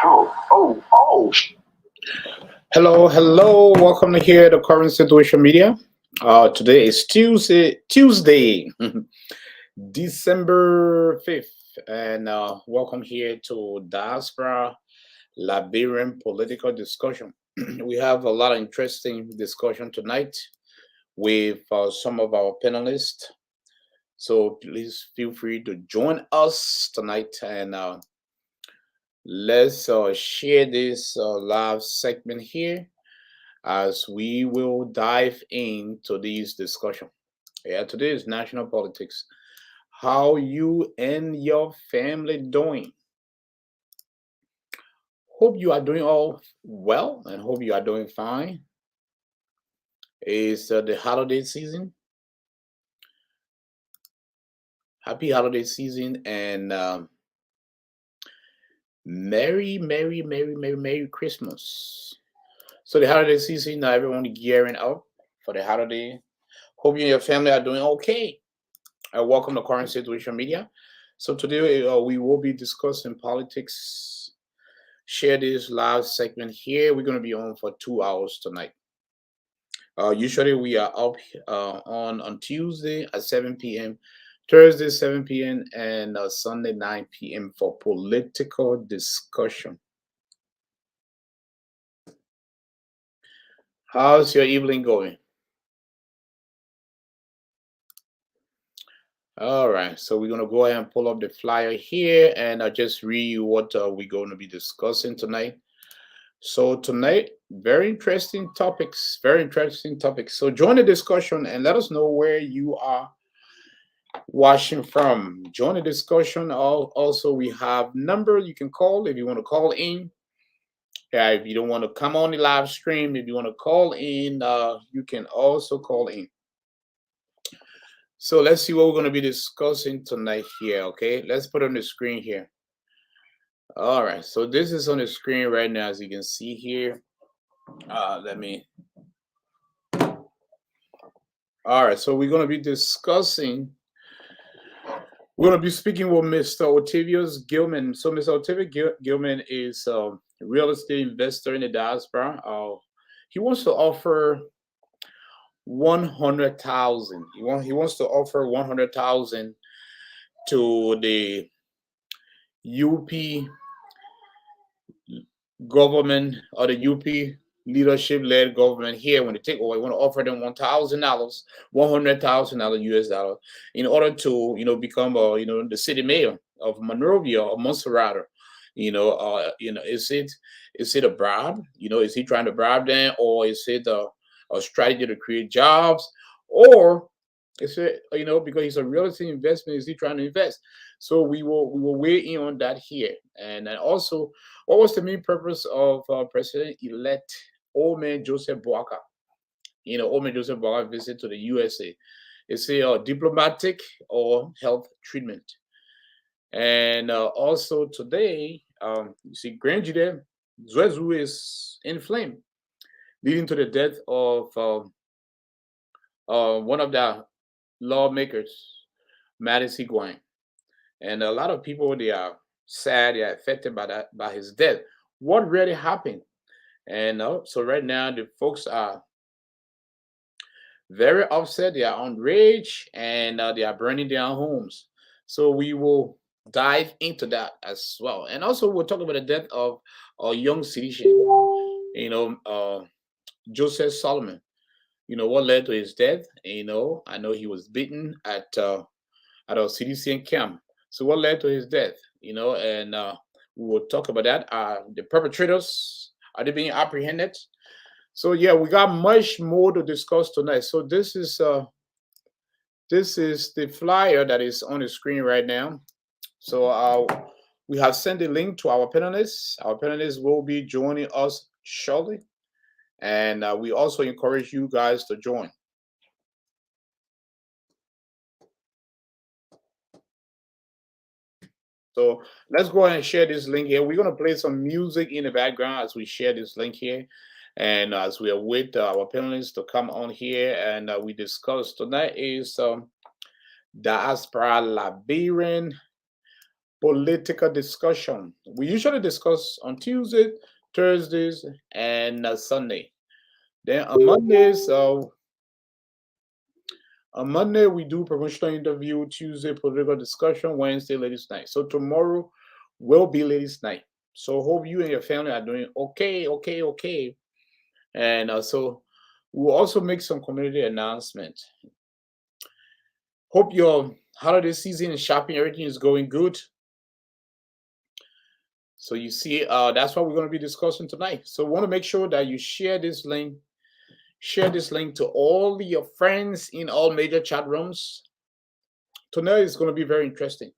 Hello. Welcome to here the current situation media. Today is Tuesday, December 5th, and welcome here to Diaspora Liberian political discussion. We have a lot of interesting discussion tonight with some of our panelists. So please feel free to join us tonight and let's share this live segment here as we will dive into this discussion. Yeah, today is national politics. How you and your family doing? Hope you are doing all well and hope you are doing fine. It's the holiday season. Happy holiday season and Merry Christmas. So the holiday season, now everyone gearing up for the holiday. Hope you and your family are doing okay. Welcome to Current Situation Media. So today we will be discussing politics. Share this live segment here. We're going to be on for 2 hours tonight. Usually we are up on Tuesday at 7 p.m., Thursday 7 p.m., and Sunday 9 p.m. for political discussion. How's your evening going? All right, so we're going to go ahead and pull up the flyer here, and I'll just read what we're going to be discussing tonight. So tonight, very interesting topics. So join the discussion and let us know where you are watching from. Join the discussion. Also, we have number you can call if you want to call in. Yeah, if you don't want to come on the live stream, if you want to call in, you can also call in. So let's see what we're going to be discussing tonight here, okay? Let's put on the screen here. All right, so this is on the screen right now, as you can see here. All right, so we're going to be discussing, we're going to be speaking with Mr. Octavious Gilman. So Mr. Octavious Gilman is a real estate investor in the diaspora. He wants to offer 100,000. He wants to offer 100,000 to the UP government or the UP leadership-led government here. When they take over, we want to offer them $1,000, $100,000 US dollar, in order to become the city mayor of Monrovia or Montserrat. Is it a bribe? Is he trying to bribe them, or is it a strategy to create jobs, or is it because he's a real estate investment, is he trying to invest? So we will weigh in on that here, and then also, what was the main purpose of President-elect Old Man Joseph Boakai? Old Man Joseph Boakai visit to the USA. Is it a diplomatic or health treatment? And also today, you see, Grand Gedeh Zwedru is inflamed, leading to the death of one of the lawmakers, Madison Gwion. And a lot of people, they are sad, they are affected by his death. What really happened? And so right now, the folks are very upset, they are enraged, and they are burning their homes. So we will dive into that as well. And also, we'll talk about the death of a young citizen, Joseph Solomon. What led to his death? I know he was beaten at a CDCIAN camp. So what led to his death? And we will talk about that. The perpetrators, are they being apprehended? So yeah, we got much more to discuss tonight. So this is the flyer that is on the screen right now. So we have sent a link to our panelists. Our panelists will be joining us shortly, and we also encourage you guys to join. So let's go ahead and share this link here. We're going to play some music in the background as we share this link here. And as we await our panelists to come on here and we discuss tonight is Diaspora Liberian political discussion. We usually discuss on Tuesday, Thursdays, and Sunday. Then on Monday we do promotional interview. Tuesday political discussion. Wednesday ladies' night. So tomorrow will be ladies' night. So hope you and your family are doing okay. And so we'll also make some community announcement. Hope your holiday season and shopping, everything is going good. So you see, that's what we're going to be discussing tonight. So want to make sure that you share this link. Share this link to all your friends in all major chat rooms. Tonight is going to be very interesting.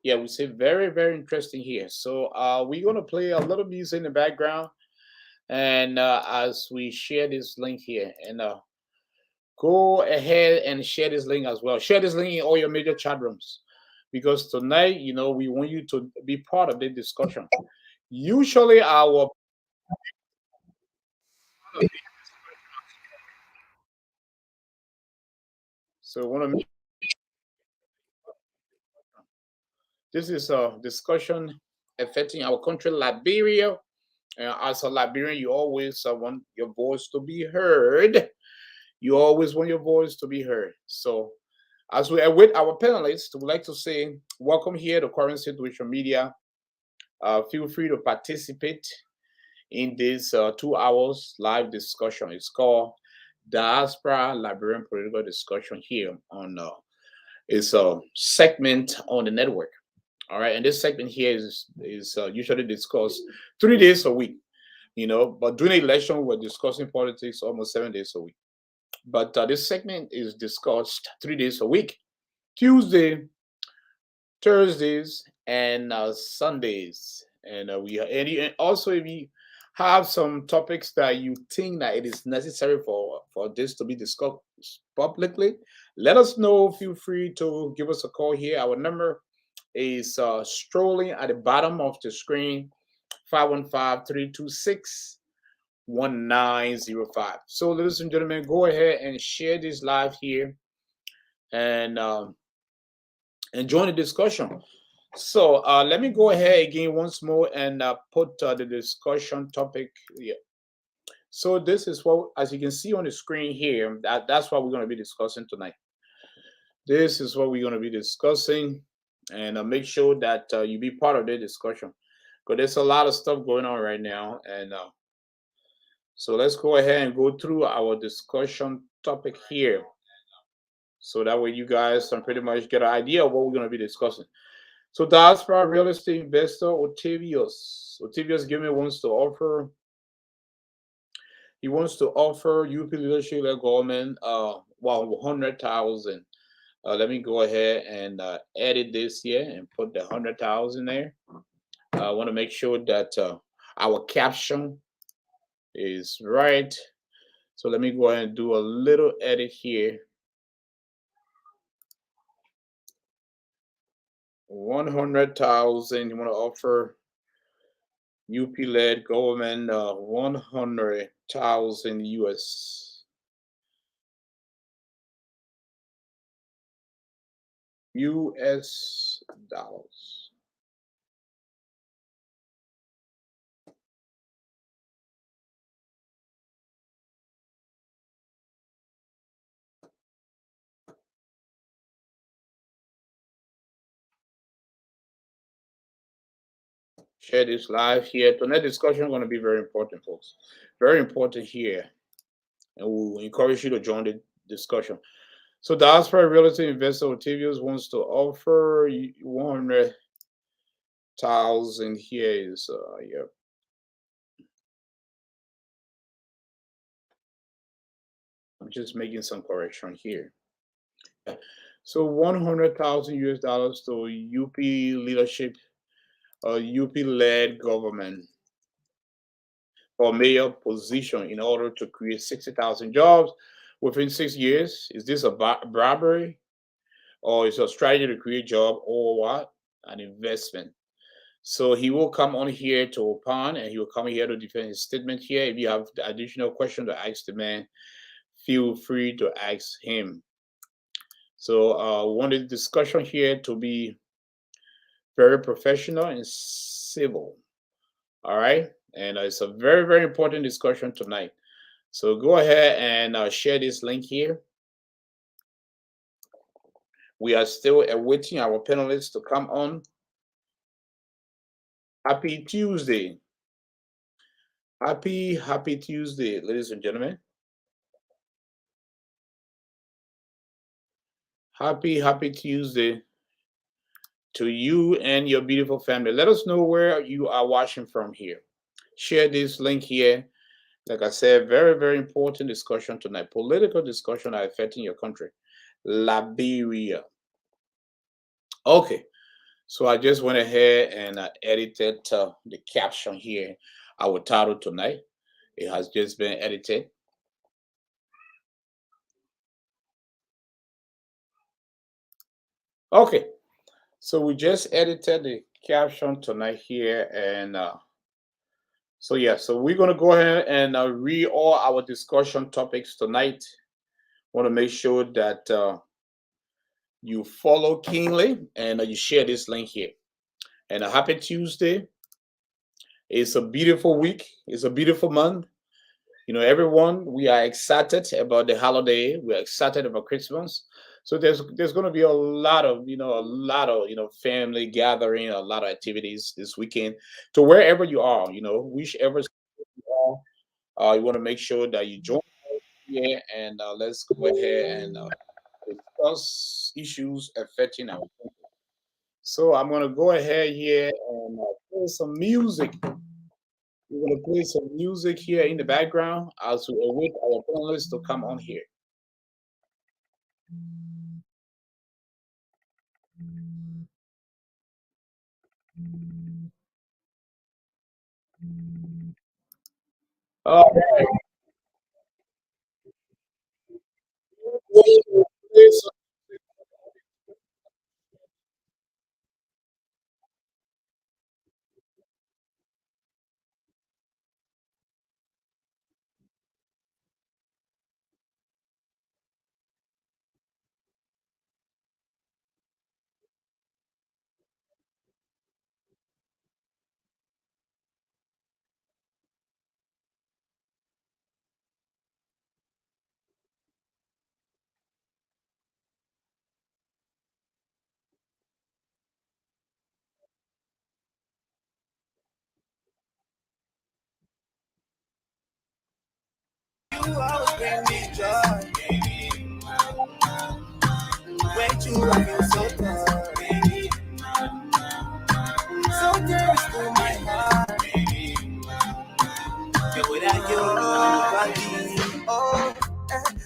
Yeah, we say very interesting here. So we're going to play a little music in the background, and as we share this link here, and go ahead and share this link as well. Share this link in all your major chat rooms, because tonight, we want you to be part of the discussion. Usually our so want to make this is a discussion affecting our country, Liberia. As a Liberian, you always want your voice to be heard. You always want your voice to be heard. So, as we are with our panelists, we would like to say welcome here to Current Situation Media. Feel free to participate in this 2 hours live discussion. It's called Diaspora Liberian Political Discussion here on it's a segment on the network. All right, and this segment here is usually discussed 3 days a week, but during the election, we're discussing politics almost 7 days a week. But this segment is discussed 3 days a week, Tuesday, Thursdays, and Sundays. And and also if you have some topics that you think that it is necessary for this to be discussed publicly, let us know. Feel free to give us a call here. Our number is strolling at the bottom of the screen, 515-326-1905. So, ladies and gentlemen, go ahead and share this live here and join the discussion. So, let me go ahead again once more and put the discussion topic here. So, this is what, as you can see on the screen here, that's what we're going to be discussing tonight. This is what we're going to be discussing. And make sure that you be part of the discussion, because there's a lot of stuff going on right now. And so let's go ahead and go through our discussion topic here, so that way you guys can pretty much get an idea of what we're going to be discussing. So Diaspora real estate investor Octavious Gilman wants to offer. He wants to offer UP leadership government 100,000. Let me go ahead and edit this here and put the 100,000 there. I want to make sure that our caption is right. So let me go ahead and do a little edit here. 100,000. You want to offer UP led government 100,000 US. US dollars. Share this live here. Tonight's discussion is going to be very important, folks. Very important here. And we'll encourage you to join the discussion. So Diaspora real estate investor Octavious wants to offer 100,000 here is yeah. I'm just making some correction here. So 100,000 US dollars to UP leadership, UP led government for mayor position in order to create 60,000 jobs within 6 years. Is this a bribery, or is it a strategy to create job, or what? An investment. So he will come on here to opine, and he will come here to defend his statement here. If you have additional questions to ask the man, feel free to ask him. So I want the discussion here to be very professional and civil. All right. And it's a very, very important discussion tonight. So go ahead and share this link here. We are still awaiting our panelists to come on. Happy Tuesday. Happy Tuesday, ladies and gentlemen. Happy Tuesday to you and your beautiful family. Let us know where you are watching from here. Share this link here. Like I said, very, very important discussion tonight. Political discussion affecting your country. Liberia. Okay. So I just went ahead and edited the caption here, our title tonight. It has just been edited. Okay, so we just edited the caption tonight here, and so we're gonna go ahead and read all our discussion topics tonight. Want to make sure that you follow keenly and you share this link here. And a happy Tuesday. It's a beautiful week. It's a beautiful month. You know, everyone, we are excited about the holiday. We're excited about Christmas. So there's going to be a lot of family gathering, a lot of activities this weekend. So wherever you are, whichever you are, you want to make sure that you join us here, and let's go ahead and discuss issues affecting our country. So I'm going to go ahead here and play some music. We're going to play some music here in the background as we await our panelists to come on here. All right. You always bring me joy. When you I feel so tired. So dearest to my heart. You're without your body. Oh,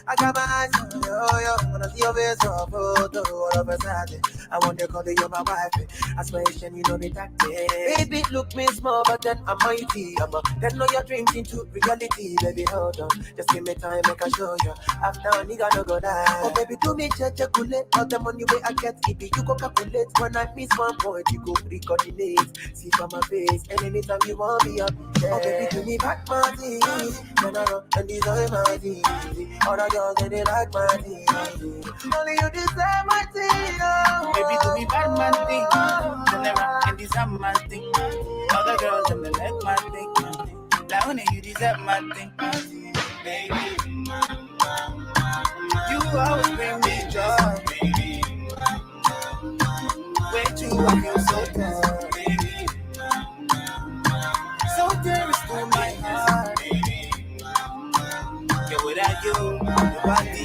I got my eyes on you. Yo, when I see your face on photo, all of a sudden, I want to call you my wife. Aspiration, you know me that day. Baby, look me small, but then I'm mighty. Then know your dreams into reality. Baby, hold on, just give me time, make I show you. After a nigga no go die. Oh, baby, do me calculate all the money way I get. If you go calculate, when I miss one point, you go recoordinate. See from my face, and anytime you want me up. Oh, baby, do me back money. Then I run and design my thing. All the girls, they like my thing. Only you deserve my thing. Oh. Baby, do me bad man thing. Then I run and design my thing. All the girls, they like my thing. Like only you deserve my thing. Baby, you always bring me joy. Wait till I feel so tired. So dearest to my heart. You're without you, nobody.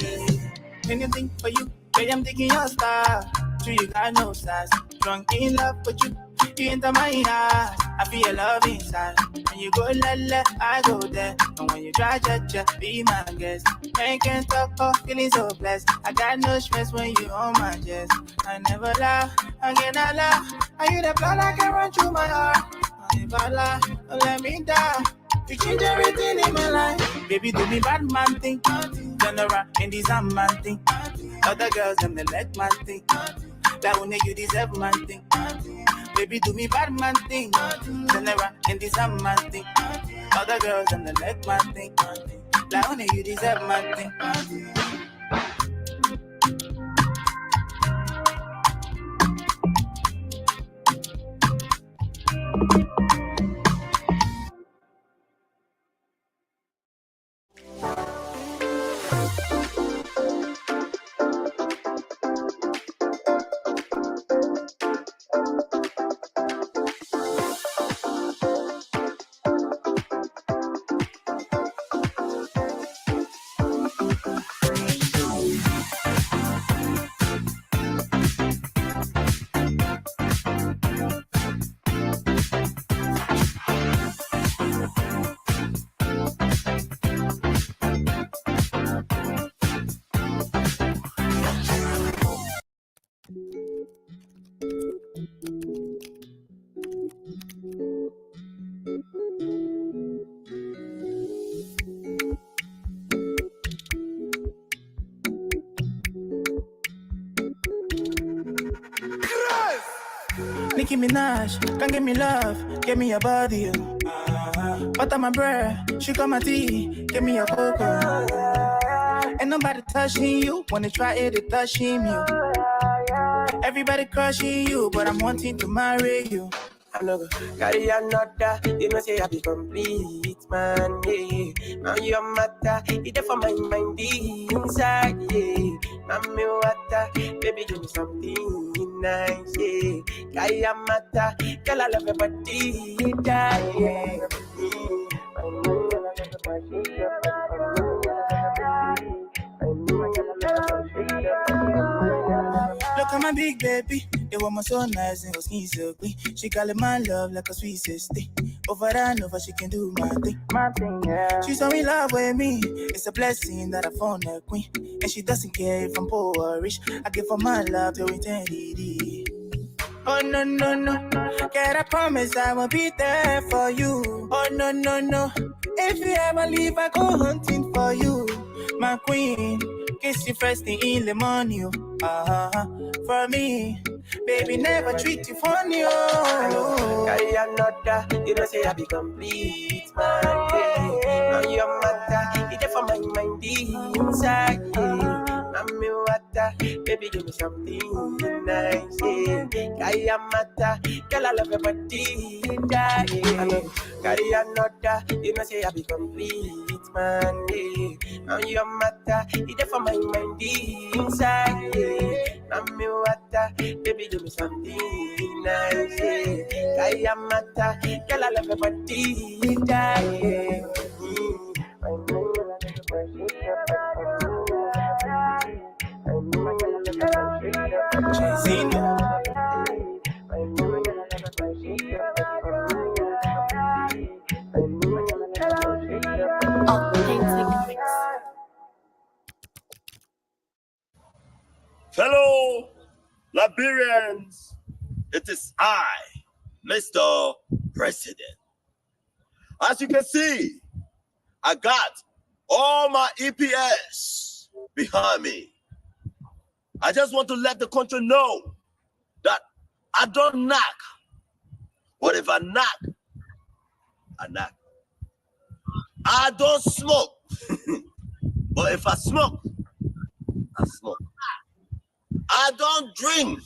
Anything for you, baby, I'm taking your star. True, you got no stars. Drunk in love with you, you enter my eyes. I feel your love inside. When you go la la, I go there. And when you try cha, be my guest. I can't talk for feeling so blessed. I got no stress when you on my chest. I never lie, I cannot lie. Are you the blood I can run through my heart? I never lie, don't let me die. You change everything in my life. Baby, do me bad man thing. Turn around and deserve man thing. Other girls, them they like man thing. That only you deserve man thing. Baby, do me bad man thing. Turn around and deserve man thing. Other girls, them they like man thing. That only you deserve man thing. Nicki Minaj, come give me love, give me your body. Butter my bread, sugar my tea, give me your cocoa. Ain't nobody touching you, wanna try it, it touching you. Everybody crushing you, but I'm wanting to marry you. I'm not gonna carry another, you know say I be complete, man, yeah. Now your matter, it's there for my mind inside, yeah. Mommy water, baby give me something nice, yeah. Carry a matter, girl I love your body, yeah. Look at my big baby, they want my so nice and her skin so clean. She call it my love like a sweet sister. Over and over, she can do my thing. Yeah. She's so in love with me. It's a blessing that I found a queen. And she doesn't care if I'm poor or rich. I give her my love to eternity. Oh no, no, no. Girl, I promise I will be there for you. Oh no, no, no. If you ever leave, I go hunting for you. My queen, kiss you first thing in the morning. For me, baby, never treat you funny. Oh, carry another, you know say I be complete, man. Yeah. Now your matter, it's there for my mind inside. Yeah. Mommy water, baby, give me something nice. Yeah. Carry a matter, girl I love your body. Yeah. Carry another, you know say I be complete, man. Yeah. Now your matter, it's there for my mind inside. Yeah. Mommy water, baby, give me something nice. Yeah. Carry a matter, girl I love your body. Yeah. Fellow Liberians, it is I, Mr. President. As you can see, I got all my EPS behind me. I just want to let the country know that I don't knock. But if I knock, I knock. I don't smoke. But if I smoke, I smoke. I don't drink.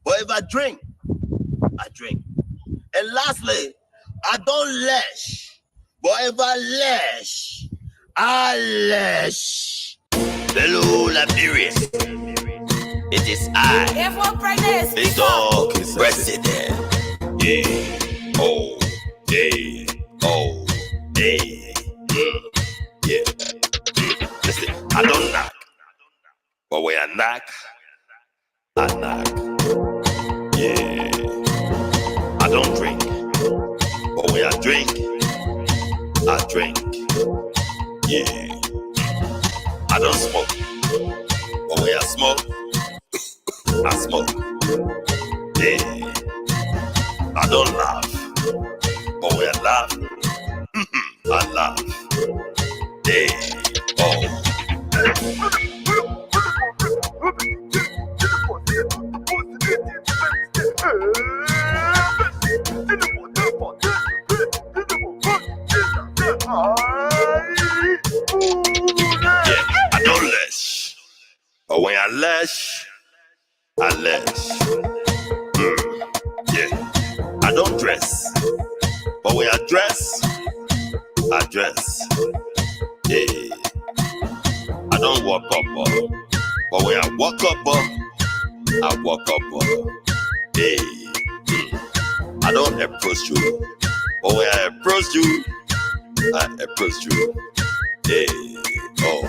But if I drink, I drink. And lastly, I don't lash. But if I lash, I lash. Hello, Liberian. It is I, Mr. President. Yeah. Oh, yeah. Oh, yeah. Yeah. Listen, I don't knock. But when I knock, yeah. I don't drink. But when I drink, yeah. I don't smoke. But when I smoke, I smoke. Yeah. I don't laugh. But when I laugh, I laugh. Yeah. Oh. I don't lash. But when I lash, yeah. I don't dress. But when I dress, yeah. don't walk up, but when I walk up, I walk up. Hey, I don't approach you, but when I approach you, I approach you. Hey, oh.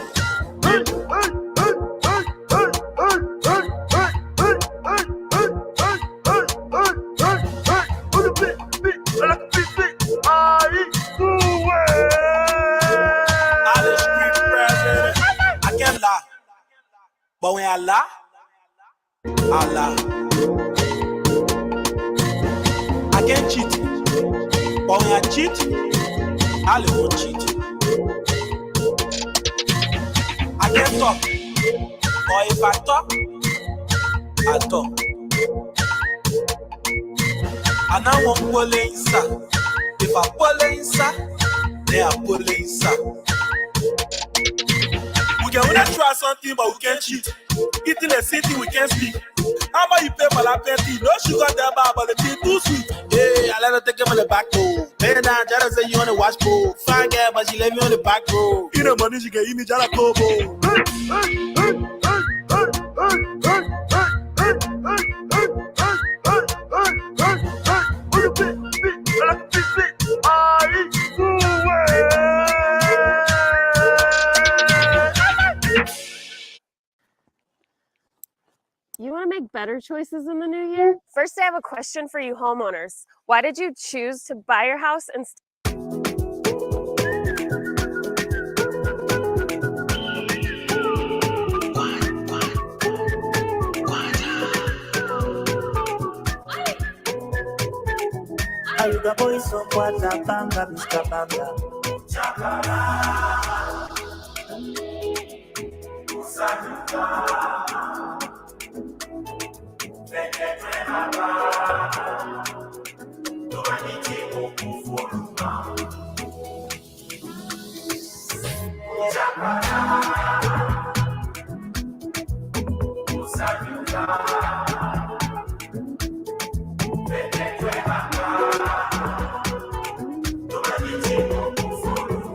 But when I lie, I can't cheat. But when I cheat, I won't cheat. I can't talk. But if I talk, I talk. And I won't pull inside. If I pull inside, then I pull inside. We can only try something, but we can't cheat. Eating the same thing, we can't speak. How about you pay for la petty? No sugar there, but the tea too sweet. Yeah, I let her take him on the back row. Then I just say you on the watch pole. Fine girl, but she left me on the back row. You know money, she can eat me jala kobo. You want to make better choices in the new year? First, I have a question for you homeowners. Why did you choose to buy your house and Ayuda boy so kwata banga Mr. Banga. Chakara. Usanuka.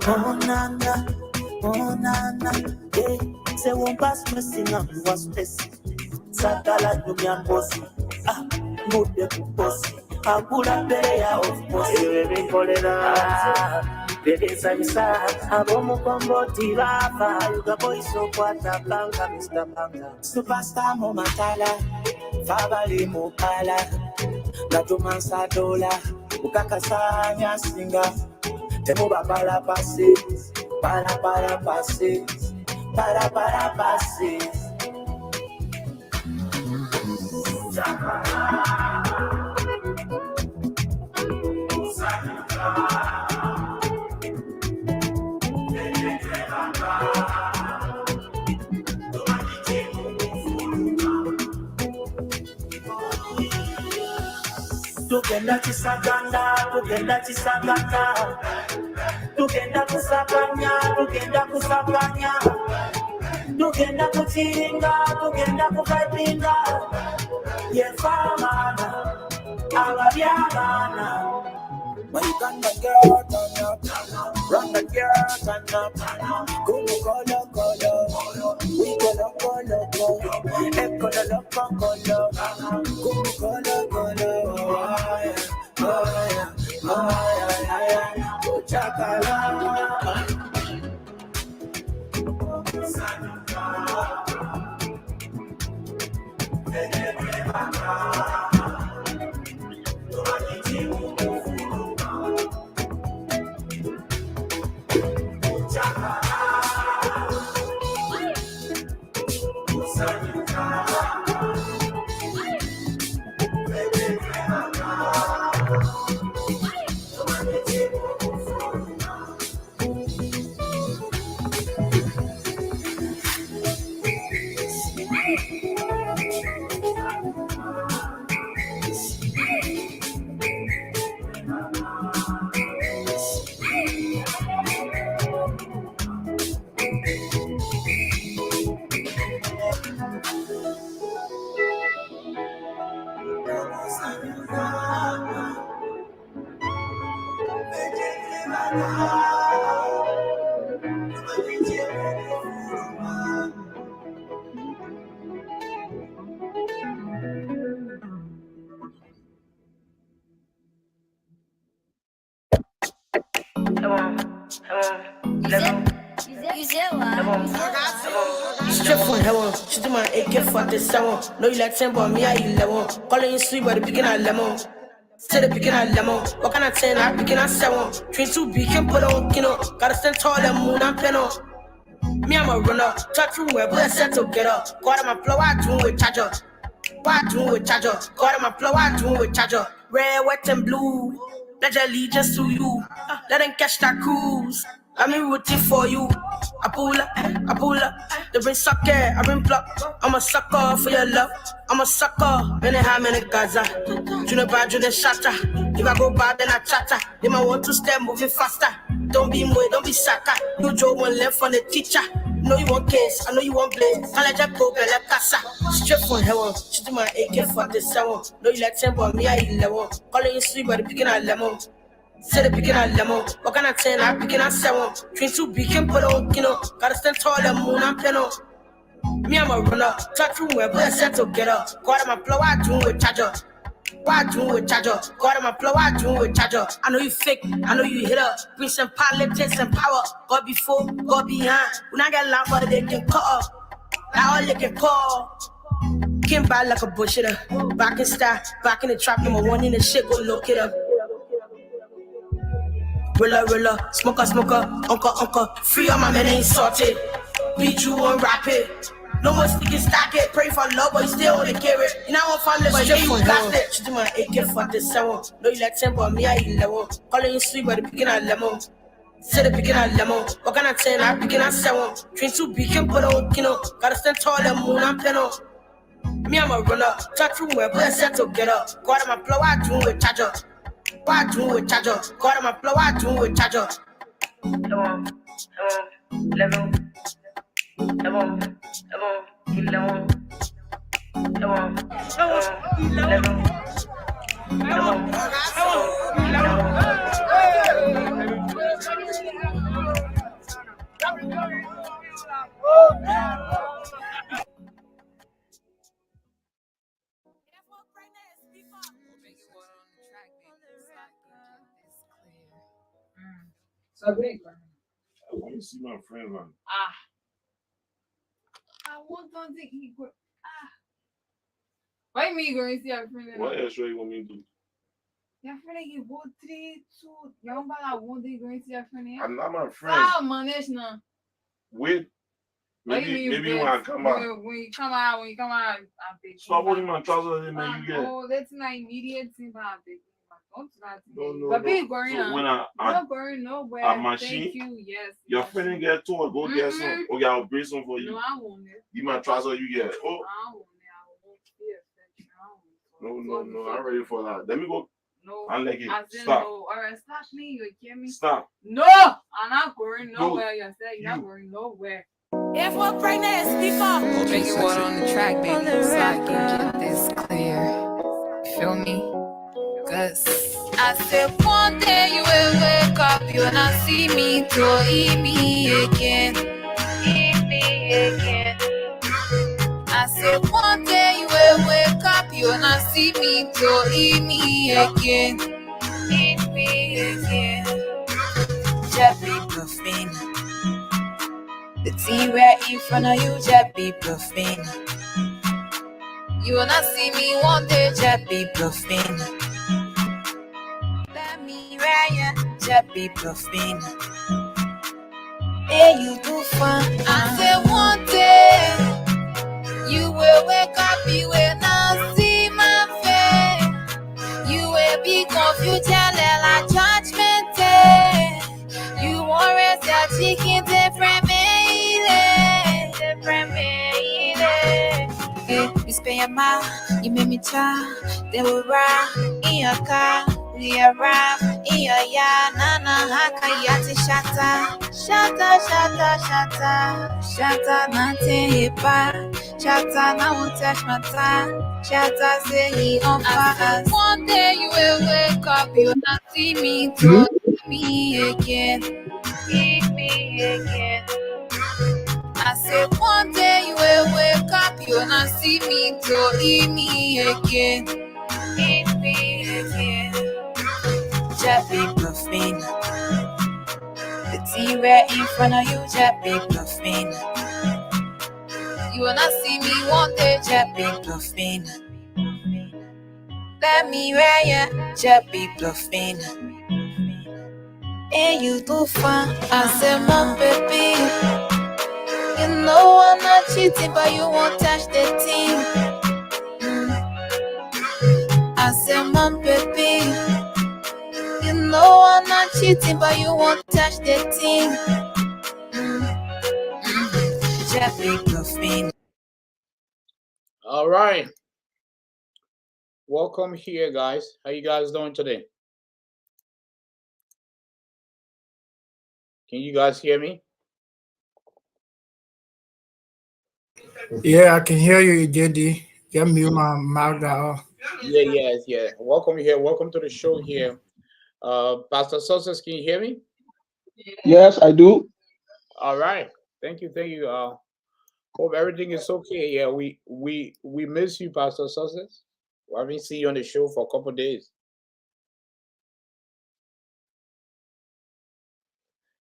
Oh nana, yeah. Say one pass me sing up was best. Satala dunya bossy, good bossy. Agula beya of bossy. Baby kolera, baby samisa. Abomu kombo tirava. Yuga boy so kwata banga Mr. Banga. Superstar mo matala, fabali mo kala. Gatuma sadola, ukakasanya singa. Temo para passe, para passe, para passe. Tugenda kisaganda, tugenda kisaganda. Tugenda kusakanya, tugenda kusakanya. Tugenda kuchiringa, tugenda kukapinga. Yefamana, ababyamana. Run the girl, turn up. Run the girl, turn up. Go colo, we colo, colo, colo. Go colo, oh chakala. Strip from heaven, she do my AK-47. No, you like 10, but me, I 11. Calling you sweet, but the picking at lemon. Say the picking at lemon. What can I 10? I picking at 7. Train 2 beacon, put on kino. Gotta stand tall and moon and penal. Me, I'm a runner. Touch room where boys set together. Got my flow, I do with charger. Why do with charger? Got my flow, I do with charger. Red, wet, and blue. Pledge allegiance to you. Let them catch that cruise. I'm in rooting for you. I pull up. They bring sucker, I bring pluck. I'm a sucker for your love. I'm a sucker. Many how many Gaza. Junior bad, junior shatter. If I go bad, then I chatter. They might want to step moving faster. Don't be moe, don't be saka. You draw one left from the teacher. Know you want case, I know you want blade. College I go, bella casa. Straight from heaven, she do my AK-47. Know you like 10, but me, I 11. Calling you sweet, but the picking at lemon. Say the picking at lemon. What can I 10? I picking at 7. Train 2 beacon, put on kino. Gotta stand tall and moon and penal. Me, I'm a runner. Touch room where boys set together. Got my flow, I do with charger. Why do with charger? Got my flow, I do with charger. I know you fake, I know you hit up. Bring some politics and power. God before, God behind. When I get loud, but they can cut up. Now all you can call. Came by like a bullshitter. Back in style, back in the trap. Number 1 in the shit, go look it up. Roller, smoker, uncle. Free on my men ain't sorted. Beat you on rapid. No more sticking stack it. Pray for love, but you still wanna carry it. You know what I'm but you got it. She do my AK-47. No, you like 10, but me, I 11. Calling you sweet, but the picking at lemon. Say the picking at lemon. What can I 10? I picking at 7. Train 2 beacon, put on kino. Gotta stand tall and moon and penal. Me, I'm a runner. Touch room where boys set together. Got my flow, I do with charger. Why do with charger? Got my flow, I do with charger. Level. I want to see my friend run. I want something he could. Why me going to see your friend? What else you want me to do? Your friend he go 3, 2. Young man, I want to go and see your friend. I'm not my friend. Ah, manage now. Wait. Maybe when I come out. When you come out, I beg. Stop holding my trousers in, man. You get. Oh, that's not immediate thing, but I beg. Don't do that. No. But be going so when not going nowhere. A machine. Thank you. Yes. Your friend get told, go get some. Okay, I'll bring some for you. No, I won't. Give my trousers, you get. Oh. I won't. No. I'm ready for that. Let me go. No. And like it. Stop. No. All right, stop me. You hear me? Stop. No, I'm not going nowhere. You said you're not going nowhere. If we're pregnant, speak up. Make it water on the track, baby, so I can get this clear. Feel me? Cause I said one day you will wake up, you will not see me to eat me again. I said one day you will wake up, you will not see me to eat me again. Just be bluffing. The tea right in front of you, just be bluffing. You will not see me one day, Just be bluffing. Let me ride, just be bluffing. Hey, you do fun. I said one day you will wake up, you will not see my face. You will be confused, like judgment day. You won't raise your chicken different. You spend your mouth, you made me try. They will ride in your car. We arrive in your yard. Nana hakayati shata. Shata, nothing hip Shata, now won't touch my time. Shata, say he on fire. One day you will wake up, you will not see me to me again. Eat me again. I said one day you will wake up, you will not see me to eat me again. Eat me again. Just be bluffing. The See right in front of you, just be bluffing. You wanna see me one day, just be bluffing. Let me wear ya, just be bluffing. And you do fun, I said, Mom, baby. You know I'm not cheating, but you won't touch the team. I said, Mom, baby. You know I'm not cheating, but you won't touch the team. Just be bluffing. All right. Welcome here, guys. How you guys doing today? Can you guys hear me? Yeah, I can hear you, JD. Get me my mouth down. Yeah. Welcome here. Welcome to the show here. Pastor Sosa, can you hear me? Yes, I do. All right. Thank you. Hope everything is okay. Yeah, we miss you, Pastor Sosa. We haven't seen you on the show for a couple of days.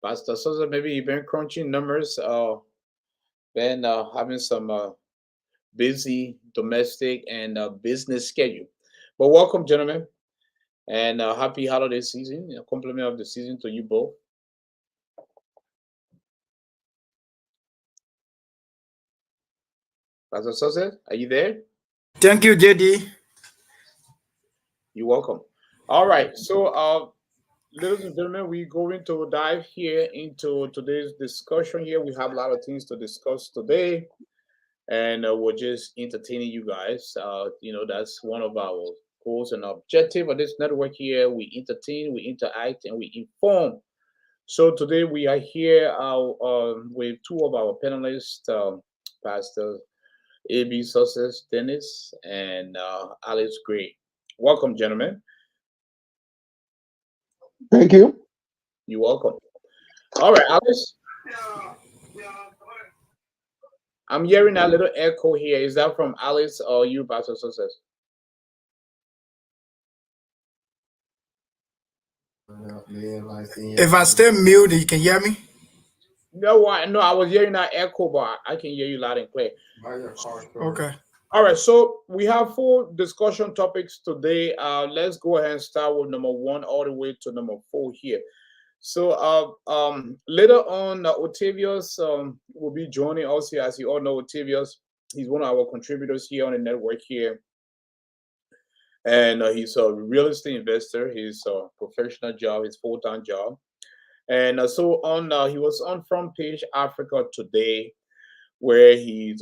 Pastor Sosa, maybe you've been crunching numbers, been having some busy domestic and business schedule. But welcome, gentlemen, and happy holiday season. A compliment of the season to you both. Pastor Sosa, are you there? Thank you, JD. You're welcome. All right, so ladies and gentlemen, we're going to dive here into today's discussion. Here we have a lot of things to discuss today, and we're just entertaining you guys. That's one of our goals and objective of this network here. We entertain, we interact, and we inform. So today we are here with two of our panelists, Pastor A.B. Success Dennis and Alice Gray. Welcome, gentlemen. Thank you. You're welcome. All right, Alice. I'm hearing a little echo here. Is that from Alice or you, Pastor Success? If I stay muted, you can hear me? No, I was hearing that echo, but I can hear you loud and clear. Okay. All right, so we have 4 discussion topics today. Let's go ahead and start with number 1 all the way to number 4 here. So later on, Octavious will be joining us here. As you all know, Octavious, he's one of our contributors here on the network here. And he's a real estate investor. He's a professional job, his full-time job. And so he was on Front Page Africa today, where he's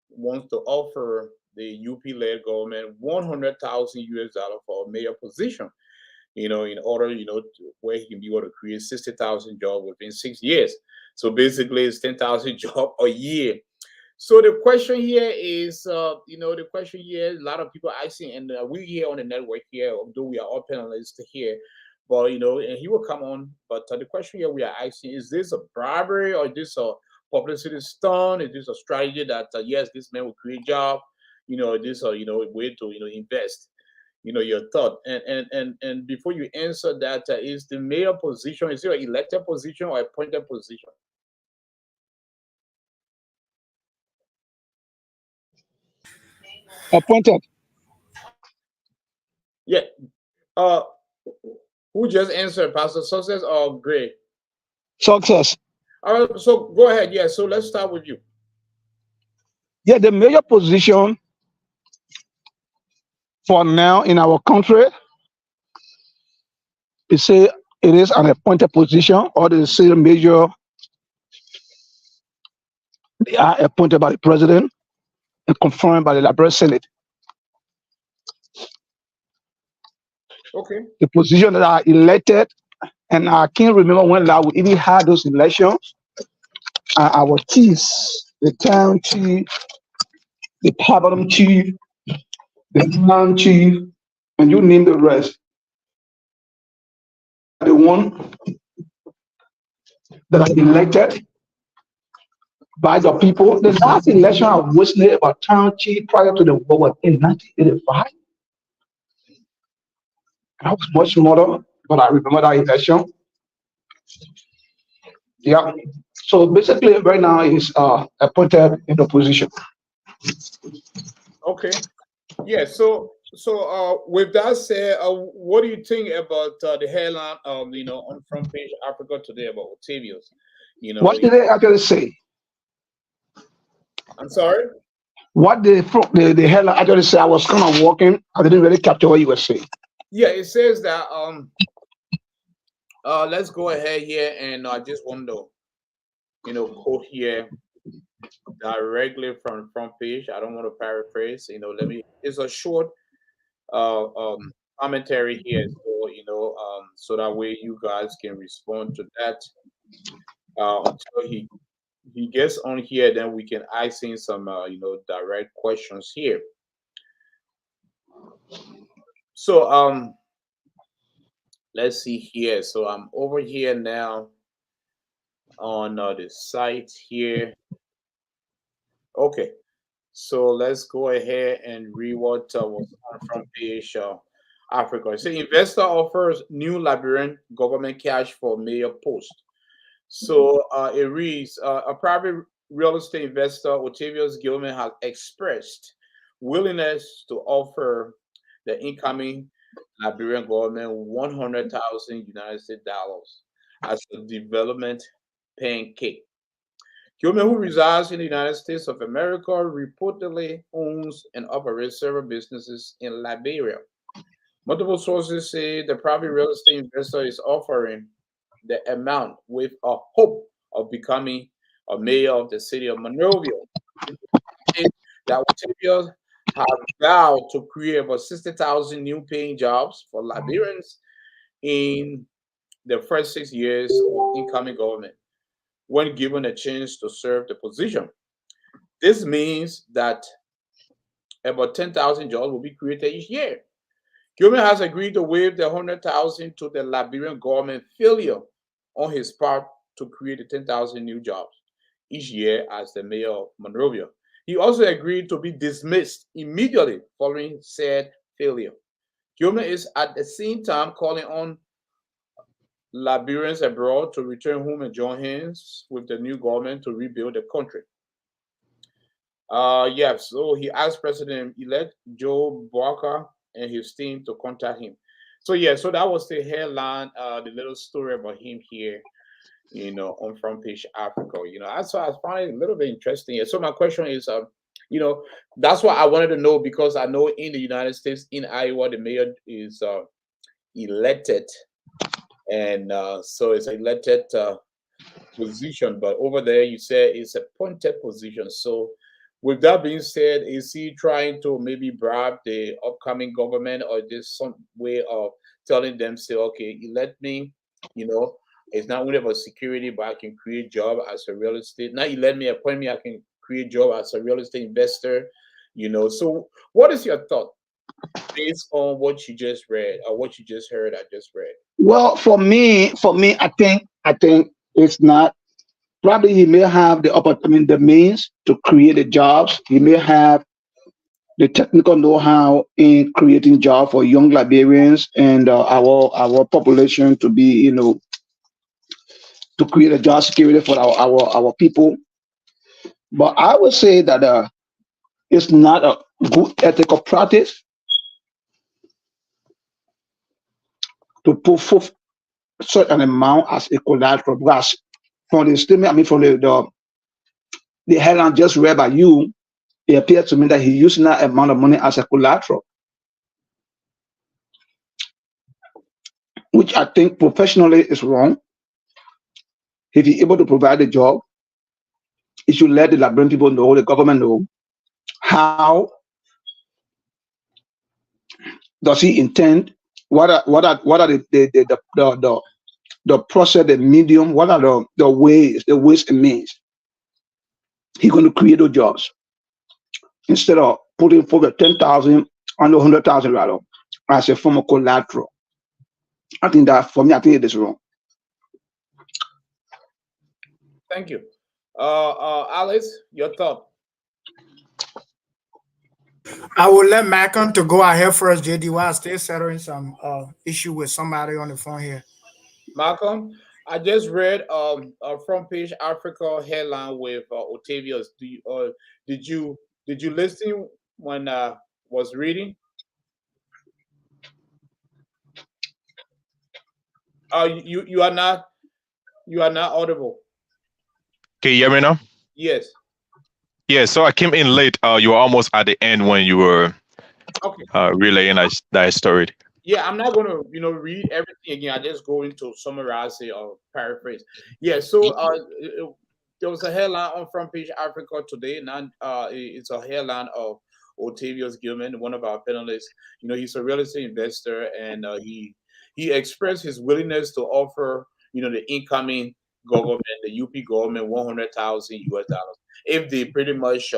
wants to offer the UP Lead Gov't $100,000 for a mayor position. In order, where he can be able to create 60,000 jobs within 6 years. So basically, it's 10,000 jobs a year. So the question here is, a lot of people asking, and we here on the network here, although we are all panelists here, but and he will come on. But the question here we are asking: is this a bribery or is this a publicity stunt? Is this a strategy that yes, this man will create job? This a way to invest. Your thought, and before you answer that, is the mayor position, is it an elected position or appointed position? Appointed. Yeah. Who just answered, Pastor Success or Gray? Success. All right, so go ahead. Yeah, so let's start with you. Yeah, the major position for now in our country, they say it is an appointed position, or they say major, they are appointed by the president and confirmed by the Liberal Senate. Okay. The position that are elected, and I can't remember when we even had those elections. Our chiefs, the town chief, the cabinet chief, the town chief, and you name the rest. The one that are elected by the people. The last election I was about town chief prior to the war was in 1985. I was much smaller, but I remember that election. Yeah. So basically, right now he's appointed in the position. Okay. Yeah. So with that said, what do you think about the headline on front page Africa Today about Octavius? What did they actually say? I'm sorry. What the headline actually say? I was kind of walking. I didn't really capture what you were saying. Yeah, it says that let's go ahead here and I just want to quote here directly from the front page. I don't want to paraphrase. It's a short commentary here, so so that way you guys can respond to that until he gets on here. Then we can ask him some direct questions here. So let's see here. So I'm over here now on the site here. Okay, so let's go ahead and read what was on front page Africa. It says investor offers new Liberian government cash for mayor post. So it reads a private real estate investor, Octavious Gilman, has expressed willingness to offer the incoming Liberian government 100,000 United States dollars as a development pancake. Gilman, who resides in the United States of America, reportedly owns and operates several businesses in Liberia. Multiple sources say the private real estate investor is offering the amount with a hope of becoming a mayor of the city of Monrovia. That Octavius has vowed to create about 60,000 new paying jobs for Liberians in the first 6 years of incoming government when given a chance to serve the position. This means that about 10,000 jobs will be created each year. Gilman has agreed to waive the 100,000 to the Liberian government failure on his part to create the 10,000 new jobs each year as the mayor of Monrovia. He also agreed to be dismissed immediately following said failure. Gilman is at the same time calling on Liberians abroad to return home and join hands with the new government to rebuild the country. So he asked President-elect Joe Barker and his team to contact him. So that was the headline, the little story about him here, on front page Africa. I find it a little bit interesting. So my question is, that's what I wanted to know, because I know in the United States, in Iowa, the mayor is elected, and so it's an elected position. But over there, you said it's a appointed position. So with that being said, is he trying to maybe bribe the upcoming government, or just some way of telling them, say, okay, elect me, it's not only about security, but I can create job as a real estate. Now you let me appoint me, I can create job as a real estate investor, So what is your thought based on what you just read or what you just heard? I just read. Well, for me, I think it's not. Probably he may have the means to create the jobs. He may have the technical know-how in creating jobs for young Liberians and our population to be, to create a job security for our people. But I would say that it's not a good ethical practice to put forth such an amount as a collateral. Because from the statement, from the headline just read by you, it appears to me that he's using that amount of money as a collateral, which I think professionally is wrong. If he's able to provide a job, he should let the Liberian people know, the government know, how does he intend, what are the process, the medium, what are the ways and means he's going to create those jobs, instead of putting forward 10,000 and 100,000 rather as a form of collateral. I think that, for me, I think it is wrong. Thank you. Alice, your thought? I will let Malcolm to go ahead first, JD, while still settling some issue with somebody on the phone here. Malcolm, I just read a front page Africa headline with Octavius. Did you did you listen when was reading? You are not, you are not audible. Can you hear me now? Yes. Yeah, so I came in late. You were almost at the end when you were Okay. relaying that story. Yeah, I'm not gonna read everything again. I just going to summarize it or paraphrase. Yeah. So there was a headline on front page Africa today. Now it's a headline of Octavious Gilman, one of our panelists. He's a real estate investor, and he expressed his willingness to offer the incoming government, the UP government, 100,000 US dollars if they pretty much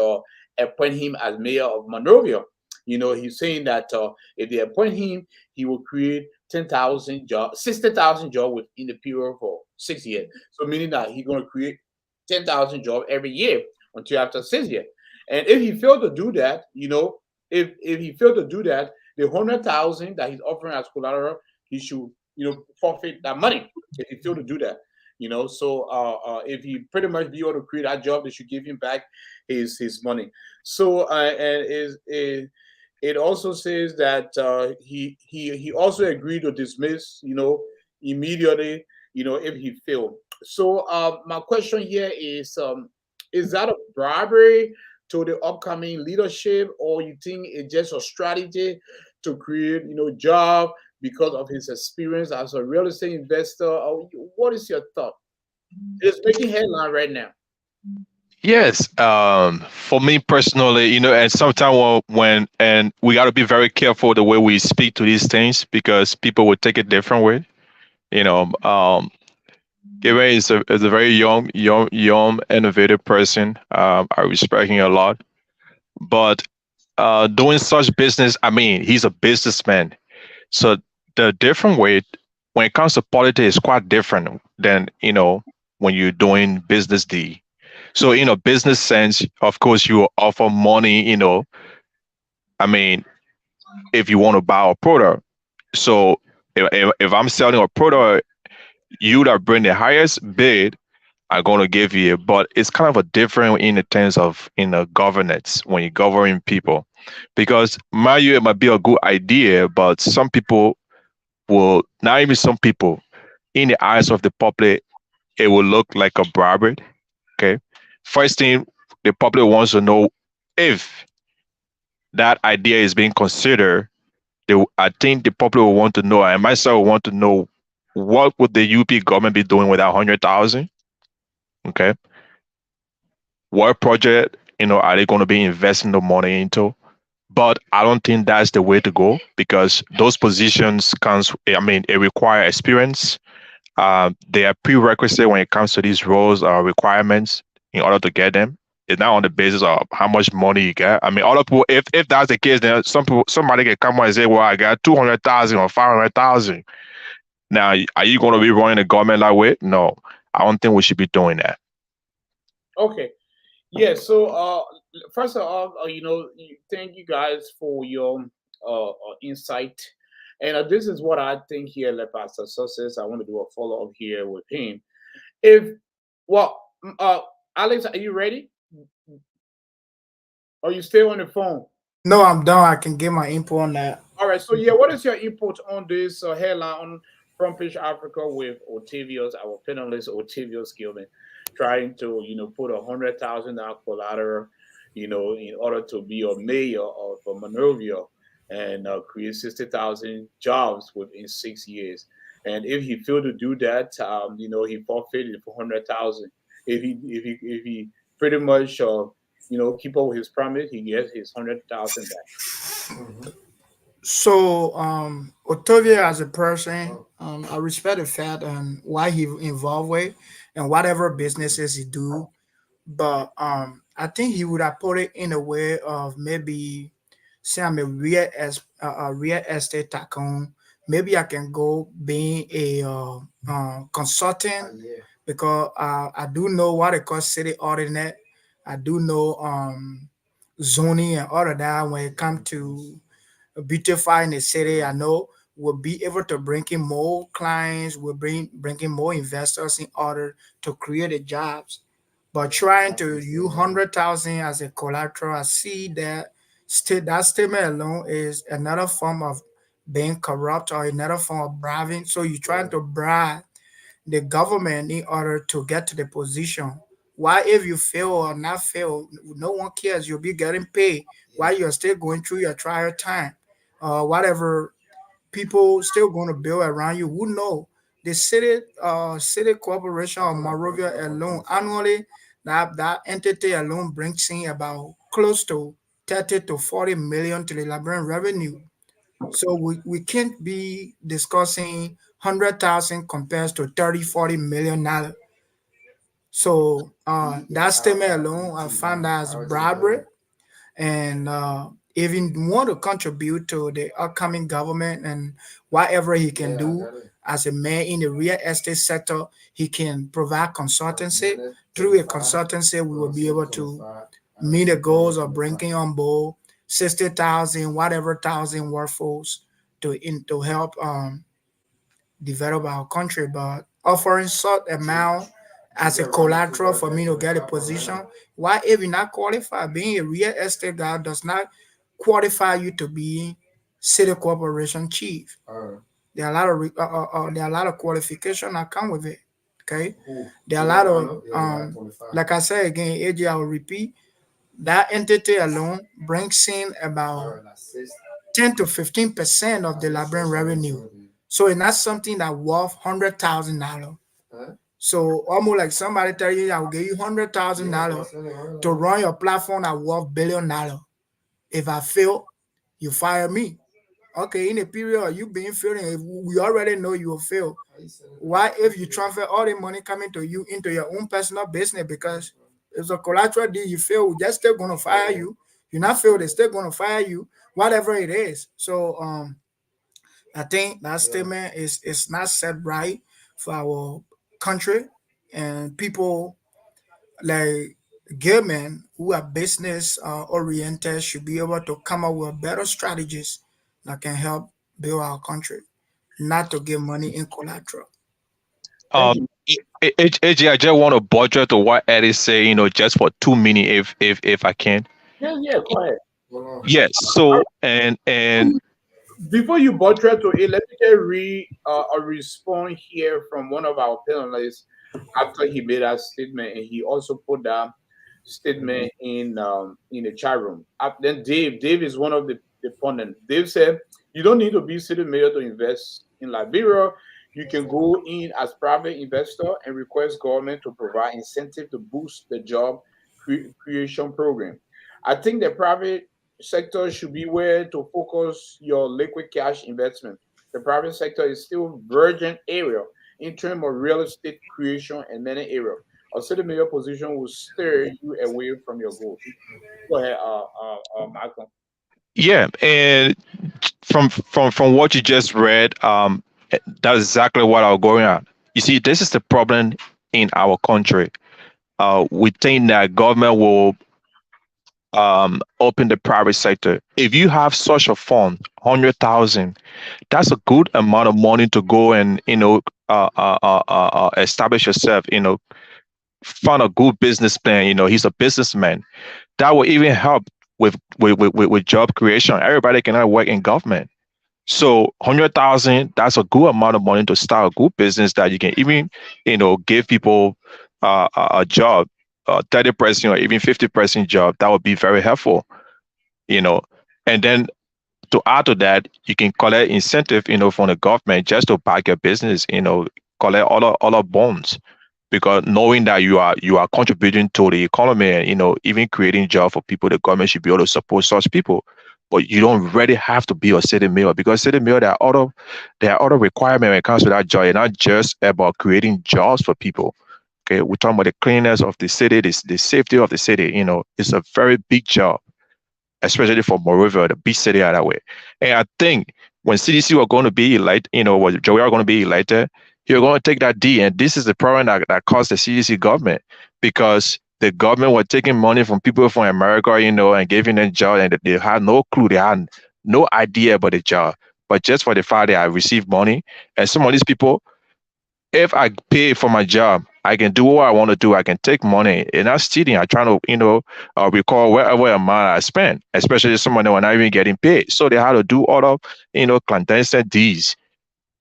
appoint him as mayor of Monrovia. He's saying that if they appoint him, he will create 10,000 jobs, 60,000 jobs within the period for 6 years. So meaning that he's going to create 10,000 jobs every year until after 6 years. And if he failed to do that, if he failed to do that, the 100,000 that he's offering as collateral, he should forfeit that money if he failed to do that. So if he pretty much be able to create that job, they should give him back his money. So and it also says that he also agreed to dismiss immediately if he failed. So my question here is that a bribery to the upcoming leadership, or you think it's just a strategy to create job because of his experience as a real estate investor? Or what is your thought? It's making headline right now. Yes, for me personally, and sometimes and we got to be very careful the way we speak to these things because people will take it different way. Given is a very young, innovative person. I respect him a lot, but doing such business, I mean, he's a businessman, so the different way when it comes to politics is quite different than when you're doing business deal. So in a business sense, of course, you offer money. I mean, if you want to buy a product, so if I'm selling a product, you that bring the highest bid are going to give you. But it's kind of a different in the terms of governance when you're governing people, because it might be a good idea, but some people will not even some people in the eyes of the public, it will look like a bribery. Okay. First thing the public wants to know if that idea is being considered. I think the public will want to know, and myself will want to know, what would the UP government be doing with that 100,000? Okay. What project, are they going to be investing the money into? But I don't think that's the way to go, because those positions it require experience. They are prerequisite when it comes to these roles or requirements in order to get them. It's not on the basis of how much money you get. I mean, other people, if that's the case, then somebody can come on and say, well, I got 200,000 or 500,000. Now, are you going to be running the government that way? No, I don't think we should be doing that. Okay. Yeah. So first of all, thank you guys for your insight. And this is what I think here, like Pastor Success. I want to do a follow up here with him. Alex, are you ready? Are you still on the phone? No, I'm done. I can get my input on that. All right. So yeah, what is your input on this headline on Front Page Africa with Octavious, our panelist Octavious Gilman, trying to put $100,000 collateral, in order to be a mayor of Monrovia and create 60,000 jobs within 6 years. And if he failed to do that, he forfeited for 100,000. If he pretty much keep up with his promise, he gets his 100,000 back. So, Octavia as a person, I respect the fact and why he involved with and whatever businesses he do. But I think he would have put it in a way of maybe say I'm a real estate tycoon. Maybe I can go being a consultant because I do know what it call city ordinance. I do know zoning and all of that when it comes to beautifying the city. I know will be able to bring in more clients, will bring in more investors in order to create the jobs. But trying to use 100,000 as a collateral, I see that that statement alone is another form of being corrupt or another form of bribing. So you're trying to bribe the government in order to get to the position. Why, if you fail or not fail, no one cares. You'll be getting paid while you're still going through your trial time, whatever. People still going to build around you. Who know? The city corporation of Monrovia alone annually, that entity alone brings in about close to 30 to 40 million to the Liberian revenue. So we can't be discussing 100,000 compared to 30, 40 million dollars. So that statement alone, I found as bribery, and if he want to contribute to the upcoming government and whatever he can do as a man in the real estate sector, he can provide consultancy. Through a consultancy, we will be able to meet the goals of bringing on board 60,000, whatever thousand workforce to help develop our country. But offering such amount as a collateral for me to get a position, why if you not qualified? Being a real estate guy does not qualify you to be city corporation chief. There are a lot of there are a lot of qualification that come with it. Okay, there are a lot of like I said again, AJ, I will repeat, that entity alone brings in about 10 to 15% of the Liberian revenue. So it's not something that worth $100,000. So almost like somebody tell you, I will give you $100,000 to run your platform that worth $1 billion. If I fail, you fire me. Okay, in a period you being failing, we already know you will fail. Why if you transfer all the money coming to you into your own personal business? Because it's a collateral deal. You fail, they're still gonna fire you. You not fail, they're still gonna fire you, whatever it is. So I think that statement is not set right for our country, and people like Gilman who are business oriented should be able to come up with better strategies that can help build our country, not to give money in collateral. AJ, I just want to budget to what Eddie say, just for 2 minutes, if I can. Yeah, go ahead. Yes. So and Before you buttress to it, let me just read a response here from one of our panelists after he made that statement, and he also put that statement in the chat room. Then Dave is one of the pundits. Dave said, "You don't need to be city mayor to invest in Liberia. You can go in as private investor and request government to provide incentive to boost the job creation program. I think the private sector should be where to focus your liquid cash investment. The private sector is still virgin area in terms of real estate creation and many areas. A city mayor position will steer you away from your goals." Go ahead, Malcolm. yeah, and from what you just read, that's exactly what I'm going at. You see, this is the problem in our country. We think that government will open the private sector. If you have such a fund, 100,000, that's a good amount of money to go and establish yourself. Find a good business plan. He's a businessman. That will even help with job creation. Everybody cannot work in government. So 100,000, that's a good amount of money to start a good business that you can even, give people a job, 30% or even 50% job. That would be very helpful, And then to add to that, you can collect incentive, from the government just to back your business, collect other bonds, because knowing that you are contributing to the economy and, even creating jobs for people, the government should be able to support such people. But you don't really have to be a city mayor, because city mayor, there are other requirements when it comes to that job. It's not just about creating jobs for people. Okay, we're talking about the cleanliness of the city, the safety of the city. It's a very big job, especially for Monrovia, the big city that way. And I think when CDC are going to be elected, when Joey are going to be elected, you're going to take that D. And this is the problem that caused the CDC government, because the government were taking money from people from America, and giving them jobs, and they had no clue. They had no idea about the job. but just for the fact that I receive money. And some of these people, if I pay for my job, I can do what I want to do. I can take money, and that's cheating. I try to, recall wherever amount I spend, especially some of them are not even getting paid. So they have to do all of, clandestine deeds.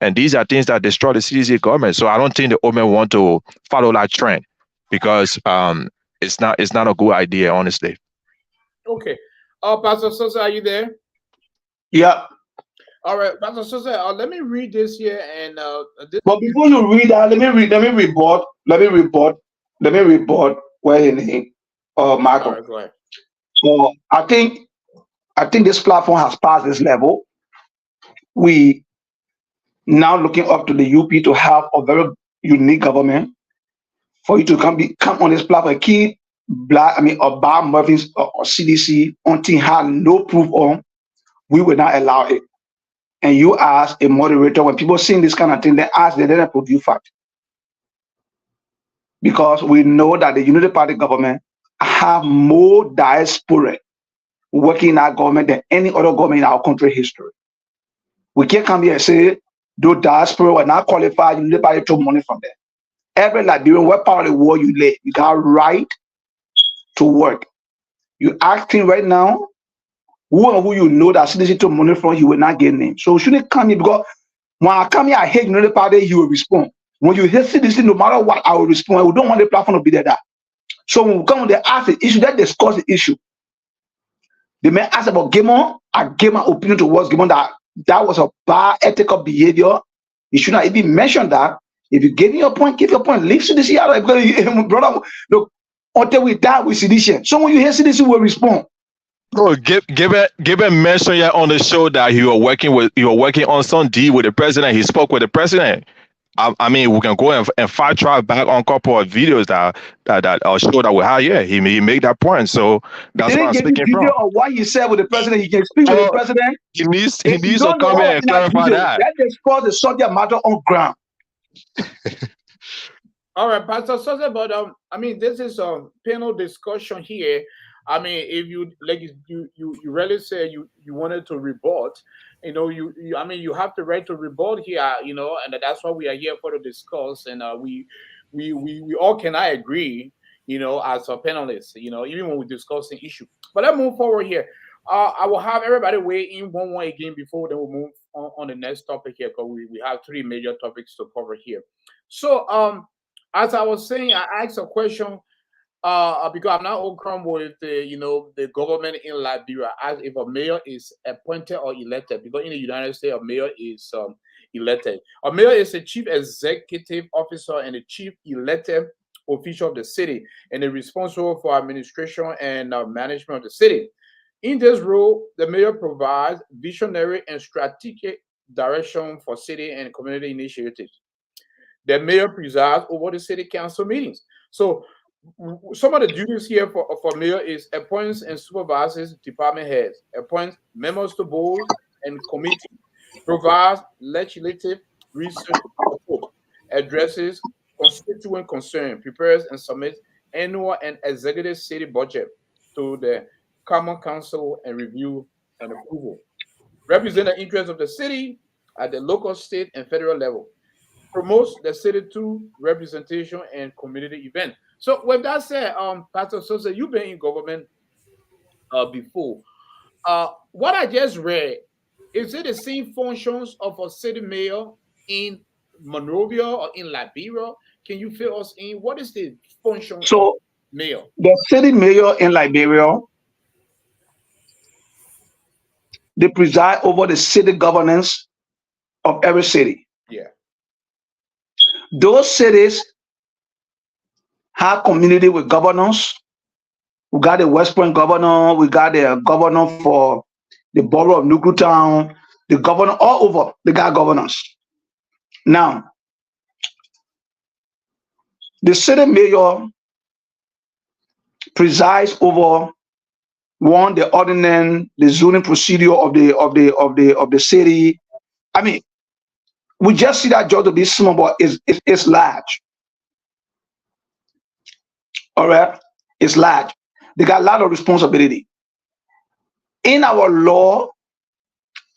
And these are things that destroy the CDC government. So I don't think the government want to follow that trend because it's not a good idea, honestly. Okay. Pastor Sosa, are you there? Yeah. All right, Pastor Sosa, let me read this here. And but before you read that, let me report where in Michael. All right, go ahead. So I think this platform has passed this level. We now looking up to the UP to have a very unique government. For you to come on this platform, keep or Bob Murphy's or CDC until had no proof on, we will not allow it. And you as a moderator, when people seeing this kind of thing, they ask, they don't produce fact. Because we know that the Unity Party government have more diaspora working in our government than any other government in our country history. We can't come here and say, those diaspora were not qualified, Unity Party took money from them. Every Liberian, what part of the world you live, you got right to work. You asking right now, who you know that CDC took money from, you will not get named. So you shouldn't come here, because when I come here, I hate Unity Party, he will respond. When you hate CDC, no matter what, I will respond. We don't want the platform to be there. So when we come, they ask the issue, they discuss the issue. They may ask about Gilman. I gave my opinion towards Gilman that was a bad ethical behavior. You should not even mention that. If you give your point, give your point. Leave CDC out. Brother, look, until we die with CDC. So when you hear CDC, will respond. Bro, give a mention here on the show that you are working on some deal with the president. He spoke with the president. I mean, we can go and fast track back on a couple of videos that show that we have. Yeah, he made that point. So that's what I'm speaking from. Of what he said with the president, he can speak with the president. He needs to come here and clarify that. That discuss the subject matter on ground. All right, Pastor Sosa, but this is a panel discussion here. I mean, if you really say you wanted to rebut, you have the right to rebut here, and that's why we are here for to discuss, and we all cannot agree, as a panelist, even when we discuss the issue. But let's move forward here. I will have everybody weigh in one again before then we'll move on the next topic here, because we have three major topics to cover here. So as I was saying, I asked a question. Because I'm not on with the government in Liberia, as if a mayor is appointed or elected. Because in the United States, a mayor is elected. A mayor is the chief executive officer and the chief elected official of the city, and is responsible for administration and management of the city. In this role, the mayor provides visionary and strategic direction for city and community initiatives. The mayor presides over the city council meetings. So some of the duties here for mayor is appoints and supervises department heads, appoints members to boards and committees, provides legislative research support, addresses constituent concern, prepares and submits annual and executive city budget to the Common Council and review and approval, represent the interests of the city at the local, state, and federal level, promotes the city to representation and community events. So with that said, Pastor Sosa, you've been in government before. What I just read, is it the same functions of a city mayor in Monrovia or in Liberia? Can you fill us in? What is the function of mayor? The city mayor in Liberia, they preside over the city governance of every city. Yeah. Those cities have community with governors. We got the West Point governor, we got the governor for the borough of Nuku Town, the governor all over, they got governors. Now, the city mayor presides over one, the ordinance, the zoning procedure of the city. I mean, we just see that job to be small, but it's large. All right, it's large. They got a lot of responsibility. In our law,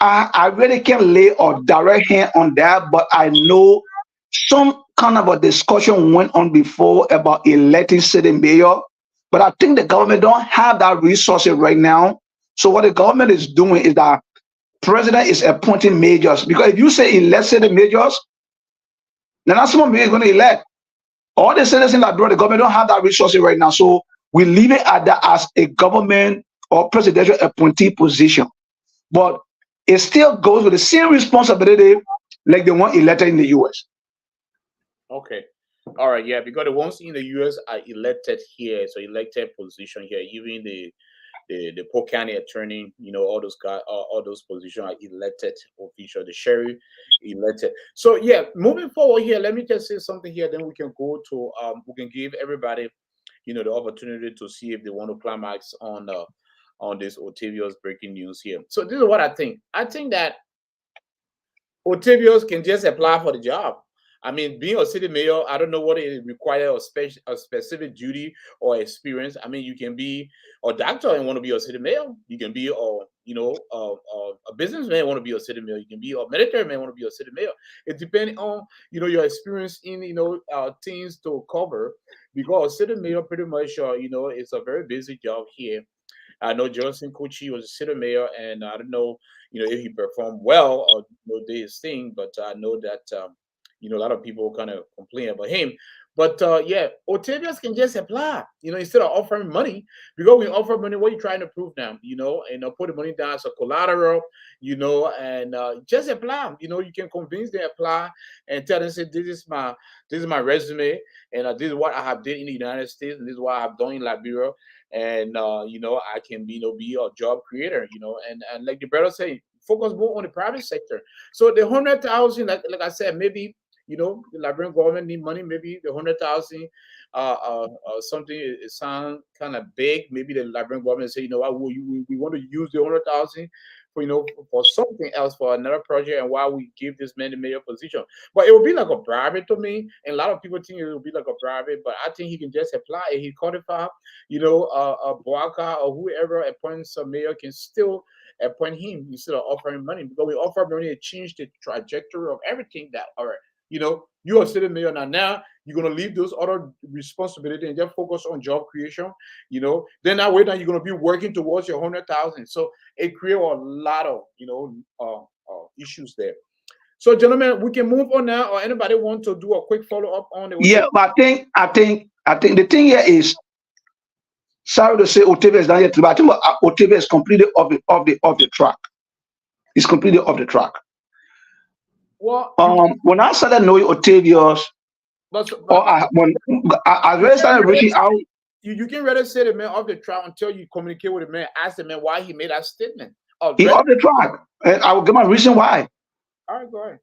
I really can't lay a direct hand on that, but I know some kind of a discussion went on before about electing city mayor. But I think the government don't have that resources right now. So what the government is doing is that president is appointing mayors. Because if you say elect city mayors, then that's someone is going to elect. All the citizens in Liberia, the government don't have that resources right now. So we leave it at that as a government or presidential appointee position. But it still goes with the same responsibility like the one elected in the US. Okay. All right. Yeah, because the ones in the US are elected here, so elected position here. Even the Polk County attorney, all those guys, all those positions are elected official. The sheriff elected. So yeah, moving forward here, let me just say something here. Then we can go to we can give everybody, the opportunity to see if they want to climax on this Octavious breaking news here. So this is what I think. I think that Octavious can just apply for the job. I mean, being a city mayor, I don't know what it requires a specific duty or experience. I mean, you can be a doctor and want to be a city mayor. You can be a businessman and want to be a city mayor. You can be a military man and want to be a city mayor. It depends on your experience in things to cover. Because city mayor pretty much it's a very busy job here. I know Johnson Kuchi was a city mayor, and I don't know if he performed well or did his thing, but I know that a lot of people kind of complain about him. But yeah, Octavious can just apply, instead of offering money, because we offer money, what are you trying to prove now, and put the money down as a collateral, and just apply. You can convince them, apply and tell them, say, this is my resume, and this is what I have done in the United States, and this is what I have done in Liberia, and I can be a job creator, and like the brother said, focus more on the private sector. So the 100,000, like I said, maybe the Liberian government need money. Maybe the 100,000, something it sound kind of big. Maybe the Liberian government say, what, we want to use the 100,000 for something else, for another project, and why we give this man the mayor position. But it will be like a bribery to me, and a lot of people think it will be like a bribery. But I think he can just apply. If he qualify, Boaka or whoever appoints a mayor can still appoint him instead of offering money, because we offer money to change the trajectory of everything that are. You're a city mayor now. You're gonna leave those other responsibilities and just focus on job creation. Then that way, now you're gonna be working towards your 100,000. So it creates a lot of issues there. So, gentlemen, we can move on now. Or anybody want to do a quick follow up on it? Yeah, but I think the thing here is, sorry to say, Octavious is not yet, but I think Octavious is completely off the track. It's completely off the track. Well, when I started knowing Octavious, when I really started reaching out, you can really say the man off the track until you communicate with the man, ask the man why he made that statement. He's off the track, and I will give my reason why. All right, go ahead.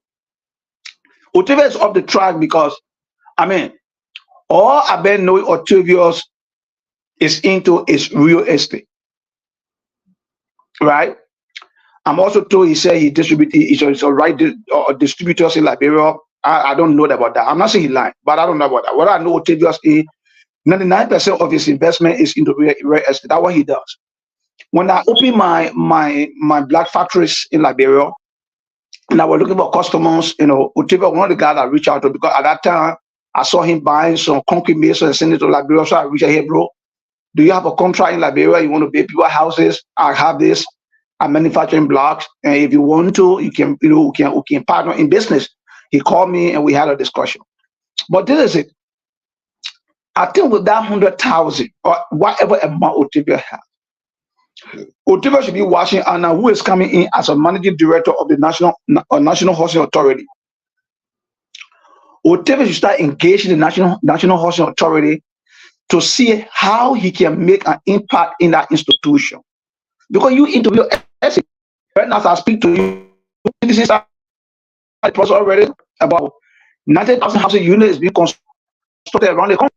Octavious is off the track because, all I've been knowing Octavious is into is real estate, right? I'm also told he said he distributors in Liberia. I don't know about that. I'm not saying he lied, but I don't know about that. What I know, Octavious is 99% of his investment is into real estate. That's what he does. When I opened my black factories in Liberia, and I was looking for customers, Octavious, one of the guys I reached out to, because at that time I saw him buying some concrete mason and sending it to Liberia. So I reached out, hey bro, do you have a contract in Liberia? You want to build people houses? I have this. I'm manufacturing blocks, and if you want to, you can, we can partner in business. He called me and we had a discussion. But this is it. I think with that 100,000 or whatever amount Octavious has, Octavious should be watching Anna, who is coming in as a managing director of the National Housing Authority. Octavious should start engaging the National Housing Authority to see how he can make an impact in that institution. Because you interview right now as I speak to you, this is already about 90,000 housing units being constructed around the country.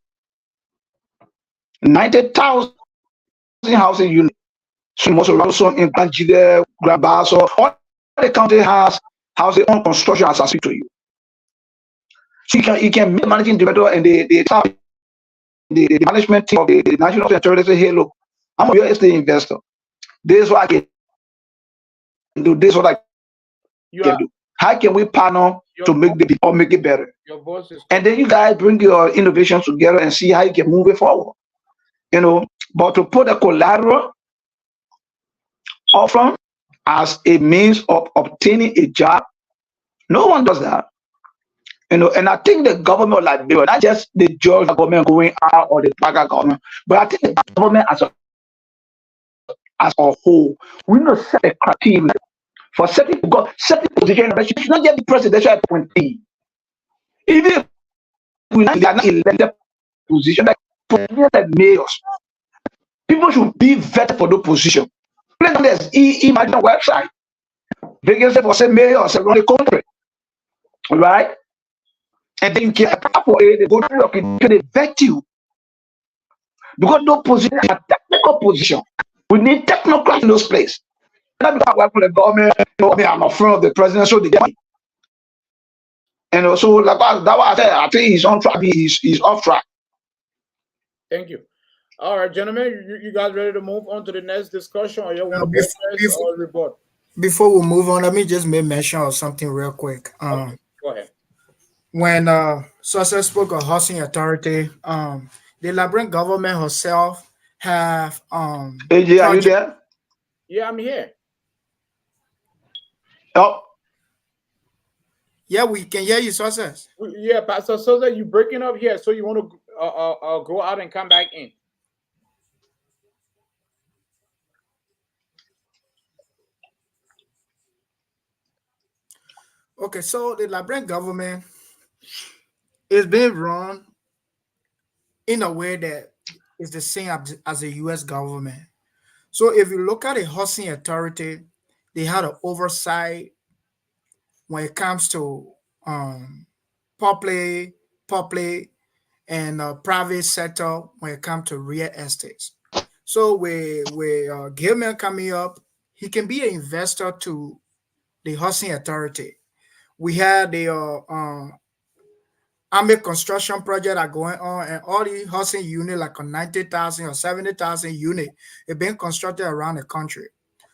90,000 housing units. Some also around in Grand Gedeh, Grand Gedeh, so all the county has housing on construction as I speak to you. So you can make managing director and the management team of the National Authority say, hey, look, I'm a real estate investor. This is what I can do. This is what I You can are do? How can we partner your to make the or make it better? your voice is And then you guys bring your innovations together and see how you can move it forward. But to put a collateral offer as a means of obtaining a job, no one does that. And I think the government of Liberia, not just the Georgia government going out or the Baga government, but I think the government as a whole, we know set a criteria for certain position. It should not just be presidential appointee. Even if they are not elected position, like mayors, people should be vetted for those positions. There's imagine a website, vacancy for say mayors around the country, right? And then you can apply for it, they go through your application, they vet you. Because those positions are technical positions. We need technocrats in those places. Not because I work for the government, I'm a friend of the president, so they get money. And also, like that was I think he's on track, he's off track. Thank you. All right, gentlemen, you guys ready to move on to the next discussion, or you want to report? Before we move on, let me just make mention of something real quick. Okay, go ahead. When Success spoke of housing authority, the Liberian government herself have AJ, are you there? Yeah, I'm here. Oh. Yeah, we can hear you, Success. Yeah, Pastor Success, you breaking up here, so you want to go out and come back in. Okay, so the Liberian government is being run in a way that is the same as the U.S. government. So if you look at the housing authority, they had an oversight when it comes to public and private sector when it comes to real estates. So with Gilman coming up, he can be an investor to the housing authority. We had the Army construction project are going on, and all the housing unit like a 90,000 or 70,000 unit are being constructed around the country.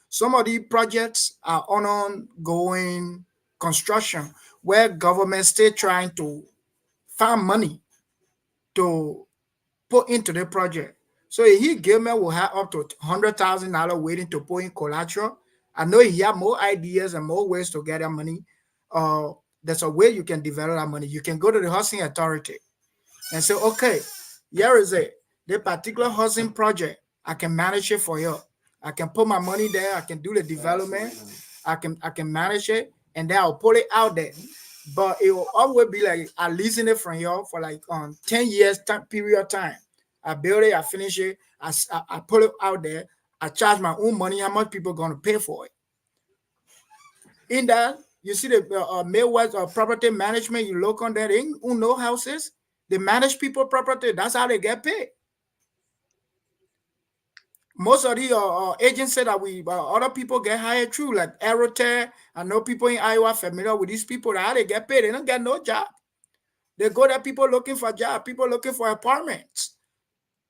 Some of the projects are ongoing construction where government still trying to find money to put into the project. So he Gilman will have up to $100,000 waiting to put in collateral. I know he have more ideas and more ways to get that money. There's a way you can develop that money. You can go to the housing authority and say, okay, here is it. The particular housing project, I can manage it for you. I can put my money there. I can do the development. I can manage it, and then I'll put it out there. But it will always be like I'm leasing it from you for like 10 years period of time. I build it, I finish it, I put it out there. I charge my own money. How much people going to pay for it? In that, you see the Midwest property management, you look on that, ain't no houses. They manage people property. That's how they get paid. Most of the agencies that we other people get hired through, like Aerotech. I know people in Iowa familiar with these people. How they get paid? They don't get no job. They go there, people looking for job, people looking for apartments.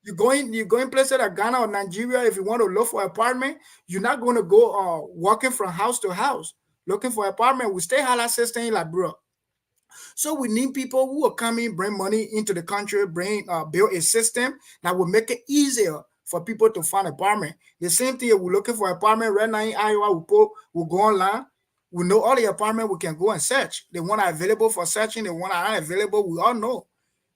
You going places like Ghana or Nigeria. If you want to look for apartment, you're not going to go walking from house to house looking for apartment. We stay holla system in Liberia. So we need people who will come in, bring money into the country, build a system that will make it easier for people to find apartment. The same thing, if we're looking for apartment right now in Iowa, we'll go online. We know all the apartment we can go and search. The one are available for searching, the one are unavailable, we all know.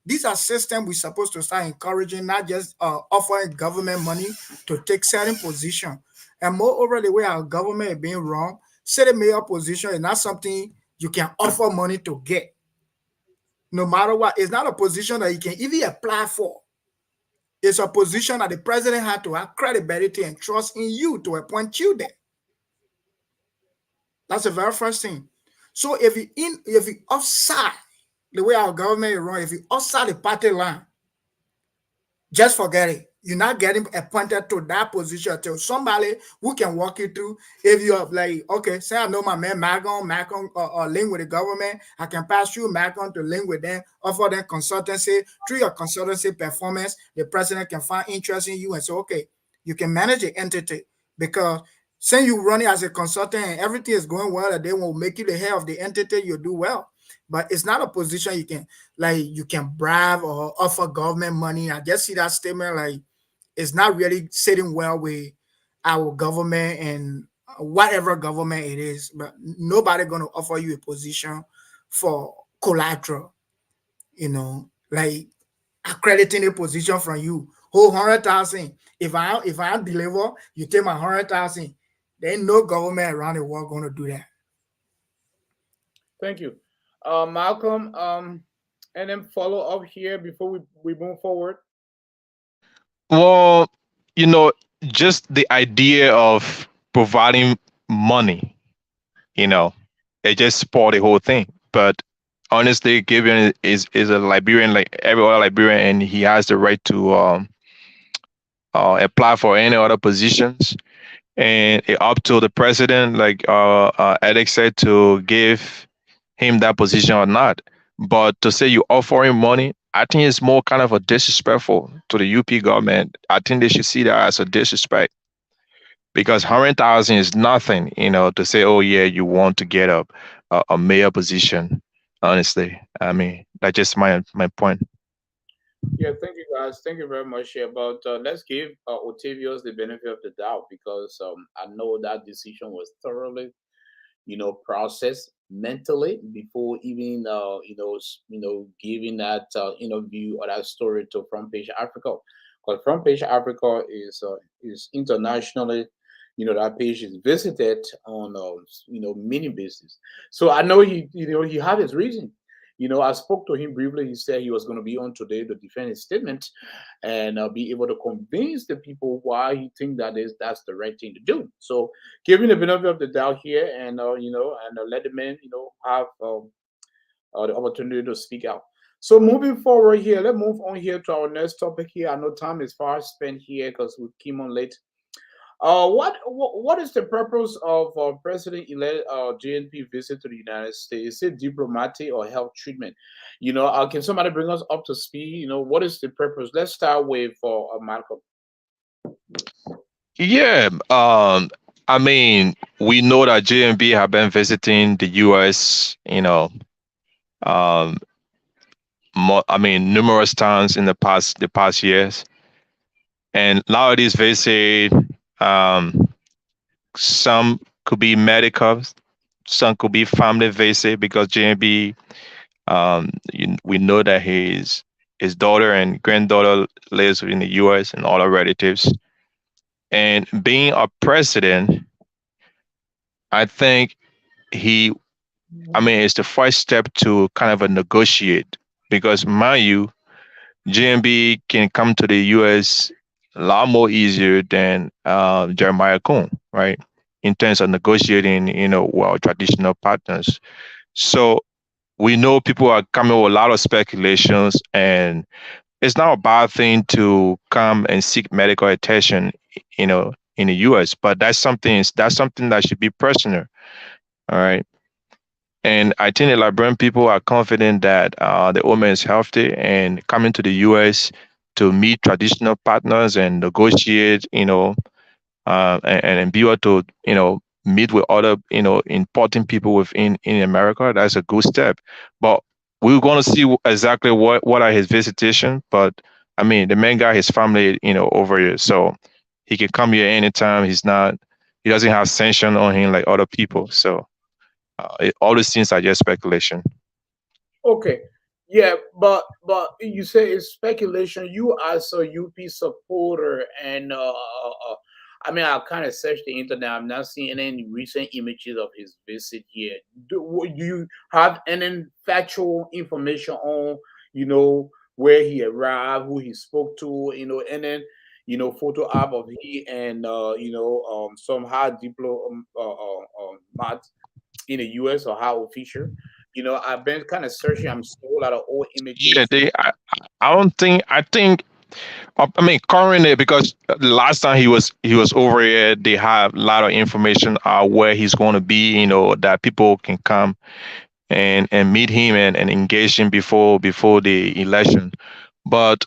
These are systems we're supposed to start encouraging, not just offering government money to take certain position. And moreover, the way our government is being run, city mayor position is not something you can offer money to get. No matter what, it's not a position that you can even apply for. It's a position that the president had to have credibility and trust in you to appoint you there. That's the very first thing. So if you offside the way our government is run, if you offside the party line, just forget it. You're not getting appointed to that position until somebody who can walk you through. If you're like, okay, say I know my man Macon link with the government, I can pass through Macon to link with them, offer them consultancy. Through your consultancy performance, the president can find interest in you and say, okay, you can manage the entity because Saying you running as a consultant and everything is going well, and they will make you the head of the entity, you do well. But it's not a position you can bribe or offer government money. I just see that statement like it's not really sitting well with our government and whatever government it is. But nobody gonna offer you a position for collateral, like accrediting a position from you. Whole 100,000. If I deliver, you take my 100,000. There ain't no government around the world gonna do that. Thank you. Malcolm, and then follow up here before we move forward. Well, you know, just the idea of providing money, you know, it just spoiled the whole thing. But honestly, Gibeon is a Liberian like every other Liberian, and he has the right to apply for any other positions. And it up to the president, like Alex said, to give him that position or not. But to say you offer him money, I think it's more kind of a disrespectful to the UP government. I think they should see that as a disrespect because 100,000 is nothing, to say, oh yeah, you want to get a mayor position. Honestly, I mean, that's just my point. Yeah, thank you guys. Thank you very much. Yeah, but let's give Octavius the benefit of the doubt because I know that decision was thoroughly, processed mentally before even giving that interview or that story to Front Page Africa. Because Front Page Africa is internationally, that page is visited on many basis. So I know he had his reason. I spoke to him briefly. He said he was going to be on today to defend his statement and be able to convince the people why he think that's the right thing to do. So, giving the benefit of the doubt here, and let the man, have the opportunity to speak out. So, moving forward here, let's move on here to our next topic here. I know time is far spent here because we came on late. What is the purpose of President-elect JNP visit to the United States? Is it diplomatic or health treatment? Can somebody bring us up to speed? What is the purpose? Let's start with Malcolm. Yeah, I mean, we know that JNB have been visiting the U.S. Numerous times in the past years, and nowadays they say some could be medical, some could be family visit because JNB, we know that his daughter and granddaughter lives in the U.S. and all our relatives. And being a president, I think it's the first step to kind of a negotiate because, mind you, JNB can come to the U.S. a lot more easier than Jeremiah Kuhn, right? In terms of negotiating, with our traditional partners. So we know people are coming with a lot of speculations, and it's not a bad thing to come and seek medical attention, in the U.S. But that's something that should be personal, all right. And I think the Liberian people are confident that the woman is healthy and coming to the U.S. to meet traditional partners and negotiate, and be able to, meet with other, important people within in America. That's a good step. But we're going to see exactly what are his visitation. But I mean, the man got his family, over here, so he can come here anytime. He doesn't have sanction on him like other people. So all these things are just speculation. Okay. Yeah, but you say it's speculation. You as a UP supporter, and I kind of searched the internet. I'm not seeing any recent images of his visit here. Do you have any factual information on, where he arrived, who he spoke to, and then, photo op of he and, some high diplomat in the U.S. or high official? I've been kind of searching. I'm seeing a lot of old images. Yeah, I think currently, because the last time he was over here, they have a lot of information where he's going to be, that people can come and meet him and engage him before the election. But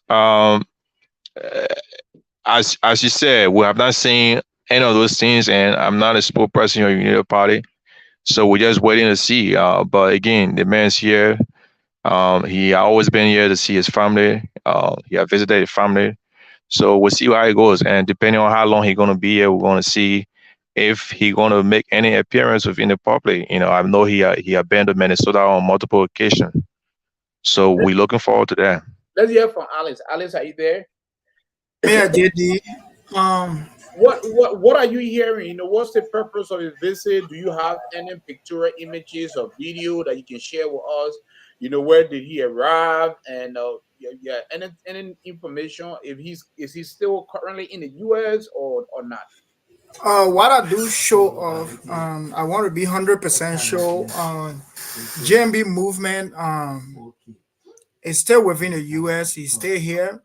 as you said, we have not seen any of those things. And I'm not a spokesperson of United Party, so we're just waiting to see. But again, the man's here. He always been here to see his family. He has visited his family. So we'll see how it goes. And depending on how long he's gonna be here, we're gonna see if he's gonna make any appearance within the public. I know he been to Minnesota on multiple occasions. So we're looking forward to that. Let's hear from Alex. Alex, are you there? Yeah, JD. What are you hearing? What's the purpose of his visit? Do you have any pictorial images or video that you can share with us? Where did he arrive? And any information if is he still currently in the US or not? What I do show of, I want to be 100% sure on JNB movement. Is still within the US. He's still here,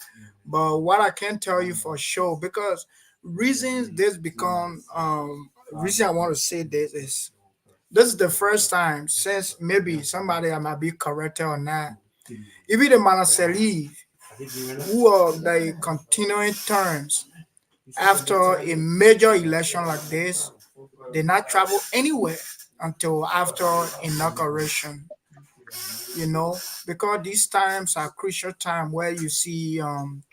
but what I can tell you for sure, because reasons this become reason I want to say this is the first time since maybe somebody I might be corrected or not. Even the Manaseli who are the continuing terms after a major election like this, they not travel anywhere until after inauguration. Because these times are crucial time where you see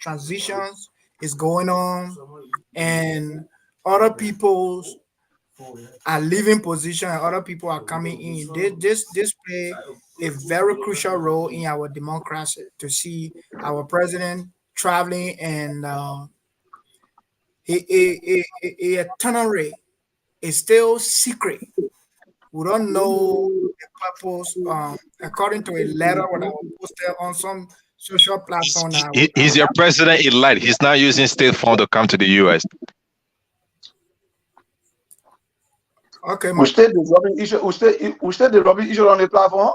transitions is going on and other people's are leaving position and other people are coming in. This play a very crucial role in our democracy to see our president traveling and a itinerary is still secret. We don't know the purpose. According to a letter that I posted on some social platform now. He's your president elect. He's not using state fund to come to the US. Okay, Usted the rubbish issue on the platform.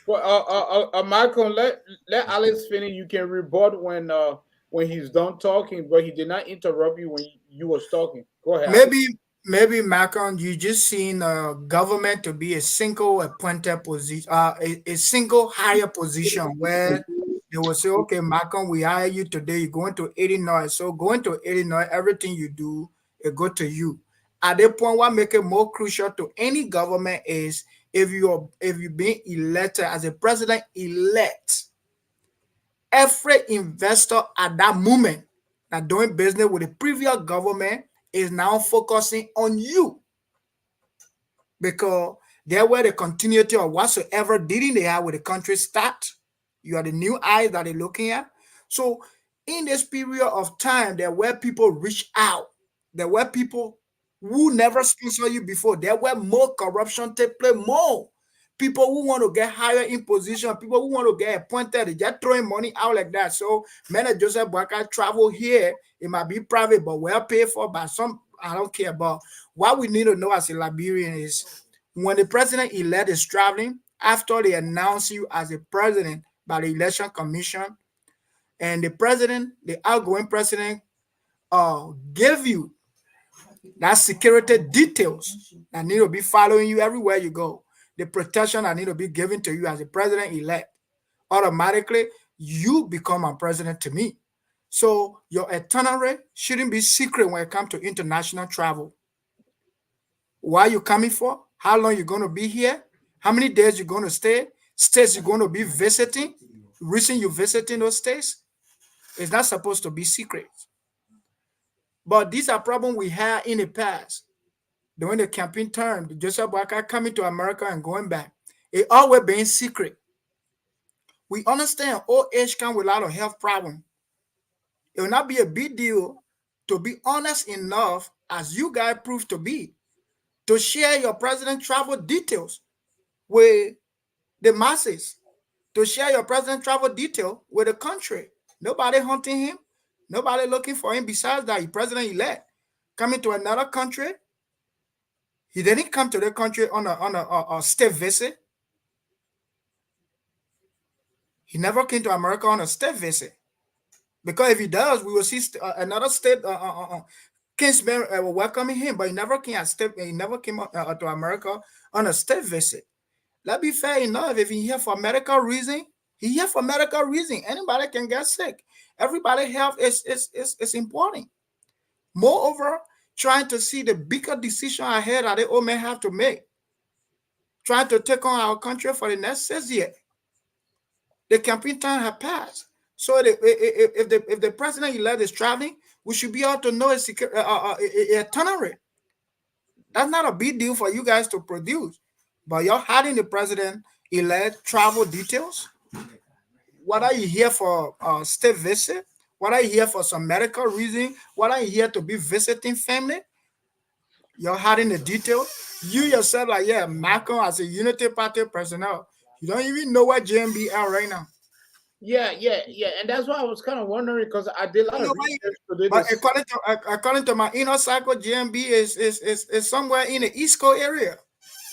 Well, Malcolm, let Alex finish. You can rebut when he's done talking, but he did not interrupt you when you was talking. Go ahead. Maybe Malcolm, you just seen government to be a single appointed position, a single higher position where they will say, okay, Malcolm, we hire you today. You're going to Illinois. So going to Illinois, everything you do, it go to you. At that point, what make it more crucial to any government is if you're being elected as a president elect, every investor at that moment that doing business with the previous government is now focusing on you because they're where the continuity of whatsoever dealing they have with the country start. You are the new eyes that they're looking at. So in this period of time, there where people reach out, there were people who never sponsored you before. There were more corruption take place, more people who want to get higher in position, people who want to get appointed, they just throwing money out like that. So many Joseph Boakai travel here. It might be private, but well paid for by some. I don't care about. What we need to know as a Liberian is when the president-elect is traveling, after they announce you as a president by the Election Commission, and the outgoing president, give you that security details that need to be following you everywhere you go. The protection that need to be given to you as a president-elect. Automatically, you become a president to me. So your itinerary shouldn't be secret when it comes to international travel. Why you coming for? How long you going to be here? How many days you going to stay? States you're going to be visiting? Reason you visiting those states? It's not supposed to be secret. But these are problems we had in the past. During the campaign term, Joseph Boakai coming to America and going back. It always been secret. We understand old age comes with a lot of health problems. It will not be a big deal to be honest enough, as you guys proved to be, to share your president travel details with the masses, to share your president travel detail with the country. Nobody hunting him. Nobody looking for him besides that he president-elect. Coming to another country. He didn't come to the country on a state visit. He never came to America on a state visit. Because if he does, we will see another state kinsmen welcoming him. But he never came to America on a state visit. Let's be fair enough. If he's here for medical reason, he's here for medical reason. Anybody can get sick. Everybody's health is important. Moreover, trying to see the bigger decision ahead that the old men have to make. Trying to take on our country for the next 6 years. The campaign time has passed. So if the president-elect is traveling, we should be able to know a itinerary. That's not a big deal for you guys to produce. But you're hiding the president-elect travel details. What are you here for? State visit? What are you here for? Some medical reason? What are you here to be visiting family? You're hiding the details. You yourself, like, yeah, Malcolm as a Unity Party personnel, you don't even know what JNB are right now. Yeah, and that's why I was kind of wondering, because I did a lot of research to do But this. according to my inner cycle, JNB is somewhere in the East Coast area.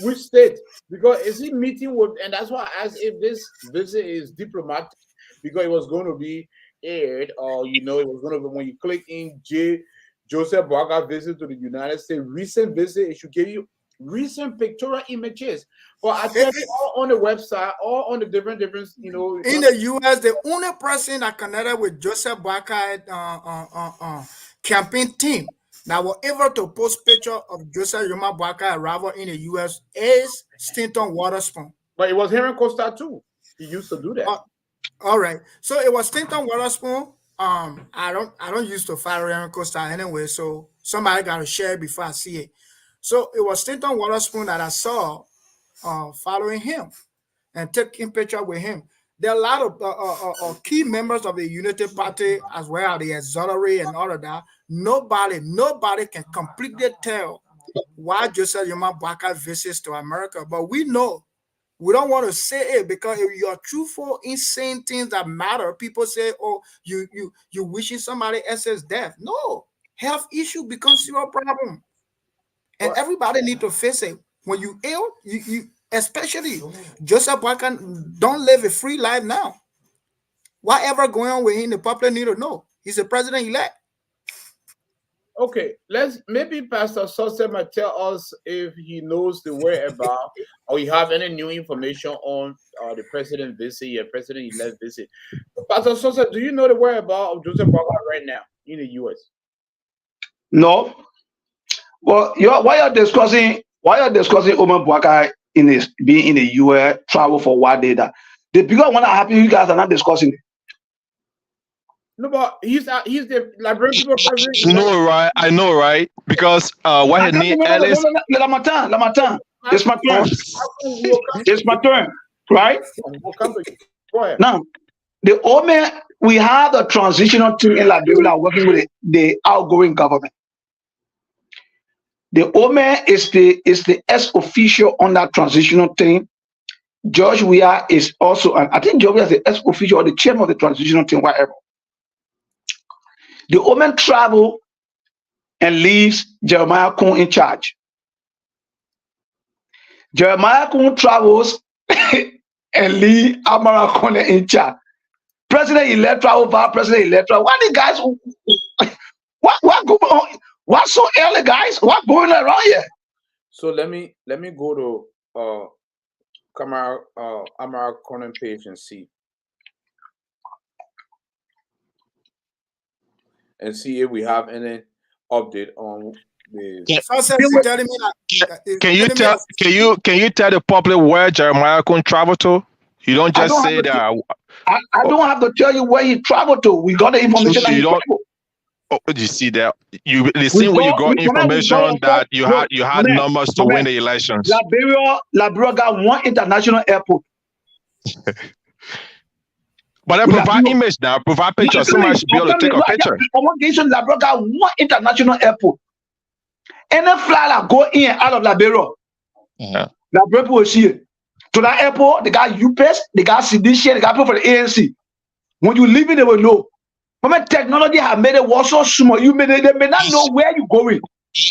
Which state? Because is he meeting with, and that's why I asked if this visit is diplomatic, because it was going to be aired, or it was going to be, when you click in Joseph Boakai visit to the United States, recent visit, it should give you recent pictorial images. But I tell you, all on the website, all on the different, in the U.S., the only person that connected with Joseph Boakai campaign team that were able to post picture of Joseph Yoma Boakai arrival in the U.S. is Stanton Waterspoon. But it was Henry Costa too. He used to do that. All right. So it was Stanton Waterspoon. I don't used to follow Henry Costa anyway, so somebody got to share it before I see it. So it was Stanton Waterspoon that I saw following him and taking picture with him. There are a lot of key members of the Unity Party as well, the auxiliary and all of that. Nobody can completely tell why Joseph Yoma Boakai visits to America, but we know. We don't want to say it because if you're truthful in saying things that matter, people say, "Oh, you wishing somebody else's death." No, health issue becomes your problem, and everybody need to face it. When you ill, you especially Joseph Boakai don't live a free life now. Whatever going on with him, the public need to know. He's the president-elect. Okay, maybe Pastor Sussex might tell us if he knows the whereabouts or you have any new information on the president visit, president-elect visit. Pastor Sussex, do you know the whereabouts of Joseph Boakai right now in the U.S.? No. Well, why you're discussing Oman Boakai being in the U.S. travel for what data? The bigger one that happen, you guys are not discussing it. No, but he's the librarian president. I know, right? Because what he need Alice. Lamatan. It's my turn. It's my turn, right? Go ahead. Now, the old man, we have a transitional team in Liberia working with the outgoing government. The old man is the ex-official on that transitional team. George Weah is also, and I think George Weah is the ex-official or the chairman of the transitional team, whatever. The woman travel and leaves Jeremiah Kun in charge. Jeremiah Kun travels and leave Amara Kun in charge. President-elect travel, vice president-elect travel. What the guys? What going on? What's so early, guys? What going around here? So let me go to Amara Kun page and see. And see if we have any update on the. Can you tell the public where Jeremiah Kun traveled to? You don't just say that. I don't have to tell you where he traveled to. We got the information that he traveled. Oh, you see that? The same way you got information that you had numbers to win the elections. Liberia got one international airport. But then provide image now, provide picture. Somebody should be able to take a picture. Liberia got one international airport. Any flight that go in and out of Liberia, Liberia will see it. To that airport, they got UPS, they got CDCIAN, they got people for the ANC. When you leave it, they will know. But technology has made it work so small. They may not know where you're going.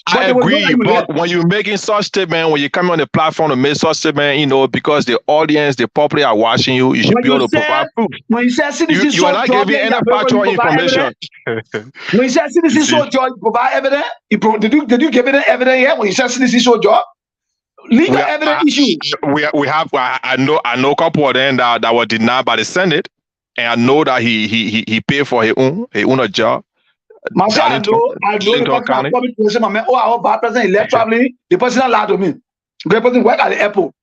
I agree, but when you're making such statement, when you come on the platform to make such statement, because the audience, the public are watching you, you should be able to provide proof. When you say CDC, you are not giving any factual information. When you say CDC so job, provide evidence. Did you give any evidence yet? When you say CDC so job, legal evidence issue. We have. I know a couple of them that were denied by the Senate, and I know that he paid for his own job. Myself, I know the Clinton person I'm County. coming to say, my man, oh, I want president elect traveling. The person not lied to me. The person work at the airport.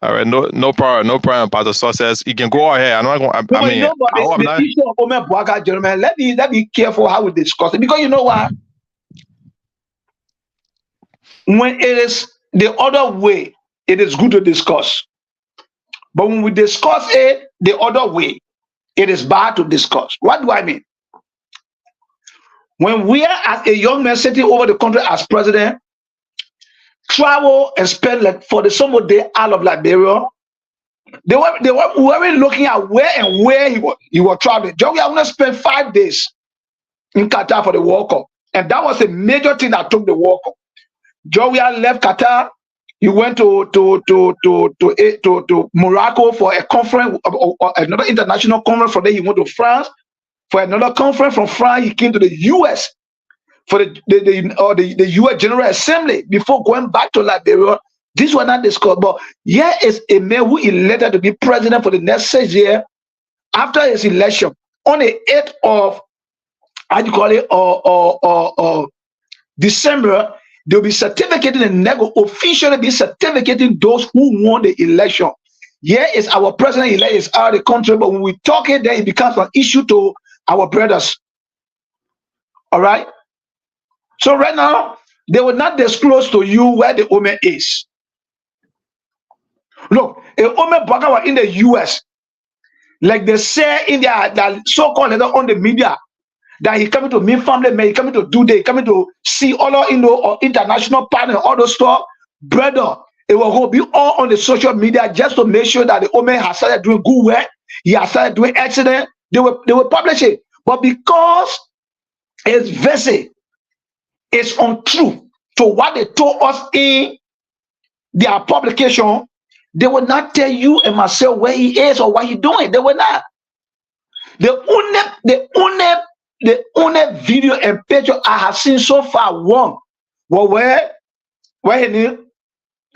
All right, no problem, Pastor Success. You can go ahead. I'm not going. No, but you know what? The issue of Omer Boaga, gentlemen, let me be careful how we discuss it, because you know what? When it is the other way, it is good to discuss. But when we discuss it the other way, it is bad to discuss. What do I mean? When we are as a young man sitting over the country as president, travel and spend like for the summer day out of Liberia, they weren't looking at where he was traveling. Joey, I want to spend 5 days in Qatar for the World Cup, and that was a major thing that took the World Cup. Joey left Qatar. He went to Morocco for a conference, another international conference. From there, he went to France for another conference. From France, he came to the U.S. for the U.S. General Assembly before going back to Liberia. This was not discussed, but here is a man who elected to be president for the next 6 years. After his election, on the 8th of, December, they'll be certificating and officially be certificating those who won the election. Here is our president-elect is out of the country, but when we talk it, then it becomes an issue to our brothers. All right? So right now, they will not disclose to you where the Omer is. Look, if Omer Baga were in the US, like they say in their so-called letter on the media, that he coming to meet family, man, he coming to do, they coming to see all our or international partners, all those stuff, brother, it will go be all on the social media just to make sure that the Omer has started doing good work, he has started doing excellent, they will publish it. But because his visit is untrue to what they told us in their publication, they will not tell you and myself where he is or what he's doing. They will not. The only video and picture I have seen so far, one, well, where he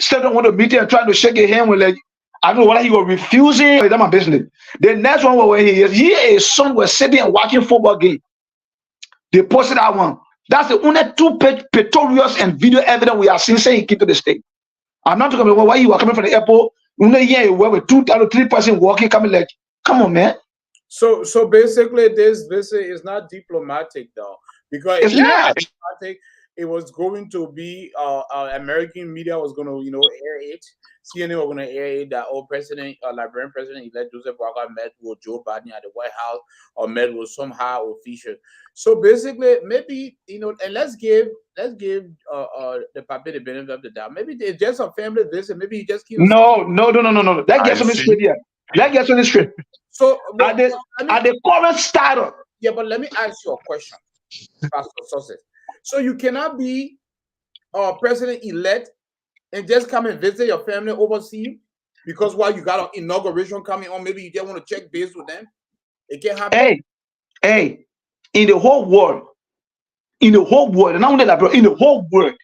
still don't want to meet him and trying to shake his hand with, like, I don't know whether he was refusing. That's my business. The next one was where he is. He and his son were sitting and watching football game. They posted that one. That's the only two pictorials and video evidence we have seen saying he came to the state. I'm not talking about why you were coming from the airport. You know, yeah, where with 2 or 3 person walking, coming like, come on, man. So basically, this visit is not diplomatic, though, because it's not diplomatic. It was going to be American media was going to air it. CNN was going to air it that Liberian president-elect Joseph Boaga met with Joe Biden at the White House or met with somehow official. So basically, maybe and let's give the puppy the benefit of the doubt. Maybe it's just a family visit. Maybe he just keeps no. That gets on the straight here. That gets on the straight. So at the current status. Yeah, but let me ask you a question, Pastor Success. So you cannot be president-elect and just come and visit your family overseas because while you got an inauguration coming on, maybe you just want to check base with them. It can't happen. Hey, in the whole world, and not only that, bro, in the whole world,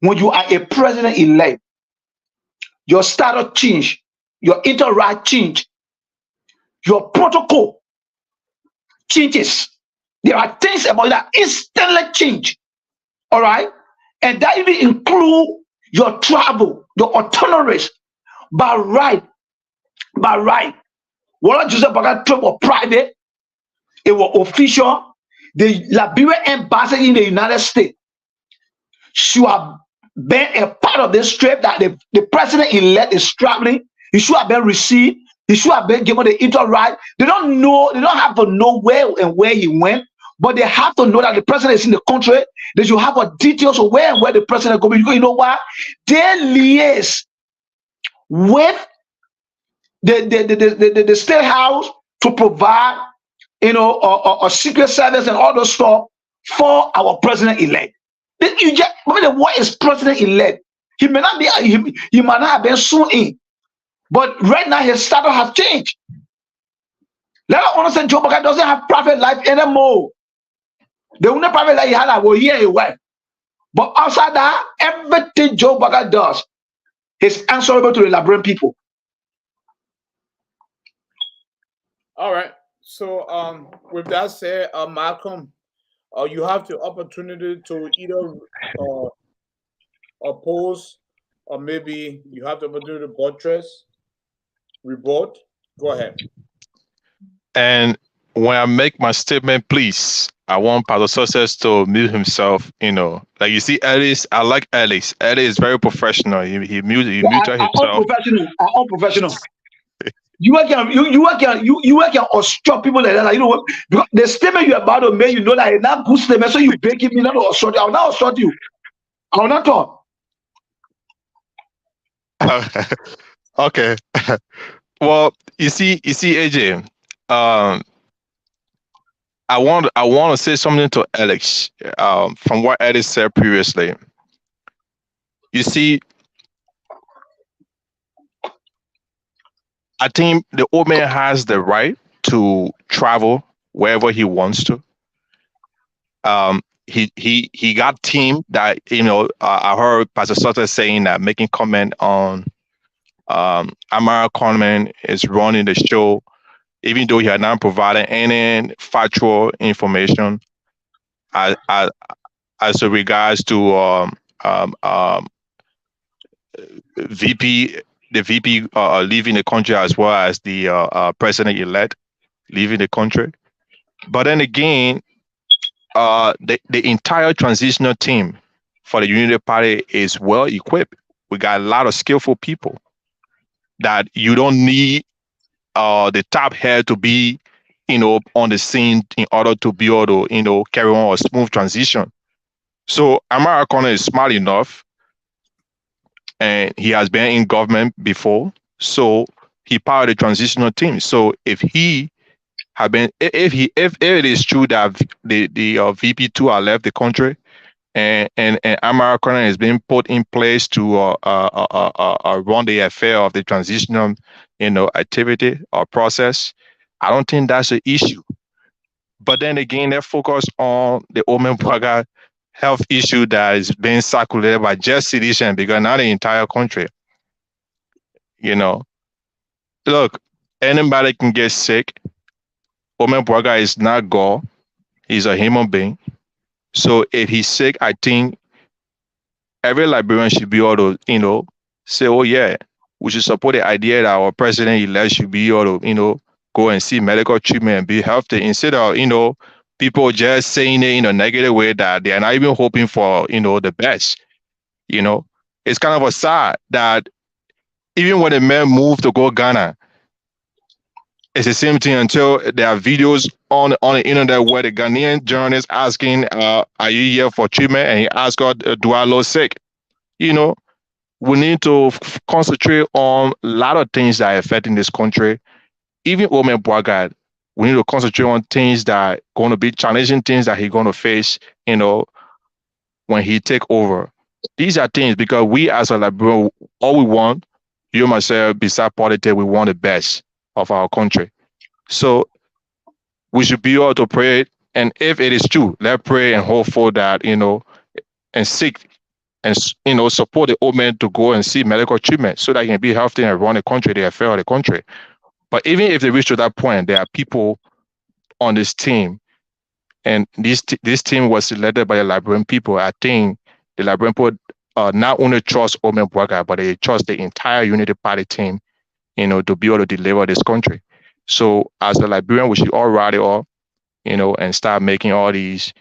when you are a president-elect, your status change, your interact change, your protocol changes. There are things about that instantly change. All right? And that even include your travel, your itineraries. By right. What Joseph Boaga trip was private, it was official. The Liberian embassy in the United States should have been a part of this trip that the president-elect is traveling. He should have been received. He should have been given the interact. They don't have to know where he went. But they have to know that the president is in the country. They should have a details of where the president is going. Because you know what? They liaise with the state house to provide, a secret service and all those stuff for our president-elect. What is president-elect? He may not be. He might not have been soon in, but right now his status has changed. Let us understand, Joe Boaga doesn't have private life anymore. The only private life he had was here he went. But outside that, everything Joe Boaga does is answerable to the Liberian people. All right. So with that said, Malcolm, you have the opportunity to either oppose or maybe you have the opportunity to buttress, rebut. Go ahead. And when I make my statement, please, I want Pastor Success to mute himself. Like you see, Ellis. I like Ellis. Ellis is very professional. He muted himself. Unprofessional. You work can obstruct people like that. Like, you know what? Because the statement you're about to make, you know that it's not good statement. So you break it, me not to obstruct you. I will not obstruct you. I will not talk. Okay. Well, you see, AJ. I want to say something to Alex. From what Alex said previously. You see, I think the old man has the right to travel wherever he wants to. He got team that I heard Pastor Sutter saying that, making comment on Amara Conman is running the show, even though he had not provided any factual information as regards to VP, the VP leaving the country, as well as the president-elect leaving the country. But then again, the entire transitional team for the Unity Party is well equipped. We got a lot of skillful people that you don't need the top head to be, on the scene in order to be able to, carry on a smooth transition. So Amara Conner is smart enough, and he has been in government before, so he powered the transitional team. So if it is true that the VP2 are left the country, and Amara Conner is being put in place to run the affair of the transitional, activity or process, I don't think that's an issue. But then again, they focus on the Omen Braga health issue that is being circulated by just CDCIAN, because not the entire country. Look, anybody can get sick. Omen Braga is not God. He's a human being. So if he's sick, I think every Liberian should be able to, say, oh yeah, we should support the idea that our president-elect should be able to, go and see medical treatment and be healthy, instead of, people just saying it in a negative way that they are not even hoping for, the best. It's kind of a sad that even when the men move to go Ghana, it's the same thing until there are videos on the internet where the Ghanaian journalist asking, are you here for treatment? And he asked God, do I look sick? We need to concentrate on a lot of things that are affecting this country. Even Omen Braga, we need to concentrate on things that are going to be challenging, things that he's going to face, when he take over. These are things, because we as a Liberian, all we want, you and myself, beside politics, we want the best of our country. So we should be able to pray. And if it is true, let's pray and hope for that, and seek and, support the old man to go and see medical treatment so that he can be healthy and run the country, the affair of the country. But even if they reach to that point, there are people on this team, and this team was selected by the Liberian people. I think the Liberian people not only trust Omen Braga, but they trust the entire Unity Party team, to be able to deliver this country. So as a Liberian, we should all rally up, and start making all these,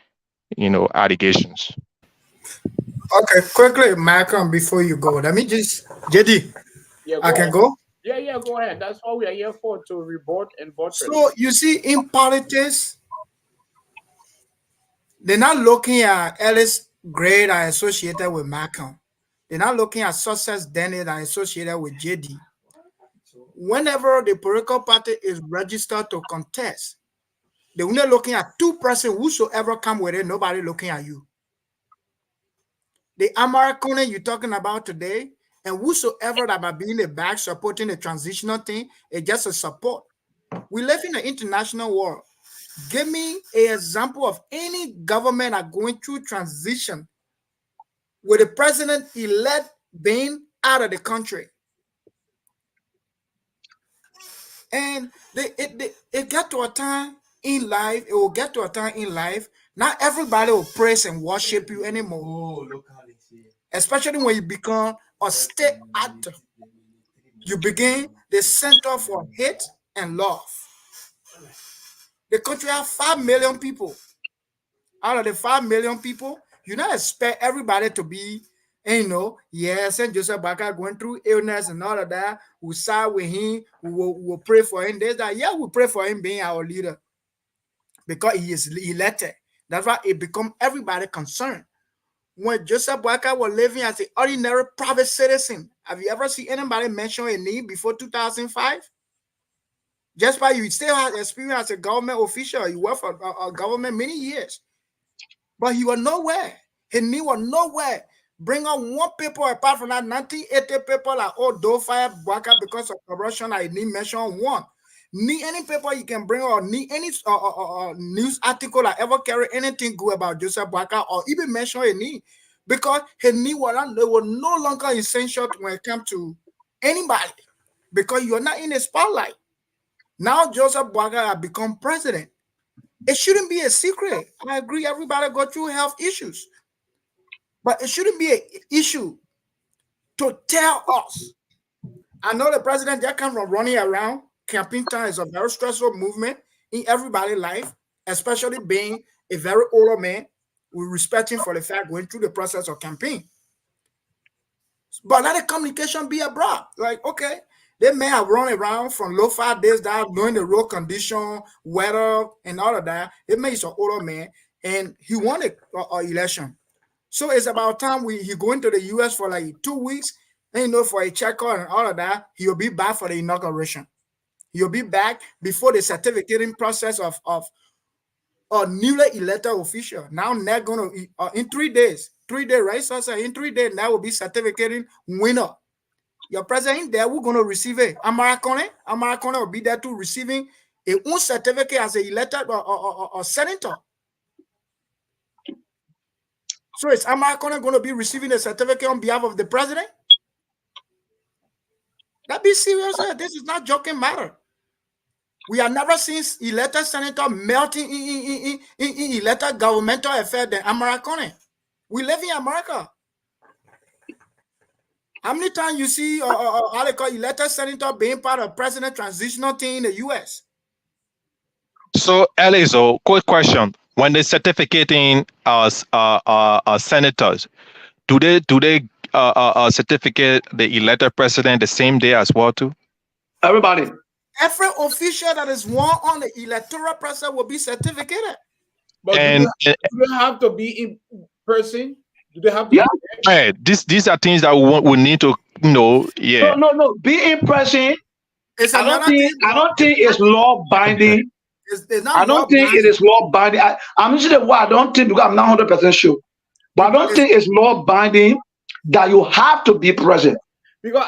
allegations. Okay, quickly, Malcolm, before you go, let me just, JD, I can go? Yeah, go ahead. That's what we are here for, to rebut and buttress. So you see, in politics, they're not looking at Ellis grade are associated with Malcolm. They're not looking at success Daniel are associated with JD. Whenever the political party is registered to contest, they're only looking at two persons, whosoever come with it, nobody looking at you. The American you're talking about today, and whosoever that might be in the back supporting the transitional thing, is just a support. We live in an international world. Give me an example of any government that going through transition with the president-elect being out of the country. And it got to a time in life, not everybody will praise and worship you anymore. Especially when you become a state actor. You begin the center for hate and love. The country has 5 million people. Out of the 5 million people, you don't expect everybody to be, yes, and Joseph Baka going through illness and all of that. We side with him, we will pray for him. There's that, we pray for him being our leader because he is elected. That's why it becomes everybody concerned. When Joseph Boakai was living as an ordinary private citizen, have you ever seen anybody mention a need before 2005? Just by you still have experience as a government official, you work for a government many years, but he was nowhere. His need was nowhere. Bring on one paper apart from that 1980 paper like do fire Boakai because of corruption. I need mention one. Need any paper you can bring or need any news article I ever carry anything good about Joseph Boakai or even mention a need because his need was no longer essential when it comes to anybody because you're not in the spotlight. Now Joseph Boakai has become president. It shouldn't be a secret. I agree everybody go through health issues, but it shouldn't be an issue to tell us. I know the president just comes from running around. Campaign time is a very stressful movement in everybody's life, especially being a very older man. We respect him for the fact going through the process of campaign. But let the communication be abroad. Like, okay, they may have run around from low 5 days down, knowing the road condition, weather, and all of that. It may be an older man, and he won an election. So it's about time he go into the U.S. for like 2 weeks, and for a checkup and all of that. He'll be back for the inauguration. He'll be back before the certificating process of a newly elected official. Now they're going to, in 3 days, right? So in 3 days, now will be certificating winner. Your president there, we're going to receive it. Americone will be there to receiving a own certificate as an elected or senator. So is Americone going to be receiving a certificate on behalf of the president? That be serious. This is not joking matter. We have never seen elected senator melting in elected governmental affairs than Americone. We live in America. How many times you see how they call elected senator being part of president transitional team in the U.S.? So, Elizo, quick question: when they certificating senators, do they certificate the elected president the same day as well too? Everybody. Every official that is one on the electoral process will be certificated. But do they have to be in person? Do they have to? Yeah. Hey, these are things that we need to know. Yeah. No. Be in person. I don't think it's law binding. I don't think it is law binding. I'm usually why I don't think because I'm not 100% sure. But I don't think it's law binding that you have to be present. Because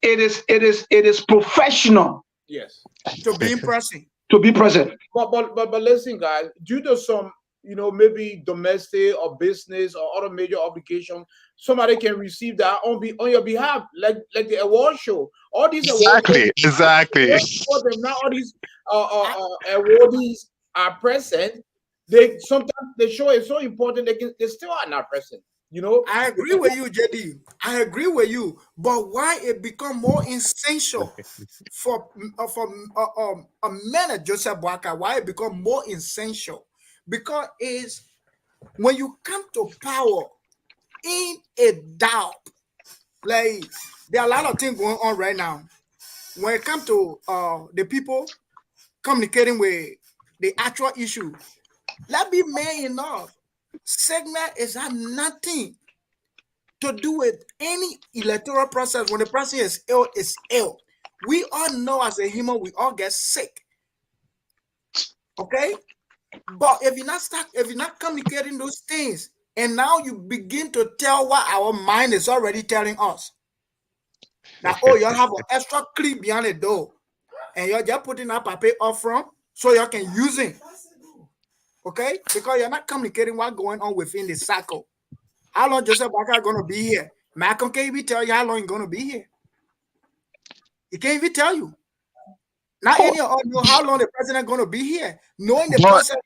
it is professional. Yes. To be in person. To be present. But listen, guys, due to some maybe domestic or business or other major obligation, somebody can receive that on your behalf, like the award show. All these exactly. For them now, all these awardees are present. Sometimes the show is so important they still are not present. I agree with you, JD. I agree with you. But why it become more essential for a man like Joseph Boakai? Why it become more essential? Because it's when you come to power in a doubt, like there are a lot of things going on right now. When it comes to the people communicating with the actual issue, let me make enough. Segment is had nothing to do with any electoral process. When the person is ill, it's ill. We all know as a human, we all get sick. Okay? But if you're not communicating those things, and now you begin to tell what our mind is already telling us. Now, you have an extra clip behind the door, and you're just putting up a pay up front so you can use it. Okay? Because you're not communicating what's going on within the cycle. How long Joseph Boakai going to be here? Malcolm can't even tell you how long he's going to be here. He can't even tell you. Not any of us know how long the president going to be here. Knowing the But process.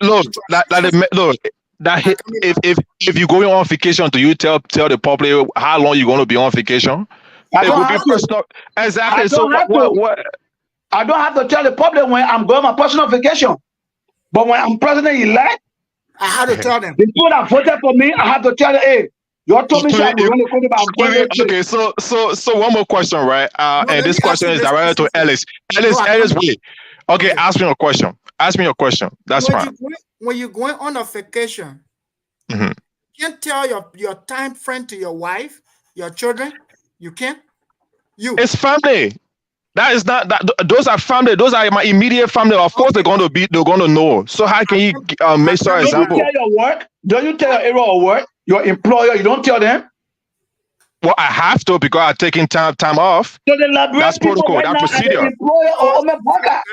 look, if you're going on vacation, do you tell the public how long you're going to be on vacation? I don't have to. Exactly. So what? I don't have to tell the public when I'm going on my personal vacation. But when I'm president-elect, I have to tell them. The people that voted for me, I have to tell them, hey, you told me I'm going to about okay, so one more question, right? And this question is directed to Ellis. Ellis, wait. Okay, ask me a question. Ask me a question. That's fine. When you're going on a vacation, you can't tell your time frame to your wife, your children. You can't. It's family. That is not that. Those are family. Those are my immediate family. Of course, they're going to know. So how can you make sure example? Don't you tell your work? Don't you tell your area of work? Your employer, you don't tell them. Well, I have to because I'm taking time off. So that's protocol. That procedure.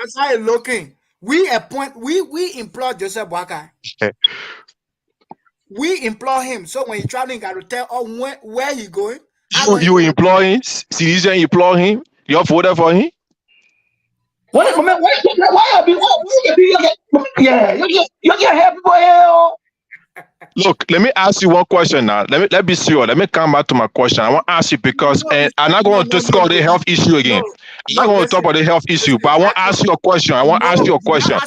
That's how it's looking. We appoint. We employ Joseph Boakai. We employ him. So when he's traveling, got to tell where he going. You employ him? CDCIAN employ him? You voted for him? Why yeah, you can help people here. Look, let me ask you one question now. Let me see. Let me come back to my question. I want to ask you because I'm not going to discuss the health issue again. I'm not going to talk about the health issue, but I want to ask you a question. I want to ask you a question.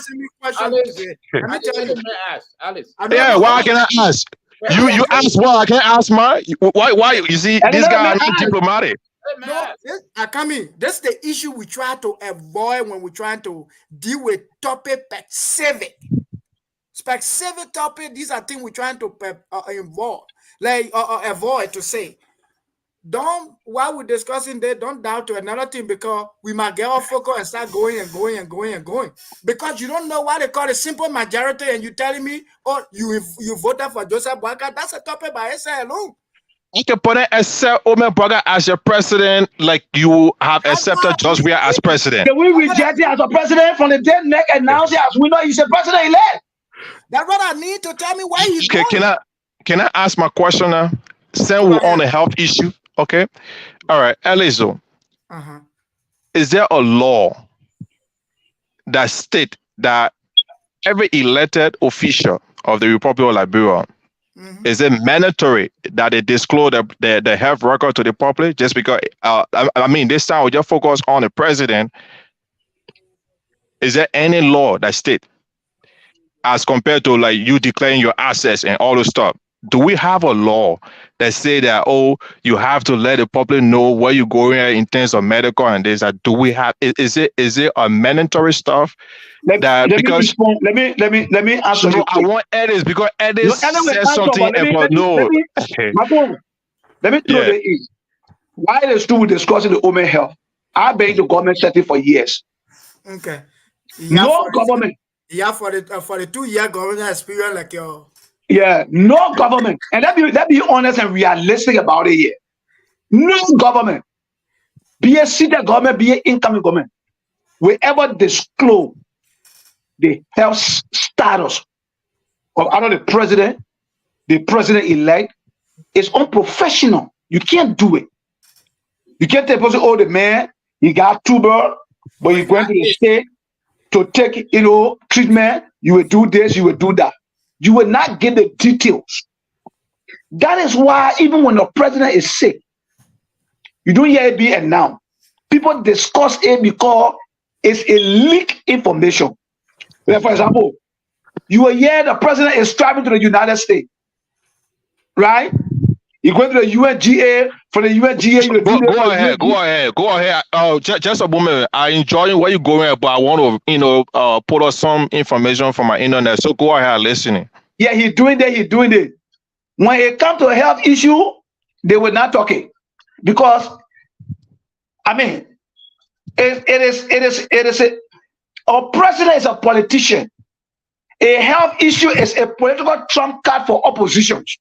Yeah, why can't I ask? You ask why I can't ask mine. Why? You see, this guy is not diplomatic. No, this is the issue we try to avoid when we're trying to deal with topic specific. Specific topic, these are things we're trying to avoid to say. While we're discussing that, don't doubt to another thing because we might get off focus and start going. Because you don't know why they call it simple majority and you telling me, oh, you voted for Joseph Boakai. That's a topic by itself alone. You can put it accept Omen Brother as your president, like you have accepted Joshua as president. Can we reject it as a president from the dead neck and announce it as we know he's a president-elect? That's what I need to tell me why he's okay, can I ask my question now? Since we're on a health issue, okay? All right, Elizo. Is there a law that states that every elected official of the Republic of Liberia is it mandatory that they disclose the health record to the public? Just because, I mean, this time we just focus on the president. Is there any law that states, as compared to like you declaring your assets and all this stuff, do we have a law that say that, oh, you have to let the public know where you're going in terms of medical and this? Do we have? Is it a mandatory stuff? Let me answer. So I want Edis because Edis says something about no. Let me throw the in. Why is still discussing the women health? I've been in the government setting for years. Okay. No government. Yeah, for the 2-year government experience like your. Yeah, no government, and let be honest and realistic about it here. No government, be a seated government, be an incoming government, will ever disclose the health status of either the president-elect. It's unprofessional. You can't do it. You can't tell person, oh, the man, he got tuber, but he's going to the state to take, treatment. You will do this, you will do that. You will not get the details. That is why even when the president is sick, you don't hear it be announced. People discuss it because it's a leak information. Like for example, you will hear the president is traveling to the United States, right? You go to the UNGA, for the UNGA. Go ahead. Just a moment. I enjoy where you're going, but I want to, put up some information from my internet. So go ahead, listening. Yeah, he's doing that. When it comes to a health issue, they will not talk it because, I mean, it is a president is a politician. A health issue is a political trump card for oppositions.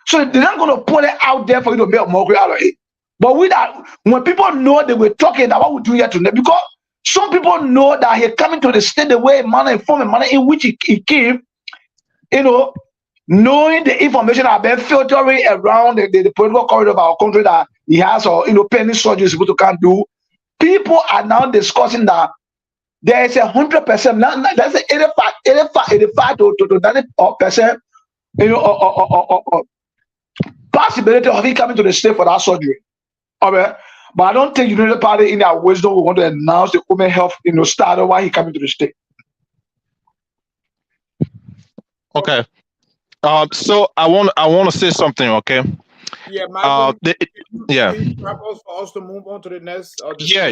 So they're not going to put it out there for you to make a mockery out of it. But with that, when people know they were talking about what we do here today, because some people know that he's coming to the state the way, manner, and form, and manner in which he came, knowing the information that have been filtering around the political corridor of our country that he has, or penny surgery is supposed to can't do. People are now discussing that there is 100%, let's say 85 to 90%, possibility of him coming to the state for that surgery. All right. But I don't think United Party in their wisdom will want to announce the women health, started while he coming to the state. Okay. So I want to say something. Okay. Yeah, Michael. Yeah. For us to move on to the next. Yeah.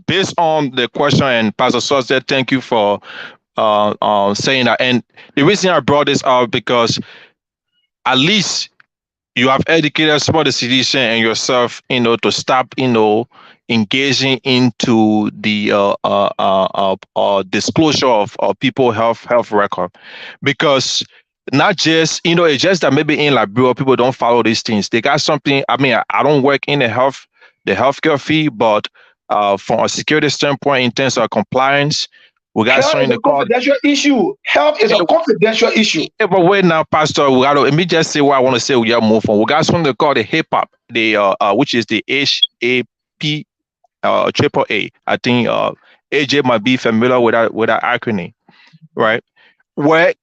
Based on the question, and Pastor Sauce said, thank you for saying that. And the reason I brought this up because at least you have educated some of the CDCIAN and yourself, to stop, engaging into the disclosure of people health record, because not just it's just that maybe in Liberia people don't follow these things. They got something. I mean, I don't work in the healthcare field, but from a security standpoint, in terms of compliance, we got something to call confidential issue. Health is a confidential issue. Yeah, but wait now, Pastor. Let me just say what I want to say. We have move on. We got something to call the HIPAP, which is the HAP AAA. I think AJ might be familiar with that acronym, right? Where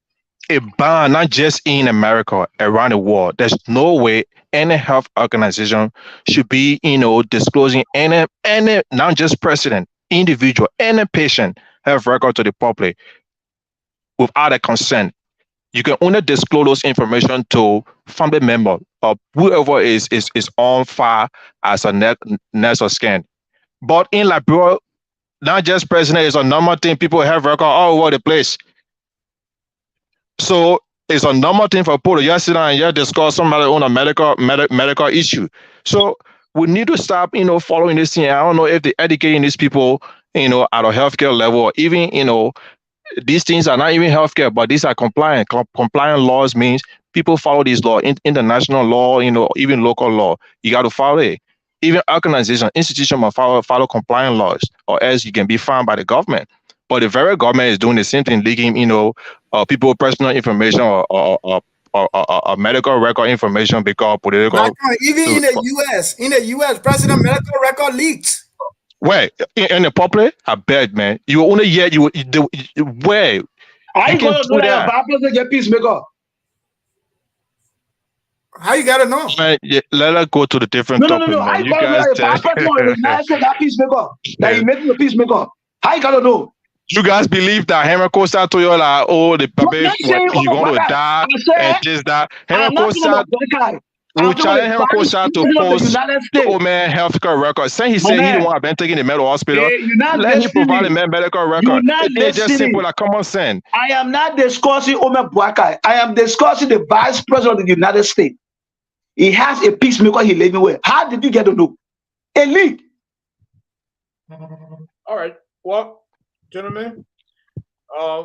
a ban not just in America, around the world. There's no way any health organization should be, disclosing any not just president, individual, any patient health record to the public without a consent. You can only disclose those information to family member or whoever is on file as a nurse or scan. But in Liberia, not just president is a normal thing. People have record all over the place. So it's a normal thing for people to just sit down and just discuss somebody on a medical issue. So we need to stop, following this thing. I don't know if they're educating these people, at a healthcare level, or even, these things are not even healthcare, but these are compliant. Compliant laws means people follow these laws, international law, even local law. You got to follow it. Even organization, institution must follow compliant laws, or else you can be fined by the government. But the very government is doing the same thing, leaking, people personal information or medical record information because political. Even in the U.S., president medical record leaked. Where in the public? I beg, man. You only hear where. I ain't gonna do that. Baptist get peacemaker. How you gotta know? Man, let us go to the different topic. No. I gotta know that peacemaker. That he making a peacemaker. How you gotta know? You guys believe that Henry Costa told you like, oh, the baby he going to die and this that. Henry Costa, we challenge Henry Costa to post old man healthcare record. Saying he said he didn't want to been taking the mental hospital. Let him provide the medical record. It's just simple like common sense. I am not discussing Omer Boakai. I am discussing the vice president of the United States. He has a peacemaker he living with. How did you get to know? A leak. All right. Well, gentlemen,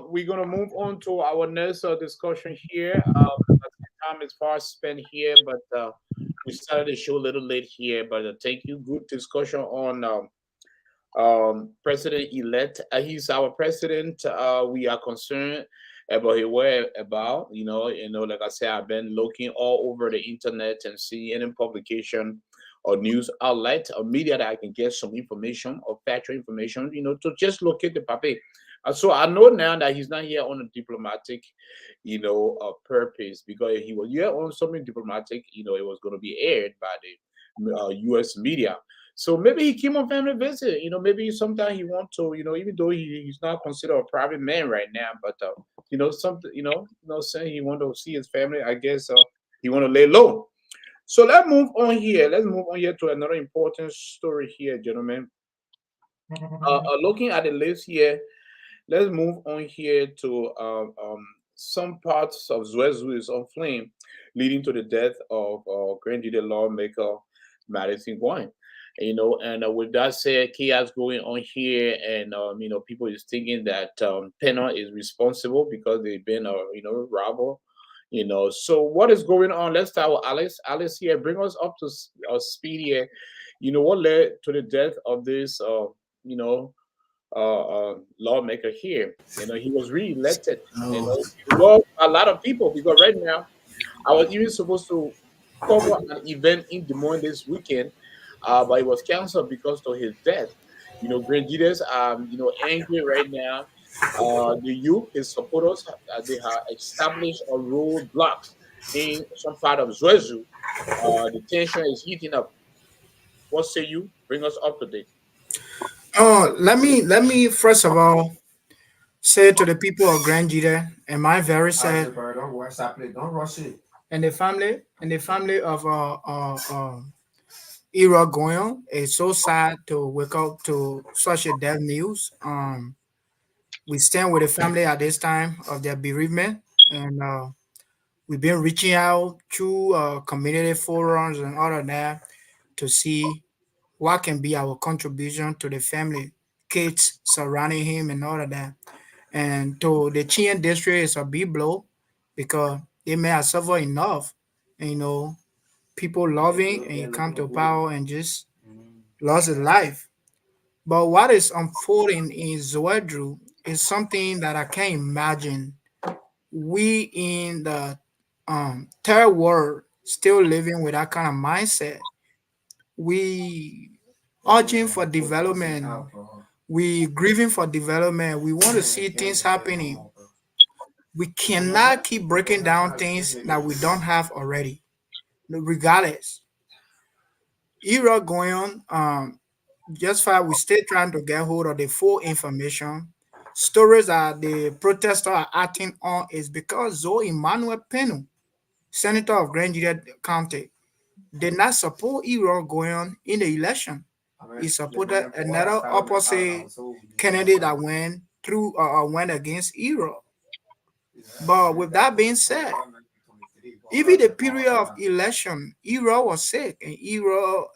we're gonna move on to our next discussion here. Time is far spent here, but we started the show a little late here. But thank you. Good discussion on President-elect. He's our president. We are concerned about his whereabouts. Like I said, I've been looking all over the internet and seeing any publication or news outlet or media that I can get some information or factual information, to just locate the papi. So I know now that he's not here on a diplomatic, purpose, because if he was here on something diplomatic, it was going to be aired by the U.S. media. So maybe he came on family visit, maybe sometimes he want to, even though he's not considered a private man right now, but, something, saying he want to see his family, I guess he want to lay low. So let's move on here. Let's move on here to another important story here, gentlemen. Looking at the list here, let's move on here to some parts of Zwedru is on flame, leading to the death of Grand Gedeh Lawmaker Madison Gwion. And with that said, chaos going on here, and people is thinking that Penna is responsible because they've been robber. So what is going on? Let's start with Alice. Alice here, bring us up to speed here. What led to the death of this lawmaker here? He was re-elected. He lost a lot of people, because right now I was even supposed to cover an event in Des Moines this weekend, but it was canceled because of his death. Grand Gedehs angry right now. The youth, his supporters, they have established a roadblock in some part of Zwedru. The tension is heating up. What say you? Bring us up to date. Oh, let me first of all say to the people of Grand Gedeh, am I very sad? Don't rush it. And the family of Ira Goyon, it's so sad to wake up to such a death news. We stand with the family at this time of their bereavement, and we've been reaching out through community forums and all of that to see what can be our contribution to the family, kids surrounding him, and all of that. And to the Chian district, it's a big blow because they may have suffered enough, and, people loving and he come to power and just lost his life. But what is unfolding in Zwedru is something that I can't imagine. We in the third world still living with that kind of mindset. We urging for development. We grieving for development. We want to see things happening. We cannot keep breaking down things that we don't have already. Regardless, era going on. Just far we still trying to get hold of the full information. Stories that the protesters are acting on is because Zoe Emmanuel Peno, senator of Grand Gedeh County, did not support Ero going on in the election. He supported another opposite candidate that went through went against Ero. But with that being said, even the period of election, Ero was sick, and Ero,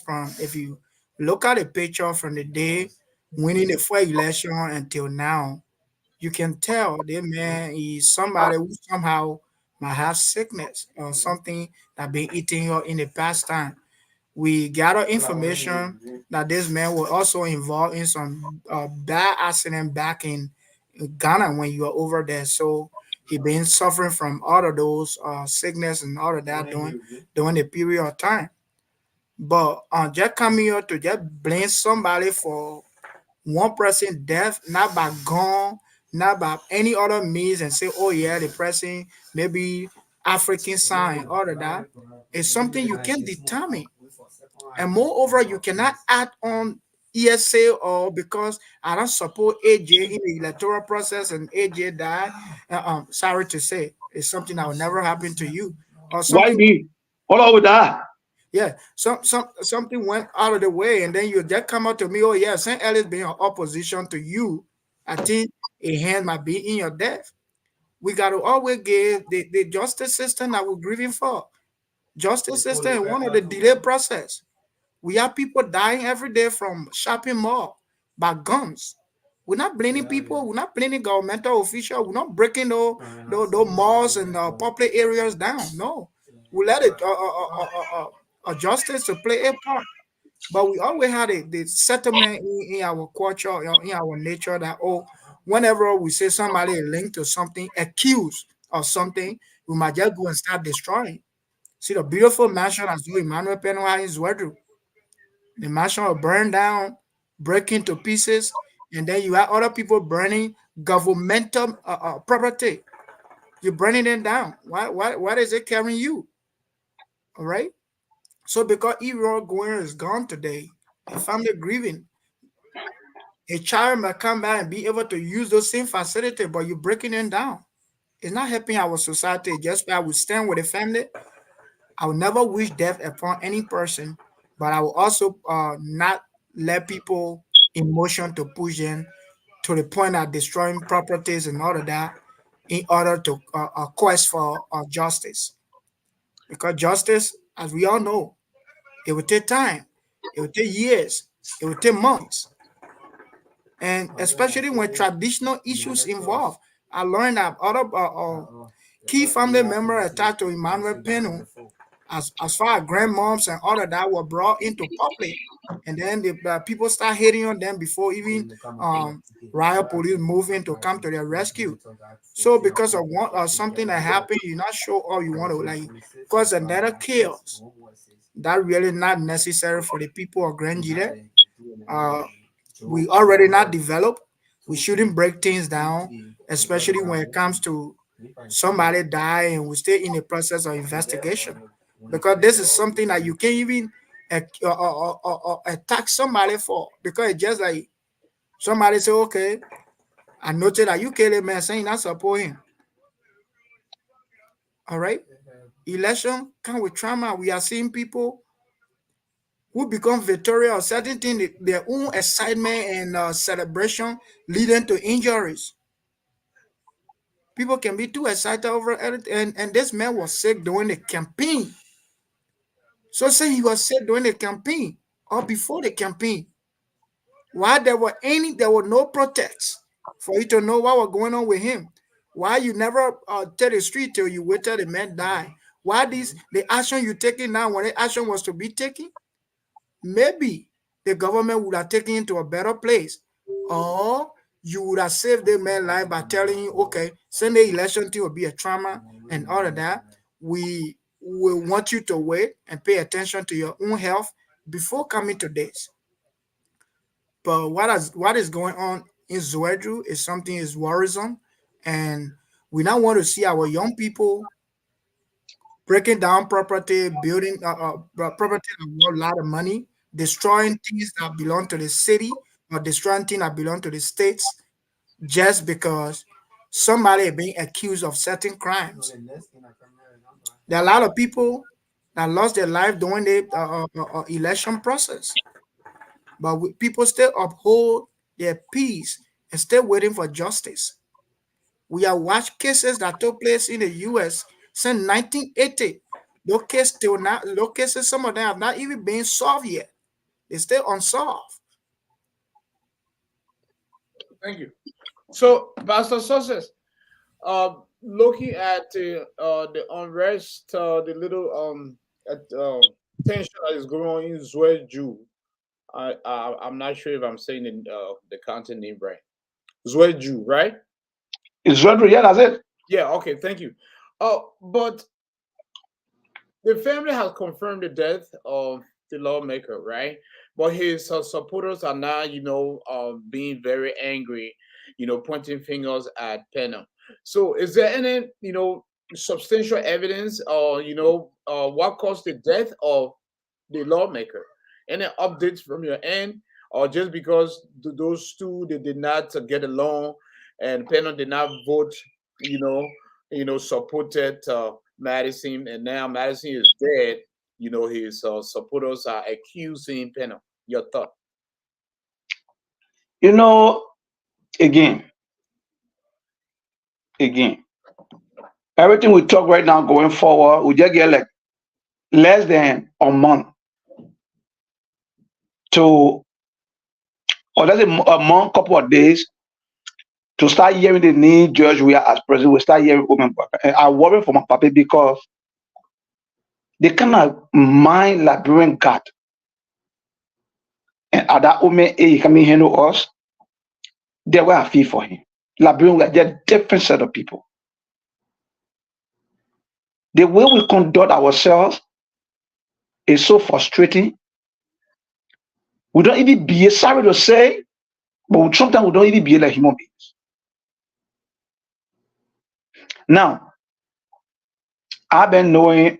from if you look at the picture from the day winning the first election until now, you can tell the man is somebody who somehow might have sickness or something that been eating her in the past time. We gather information that this man was also involved in some bad accident back in Ghana when you were over there. So he been suffering from all of those sickness and all of that during the period of time. But just coming here to just blame somebody for one person death, not by gun, not by any other means, and say, oh yeah, the person maybe African sign, all of that, is something you can determine. And moreover, you cannot add on ESA or because I don't support AJ in the electoral process and AJ died. Sorry to say, it's something that will never happen to you. Or Why something, me? All over that. yeah, something went out of the way, and then you just come out to me, oh yeah, St. Ellis being in opposition to you. I think a hand might be in your death. We got to always give the justice system that we're grieving for. Justice system is one of the delay process. We have people dying every day from shopping mall by guns. We're not blaming people. We're not blaming governmental officials. We're not breaking those malls and public areas down. No, we let it justice to play a part. But we always had the settlement in our culture, in our nature that, oh, whenever we say somebody is linked to something, accused of something, we might just go and start destroying. See the beautiful mansion as you Emmanuel Penwa in Zwedru. The mansion will burn down, break into pieces, and then you have other people burning governmental property. You're burning them down. Why is it carrying you? All right. So because Errol Gwion is gone today, a family grieving, a child may come back and be able to use those same facility, but you're breaking them down. It's not helping our society. Just I would stand with the family. I will never wish death upon any person, but I will also not let people emotion to push them to the point of destroying properties and all of that in order to quest for justice. Because justice, as we all know, it will take time, it will take years, it will take months, and especially when traditional issues involved. I learned that other key family members attached to Emmanuel Peno as far as grandmoms and all of that were brought into public, and then the people start hitting on them before even riot police move in to come to their rescue. So because of one or something that happened, you're not sure all you want to like cause another chaos. That really not necessary for the people of Grand Gedeh. We already not developed. We shouldn't break things down, especially when it comes to somebody die and we're still in the process of investigation. Because this is something that you can't even attack somebody for. Because it's just like somebody say, okay, I noticed that you killed a man saying not support him. All right. Election come with trauma. We are seeing people who become victorious or certain things, their own excitement and celebration leading to injuries. People can be too excited over everything. And this man was sick during the campaign. So say he was sick during the campaign or before the campaign. Why there were no protests for you to know what was going on with him? Why you never tell the street till you wait till the man die? Why the action you taking now when the action was to be taken? Maybe the government would have taken him to a better place, or you would have saved the man's life by telling you, okay, Sunday election thing will be a trauma and all of that. We will want you to wait and pay attention to your own health before coming to this. But what is going on in Zwedru is something is worrisome, and we now want to see our young people breaking down property, building property that worth a lot of money, destroying things that belong to the city or destroying things that belong to the states just because somebody is being accused of certain crimes. There are a lot of people that lost their life during the election process, but people still uphold their peace and still waiting for justice. We have watched cases that took place in the U.S. since 1980. Those cases, some of them have not even been solved yet. They're still unsolved. Thank you. So, Pastor Success, looking at the unrest, the little tension that is going on in Zwedru, I'm not sure if I'm saying the content name right. Zwedru, right? It's Zwedru, yeah, that's it. Yeah, okay, thank you. But the family has confirmed the death of the lawmaker, right? But his supporters are now, being very angry, pointing fingers at Pena. So, is there any, substantial evidence, or what caused the death of the lawmaker? Any updates from your end, or just because those two they did not get along, and Pena did not vote, supported Madison, and now Madison is dead. His supporters are accusing Pena. Your thought? Again, everything we talk right now going forward, we just get like less than a month to, or let's say a month, couple of days to start hearing the new judge we are as president. We start hearing women. I worry for my papa because they cannot mind Liberian God. And at that moment, he coming handle us. They were a fee for him. Liberian, we are just different set of people. The way we conduct ourselves is so frustrating. We don't even behave, sorry to say, but sometimes we don't even behave like human beings. Now, I've been knowing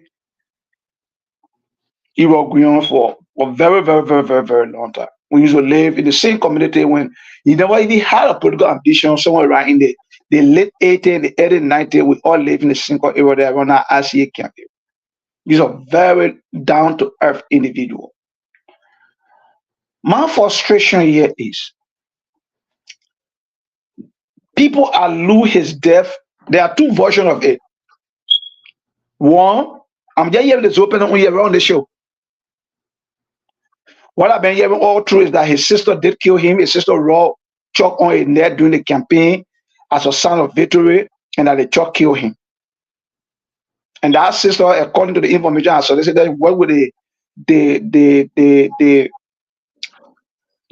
Gwion for a very, very, very, very, very long time. We used to live in the same community when he never even had a political ambition somewhere around in the late 80s, the early 90s. We all live in the same area there around our RCA campaign. He's a very down-to-earth individual. My frustration here is people allude his death. There are two versions of it. One, I'm just hearing this open on here around the show. What I've been hearing all through is that his sister did kill him. His sister raw chalk on his neck during the campaign as a sign of victory, and that the chalk killed him. And that sister, according to the information I saw, they said that what would the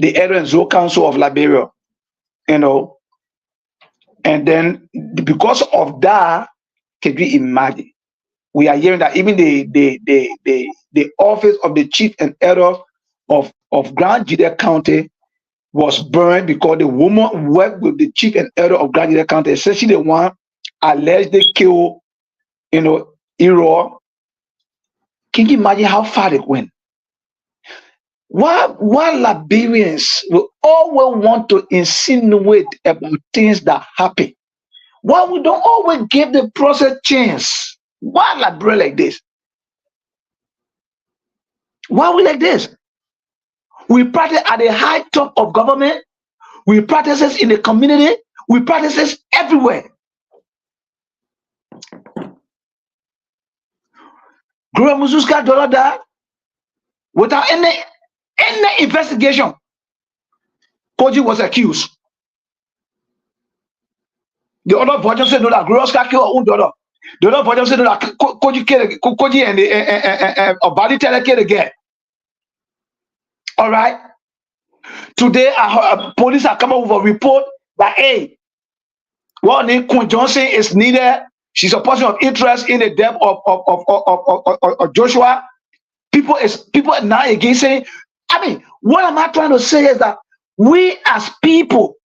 Elder and Zoo Council of Liberia, and then because of that, can you imagine? We are hearing that even the office of the chief and elder of Grand Gedeh County was burned because the woman worked with the chief and elder of Grand Gedeh County, especially the one allegedly killed, Ero. Can you imagine how far it went? Why Liberians will always want to insinuate about things that happen? Why we don't always give the process chance? Why Liberia like this? Why we like this? We practice at the high top of government. We practice this in the community. We practice this everywhere. Guru Muzuska Doloda, without any investigation, Koji was accused. The other version said no, that Guru Oscar killed her own daughter. The other version said no, that Koji and the Obadi Teller killed again. All right. Today, police are coming with a report that hey, Queen Johnson is needed. She's a person of interest in the death of Joshua. People now again saying, I mean, what am I trying to say is that we as people,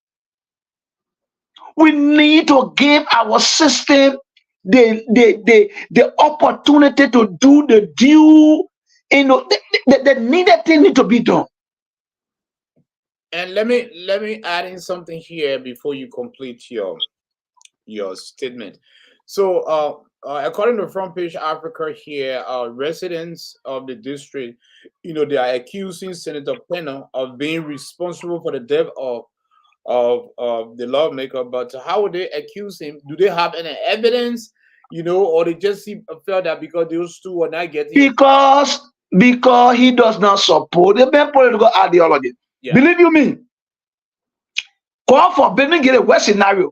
we need to give our system the opportunity to do the due, the needed thing need to be done. And let me add in something here before you complete your statement. So according to Front Page Africa here, residents of the district, they are accusing Senator Penner of being responsible for the death of the lawmaker. But how would they accuse him? Do they have any evidence, or they just felt that because those two were not getting because he does not support the political ideology. Yeah. Believe you me, call for building get a worst scenario.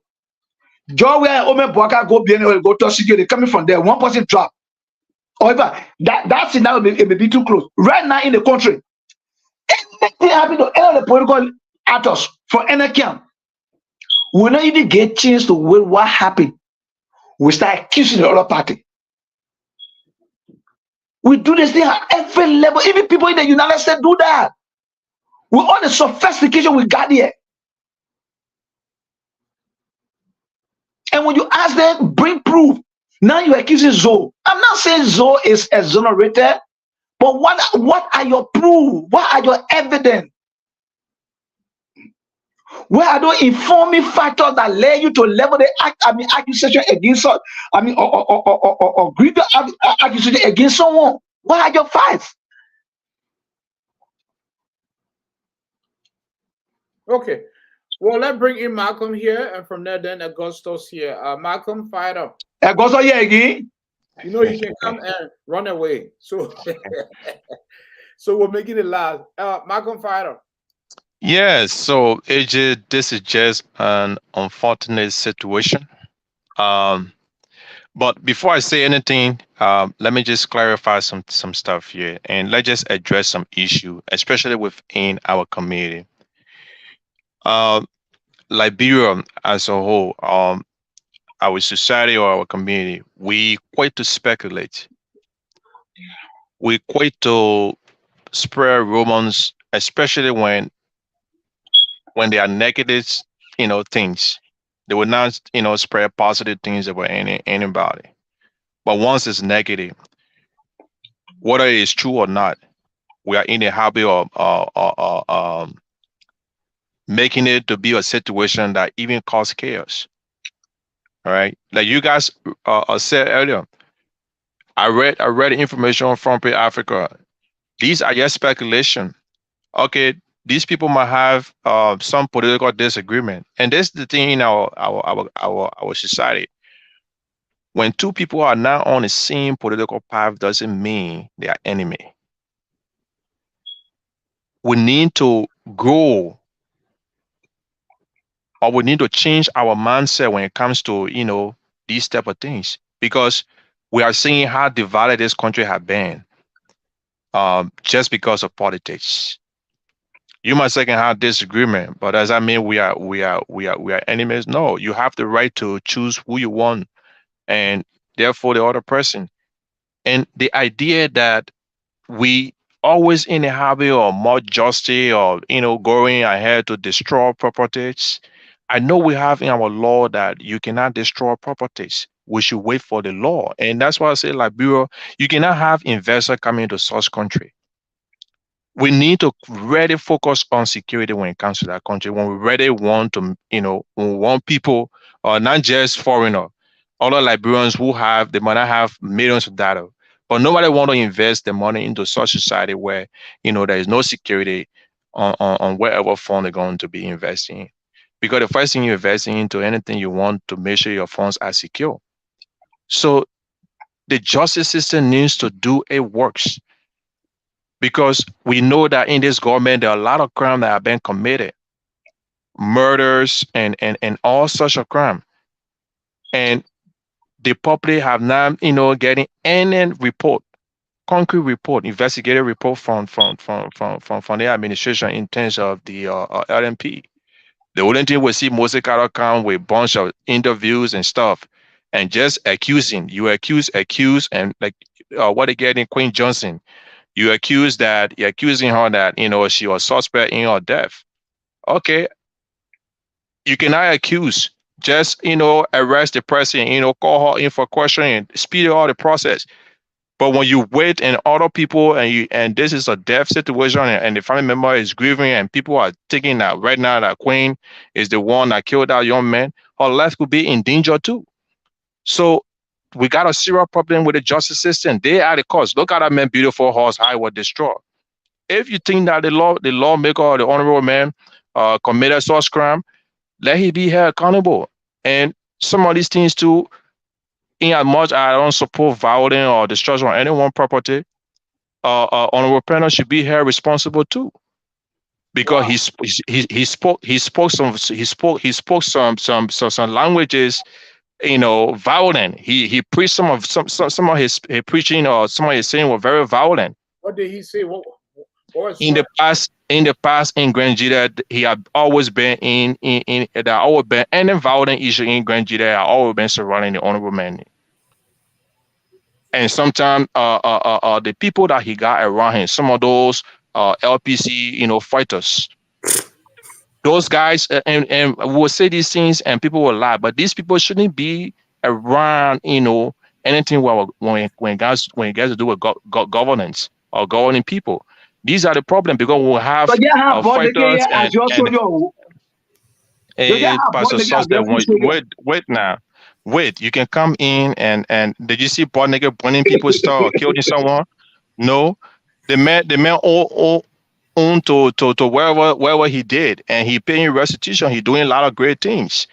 Joe where Omen Boaka go go to security coming from there, one person drop. However, that scenario may be too close. Right now in the country, anything happen to any of the political actors for any camp, we not even get chance to wait what happened. We start accusing the other party. We do this thing at every level. Even people in the United States do that. With all the sophistication we got here. And when you ask them, bring proof. Now you're accusing Zoe. I'm not saying Zoe is exonerated, but what are your proof? What are your evidence? Where are those informing factors that led you to level the accusation against us? Or greater accusation against someone? What are your facts? Okay. Well, let's bring in Malcolm here, and from there, then Augustus here. Malcolm, fired up. Augustus here again. You can come and run away. So, so we're making it last. Malcolm, fired up. Yes. So, AJ, this is just an unfortunate situation. But before I say anything, let me just clarify some stuff here, and let's just address some issue, especially within our community. Liberia as a whole, our society or our community, we quite to speculate. We quite to spread rumors, especially when they are negative, things. They will not, spread positive things about anybody. But once it's negative, whether it is true or not, we are in the habit of making it to be a situation that even cause chaos. All right, like you guys said earlier, I read information from Front Africa. These are just speculation. Okay, these people might have some political disagreement, and this is the thing in our society. When two people are not on the same political path, doesn't mean they are enemy. We need to grow. Or we need to change our mindset when it comes to, these type of things, because we are seeing how divided this country has been just because of politics. You might say have disagreement, but does that mean we are enemies? No, you have the right to choose who you want, and therefore the other person. And the idea that we always in the habit of more justice or going ahead to destroy properties. I know we have in our law that you cannot destroy properties. We should wait for the law. And that's why I say, Liberia, you cannot have investors coming into such country. We need to really focus on security when it comes to that country. When we really want to, when we want people, not just foreigner, other Liberians who they might not have millions of data, but nobody want to invest the money into such society where, there is no security on wherever fund they're going to be investing in. Because the first thing you're investing into anything, you want to make sure your funds are secure. So the justice system needs to do it works. Because we know that in this government, there are a lot of crime that have been committed, murders and all such a crime. And the public have not, getting any report, concrete report, investigative report from the administration in terms of the LNP. The only thing we see mostly come with a bunch of interviews and stuff, and just accusing. You accuse, and like what they get in Queen Johnson. You're accusing her that, she was suspect in her death. Okay. You cannot accuse. Just, arrest the person, call her in for questioning, speed up the process. But when you wait and other people and this is a death situation and the family member is grieving and people are thinking that right now that Queen is the one that killed that young man, her life could be in danger too. So we got a serious problem with the justice system. They are the cause. Look at that man, beautiful horse, how it was destroyed. If you think that the lawmaker or the honorable man committed such crime, let him be held accountable. And some of these things too, in as much I don't support violence or destruction of anyone's property, honorable panel should be held responsible too, because he spoke some languages, violent. He preached some of his preaching or some of his saying were very violent. What did he say? What in the past in Grand Gedeh, he had always been there always been any violent issue in Grand Gedeh had always been surrounding the honorable man. And sometimes the people that he got around him, some of those LPC, fighters, those guys, and will say these things and people will lie, but these people shouldn't be around, anything when it gets to do with governance or governing people. These are the problem, because we'll have fighters and Pastor Suster, wait, you can come in and did you see butt naked burning people's stuff or killing someone? No, the man own to wherever he did, and he paying restitution. He doing a lot of great things.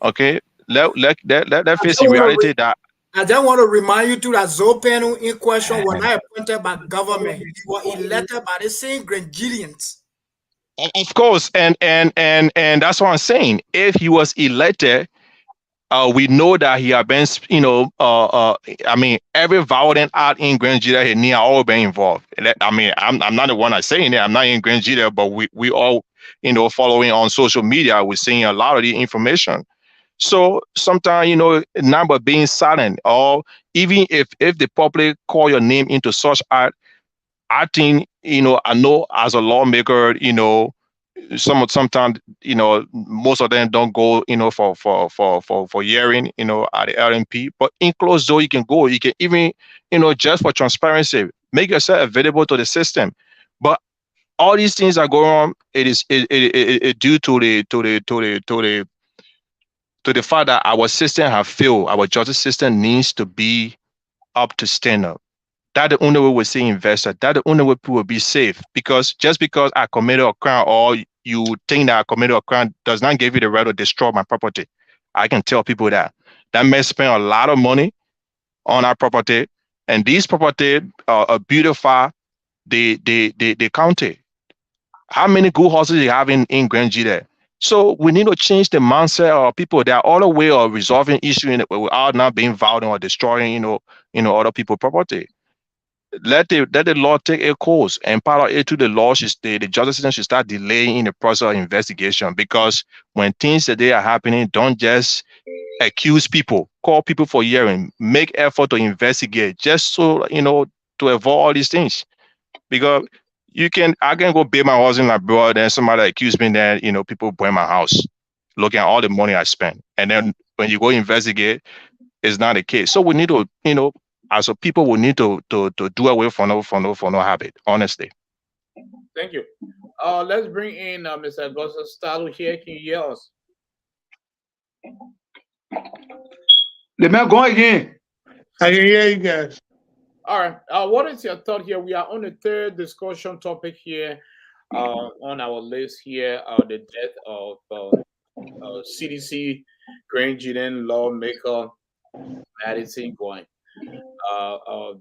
Okay, let face the reality that. I just want to remind you too that Zopenu in question was not appointed by government. He was elected by the same Grand Gedehans. Of course, and that's what I'm saying. If he was elected, we know that he had been, I mean, every violent act in Grand Gedeh, he had all been involved. I mean, I'm not the one that's saying it. I'm not in Grand Gedeh, but we all, following on social media, we're seeing a lot of the information. So sometimes, not but being silent, or even if the public call your name into such act, I think, I know as a lawmaker, sometimes, most of them don't go, for hearing, at the LNP, but in closed door, you can go, you can even, just for transparency, make yourself available to the system. But all these things are going on. It is due to the fact that our system have failed. Our justice system needs to be up to standard. That's the only way we see investors. That's the only way people will be safe. Because just because I committed a crime, or you think that I committed a crime, does not give you the right to destroy my property. I can tell people that. That may spend a lot of money on our property, and these property beautify the county. How many good houses you have in Grand Gedeh? So we need to change the mindset of people. There are other way of resolving issues without not being violent or destroying, other people's property. Let the law take a course, and part of it to the law the justice system should start delaying the process of investigation, because when things that they are happening, don't just accuse people, call people for hearing, make effort to investigate, just so to avoid all these things. because I can go pay my house in Liberia, then somebody accuse me that, people burn my house, looking at all the money I spent. And then when you go investigate, it's not the case. So we need to, as a people, we need to do away for no habit, honestly. Thank you. Let's bring in Mr. Augusto Stalu here. Can you hear us? The man go again. I can hear you guys. All right. What is your thought here? We are on the third discussion topic here on our list here. The death of CDC Grand Gedeh Lawmaker Madison Gwion.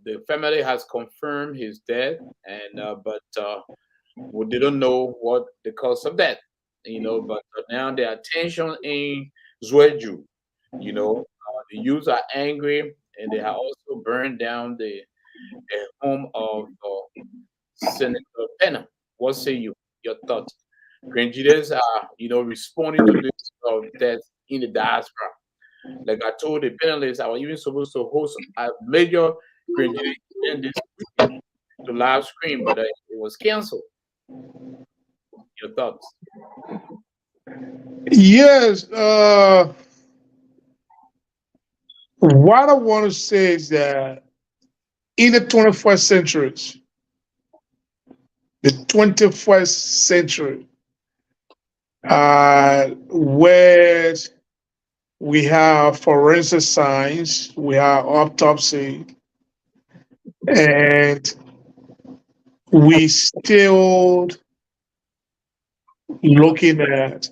The family has confirmed his death, and but they don't know what the cause of death. But now the attention in Zwedru. The youth are angry, and they have also burned down the home of Senator Pena. What say you? Your thoughts? Grand Gedehs are, responding to this death in the diaspora. Like I told the panelists, I was even supposed to host a major Grand Gedeh event this weekend to live stream, but it was canceled. Your thoughts? Yes. What I want to say is that in the 21st century, where we have forensic science, we have autopsy, and we still looking at,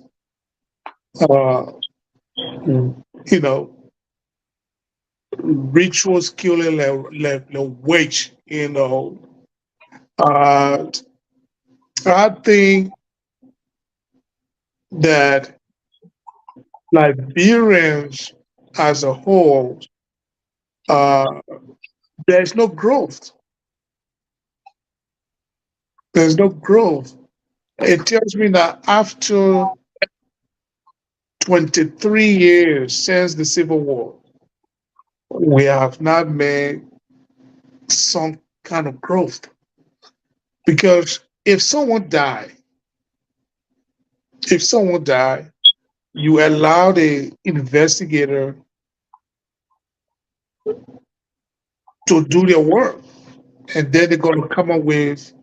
rituals killing the witch, I think that Liberians as a whole, there's no growth. There's no growth. It tells me that after 23 years since the Civil War, we have not made some kind of growth. Because if someone died, you allow the investigator to do their work, and then they're going to come up with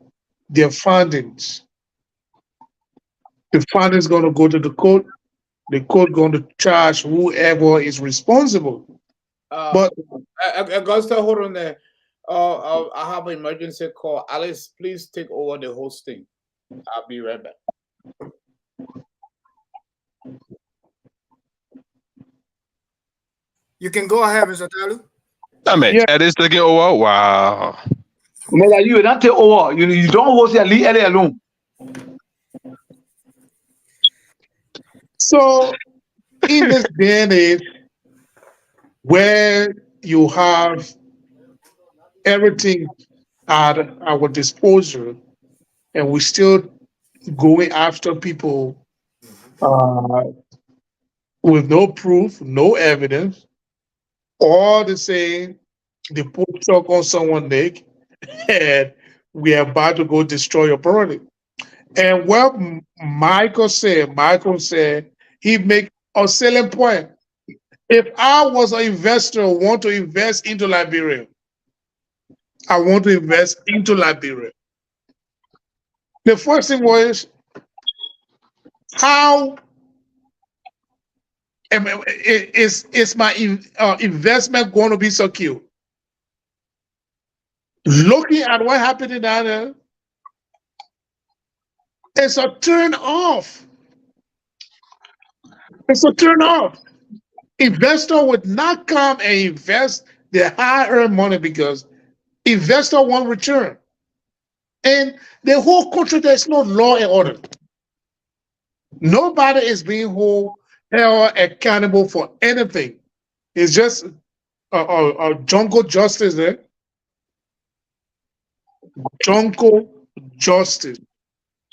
their findings. The findings going to go to the court. The court going to charge whoever is responsible. But Augusta, hold on there. I have an emergency call. Alice, please take over the hosting. I'll be right back. You can go ahead, Mr. Talu. I mean, it is taking over. Wow. You don't take over. You don't host it, leave it alone. So, in this day and age, where you have everything at our disposal, and we're still going after people with no proof, no evidence, all the same, they put chalk on someone's neck, and we are about to go destroy your property. And what Michael said, he make a selling point. If I was an investor, want to invest into Liberia, I want to invest into Liberia. The first thing was, how is my investment going to be secure? Looking at what happened in Ghana, it's a turn off. It's a turn off. Investor would not come and invest their hard-earned money because investor won't return. And the whole country, there's no law and order. Nobody is being held accountable for anything. It's just a jungle justice there. Jungle justice.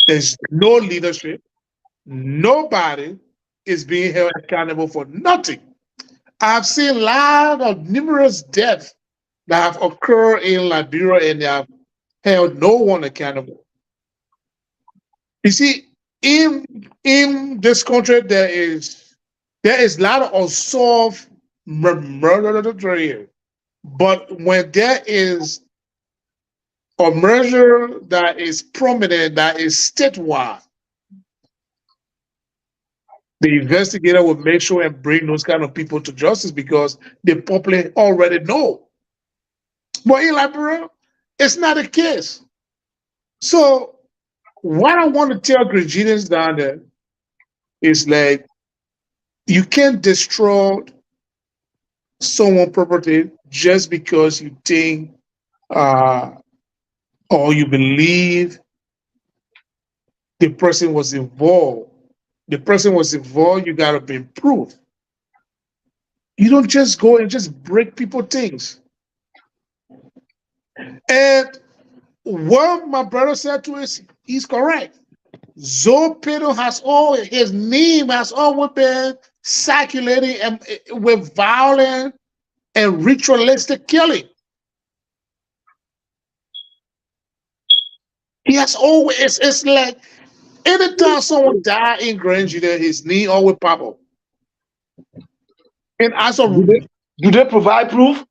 There's no leadership. Nobody is being held accountable for nothing. I've seen numerous deaths that have occurred in Liberia, and they have held no one accountable. You see, in this country, there is a lot of unsolved murder here. But when there is a murder that is prominent, that is statewide, the investigator will make sure and bring those kind of people to justice because the public already know. But in Liberia, it's not the case. So what I want to tell Grenadians down there is like, you can't destroy someone's property just because you think or you believe the person was involved. The person was involved, you gotta be proof. You don't just go and just break people things. And what my brother said to us, he's correct. Zopito has his name has always been circulating and with violent and ritualistic killing. He has always, it's like anytime someone died in Grand Gedeh, his name always pop up. And as a do they provide proof?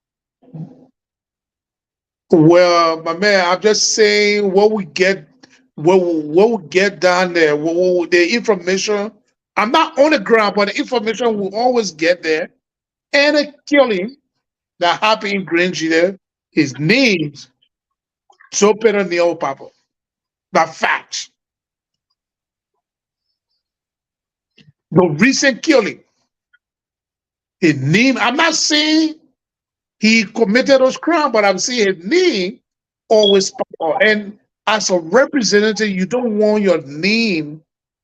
Well, my man, I'm just saying what we get down there, the information. I'm not on the ground, but the information will always get there. And a killing that happened in Grand Gedeh, his name's Zopito Neo Papa. The facts. The recent killing, his name, I'm not saying he committed those crimes, but I'm saying his name always pop up. And as a representative, you don't want your name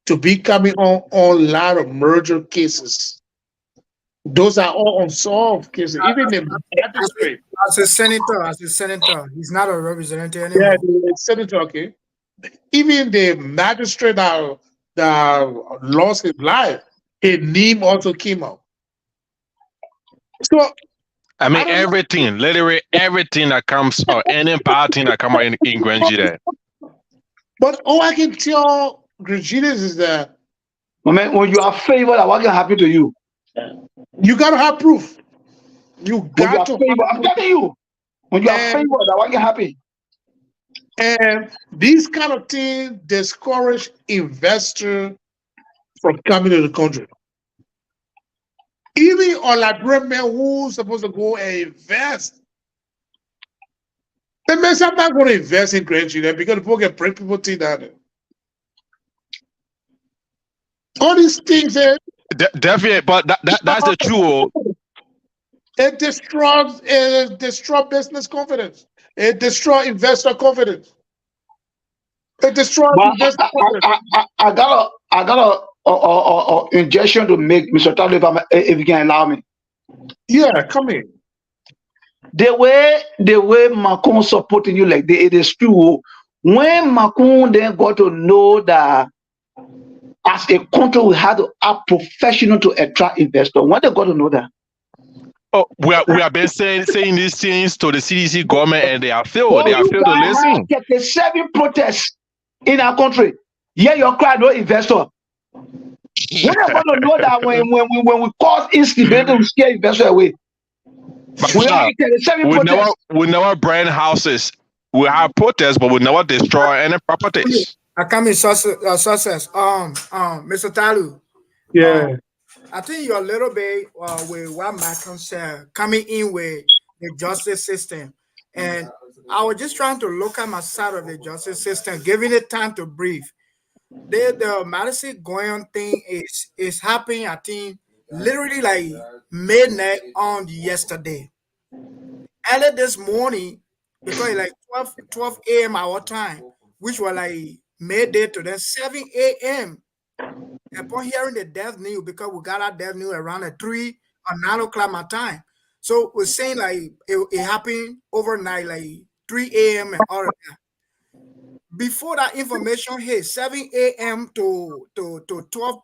to be coming on a lot of murder cases. Those are all unsolved cases. Even the magistrate. As a senator, he's not a representative anymore. Yeah, the senator, okay. Even the magistrate that lost his life, his name also came out. So I mean, everything, literally everything that comes, or any bad thing that comes out in Grand Gedeh. But all I can tell Grand Gedeh is that when you are favored, what can happen to you? You gotta have proof. You got to. I'm telling you, when you are favored, what can happen? And these kind of things discourage investors from coming to the country. Even a Liberian man who's supposed to go and invest, the man I'm not going to invest in Grand Gedeh because people can break people things down there. All these things, definitely, but that's the truth. It destroys business confidence. It destroys investor confidence. It destroys investor confidence. I got a injection to make, Mr. Talu, if you can allow me. Yeah, come in. The way Macron supporting you like that, it is true. When Macron then got to know that as a country we had to have professional to attract investors, when they got to know that. Oh, we have been saying these things to the CDC government, and they are failed. They are failed to listen. The 7 protests in our country. Yeah, you cry no investor. We are going to know that when we cause instability, we scare investors away. We never burn houses. We have protests, but we never destroy any properties. I come in success. Mr. Talu. Yeah. I think you're a little bit with what Malcolm said, coming in with the justice system. And I was just trying to look at my side of the justice system, giving it time to breathe. The Madison Gwion thing is happening, I think, literally like midnight on yesterday. Early this morning, because it's like 12 a.m. our time, which was like midday to then 7 a.m. Upon hearing the death news, because we got our death news around at 3 or 9 o'clock my time. So we're saying like it happened overnight, like 3 a.m. and all of that. Before that information hit, 7 a.m. to 12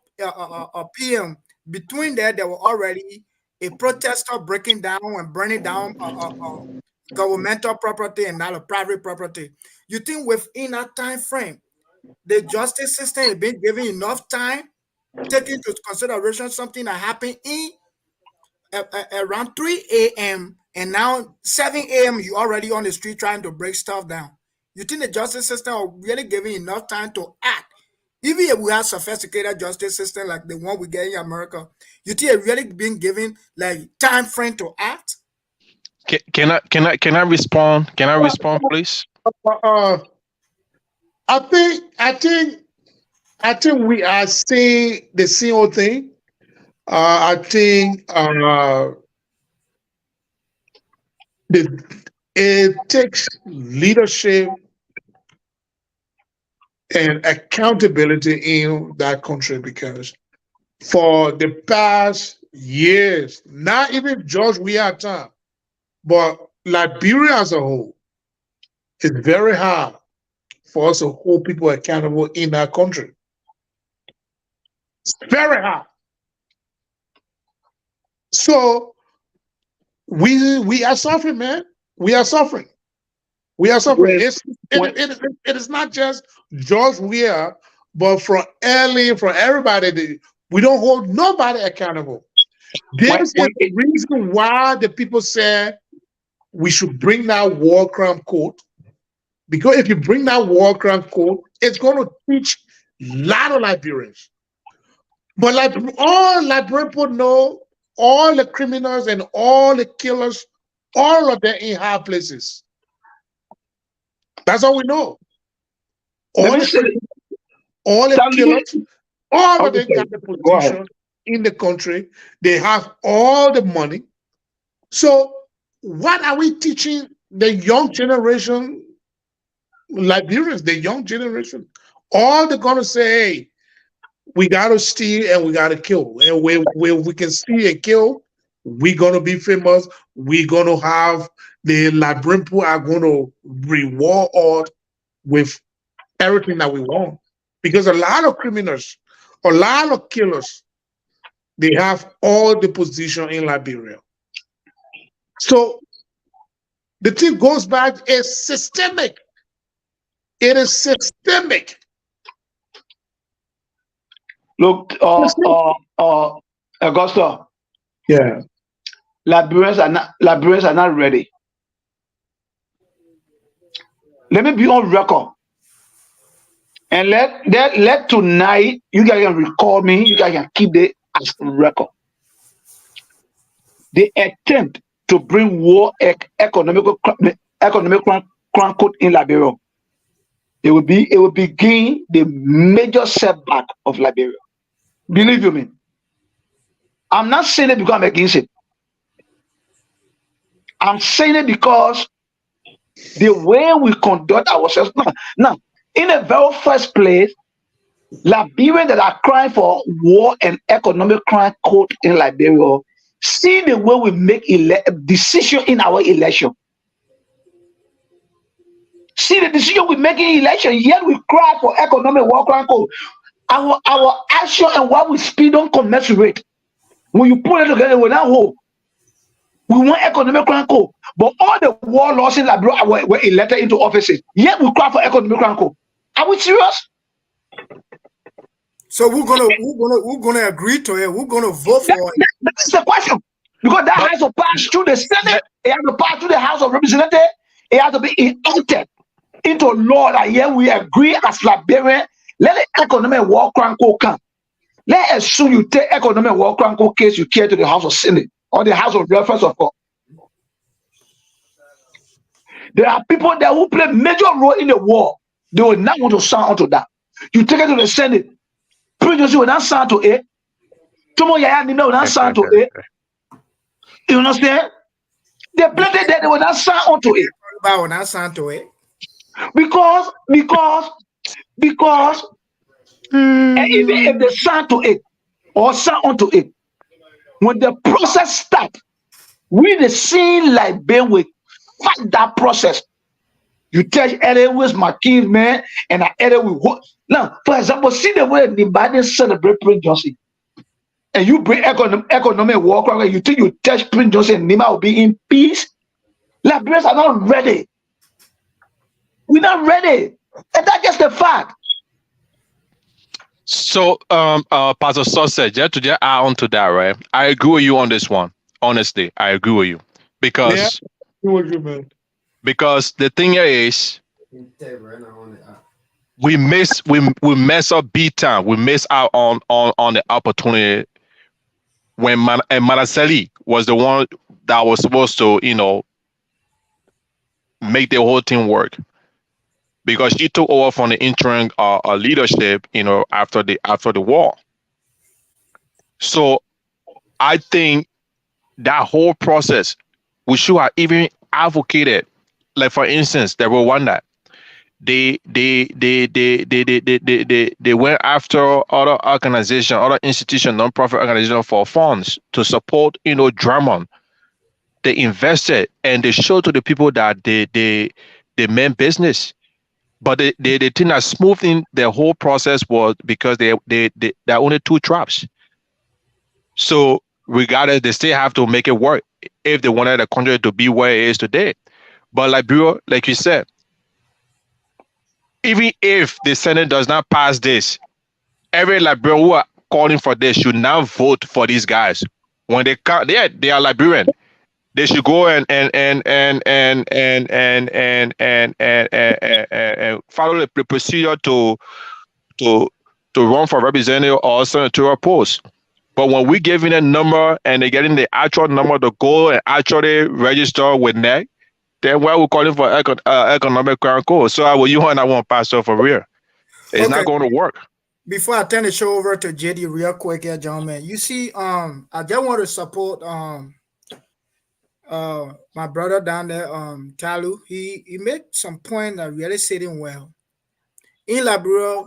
p.m., between that, there were already a protester breaking down and burning down governmental property and not a private property. You think within that time frame, the justice system is being given enough time, taking into consideration something that happened in around 3 a.m. and now 7 a.m. you already on the street trying to break stuff down. You think the justice system are really giving enough time to act? Even if we have sophisticated justice system like the one we get in America, you think it really being given like time frame to act? Can I respond? Can I respond, please? I think we are seeing the same thing. I think it takes leadership and accountability in that country, because for the past years, not even George Weah time, but Liberia as a whole, it's very hard for us to hold people accountable in that country. It's very hard. So we are suffering, man. We are suffering. We are suffering. It is not just George Weah, but for Ellie, for everybody. We don't hold nobody accountable. This is the reason why the people say we should bring that war crime code. Because if you bring that war crime code, it's going to teach a lot of Liberians. But like all Liberian people know, all the criminals and all the killers, all of them in high places. That's all we know. All the killers, all of them got the position in the country. They have all the money. So what are we teaching the young generation, Liberians, the young generation? All they're going to say, hey, we got to steal and we got to kill. And where we can steal and kill, we're going to be famous. We're going to have the Liberian people are going to reward us with everything that we want. Because a lot of criminals, a lot of killers, they have all the position in Liberia. So the thing goes back, it's systemic. It is systemic. Look, Augusta. Yeah. Liberians are not ready. Let me be on record. And let tonight, you guys can recall me, you guys can keep it as record. The attempt to bring war economic crime code in Liberia, it will begin the major setback of Liberia. Believe you me. I'm not saying it because I'm against it. I'm saying it because the way we conduct ourselves now, in the very first place, Liberians that are crying for war and economic crime code in Liberia, see the way we make decision in our election. See the decision we make in election, yet we cry for economic war crime code. Our action and what we speak don't commensurate. When you put it together, we're not whole. We want economic crime code, but all the warlords in Liberia were elected into offices. Yet we cry for economic crime code. Are we serious? So we're gonna agree to it. We're gonna vote for it. That's the question. Because that has to pass through the Senate, it has to pass through the House of Representatives, it has to be entered into law that here we agree as Liberians. Let the economic war crime code come. Let's assume you take economic war crime code case, you carry to the House of Senate or the House of Reference of Court. There are people there who play major role in the war. They will not want to sign onto that. You take it to the Senate. President will not sign to it. Tomo Yaya Nina will not sign to it. You understand? They planted that they will not sign onto it. But will not sign to it. Because and even if they sign to it or sign onto it, when the process starts, we the same like Ben will fight that process. You tell Eddie with my kids, man, and I Eddie will work. Now, for example, see the way the Biden celebrate Prince Johnson, and you bring economic war crime, you think you touch Prince Johnson and Nima will be in peace? Liberians are not ready. We're not ready. And that's just a fact. So, Pastor Sausage, just add on to that, right? I agree with you on this one. Honestly, I agree with you because the thing is, we mess up big time. We miss out on the opportunity when Manaseli was the one that was supposed to, make the whole thing work, because she took over from the interim leadership, after the war. So I think that whole process, we should have even advocated. Like, for instance, the Rwanda, they went after other organizations, other institutions, non-profit organizations for funds to support, Drummond. They invested and they showed to the people that they meant business. But the thing that smoothing the whole process was because there are only two tribes. So regardless, they still have to make it work if they wanted the country to be where it is today. But Liberia, like you said, even if the Senate does not pass this, every Liberian who are calling for this should now vote for these guys. When they come, they are Liberian. They should go and follow the procedure to run for representative or senatorial post. But when we giving a number and they're getting the actual number to go and actually register with NEC, then why are we calling for economic crime code? So you and I want Pastor for real. It's not going to work. Before I turn the show over to JD real quick here, gentlemen, you see, I just want to support my brother down there, Talu. He made some point that really sitting well. In Liberia,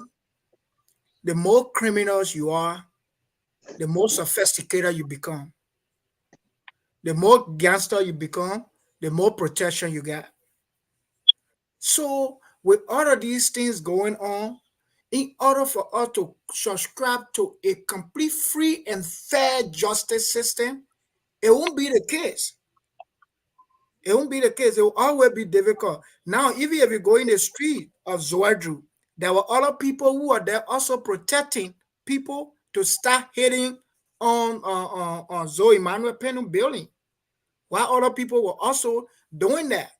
the more criminals you are, the more sophisticated you become. The more gangster you become, the more protection you get. So with all of these things going on, in order for us to subscribe to a complete free and fair justice system, it won't be the case. It won't be the case. It will always be difficult. Now, even if you go in the street of Zwedru, there were other people who are there also protecting people to start hitting on Zoe Emmanuel Pennell building, while other people were also doing that.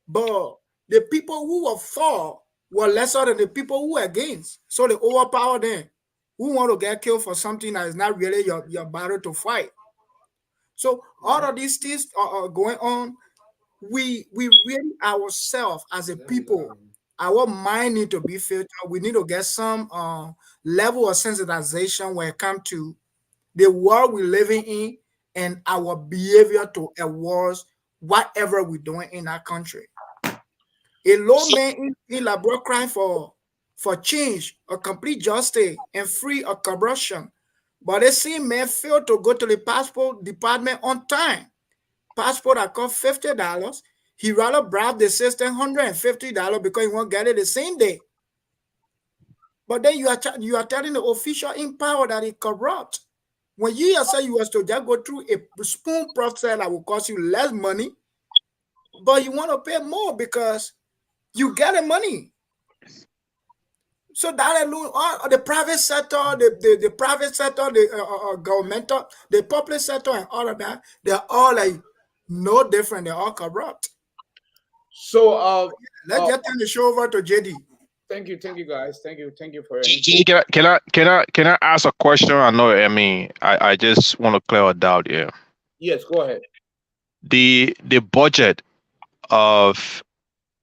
But the people who were for were lesser than the people who were against. So they overpower them. Who want to get killed for something that is not really your battle to fight. So all of these things are going on. We really ourselves as a people, our mind need to be filtered. We need to get some level of sensitization when it comes to the world we're living in and our behavior towards whatever we're doing in our country. A low man in Liberia crying for change, a complete justice, and free of corruption. But the same man failed to go to the passport department on time. Passport that cost $50. He rather bribe the system $150 because he won't get it the same day. But then you are telling the official in power that he corrupt. When you yourself you was to just go through a spoon process that will cost you less money, but you want to pay more because you get the money. So that alone, the private sector, the private sector, the governmental, the public sector, and all of that, they're all like no different. They're all corrupt. So let's just turn the show over to JD. Thank you, guys. Thank you for your JD, can I ask a question? I know. I mean, I just want to clear a doubt here. Yes, go ahead. The budget of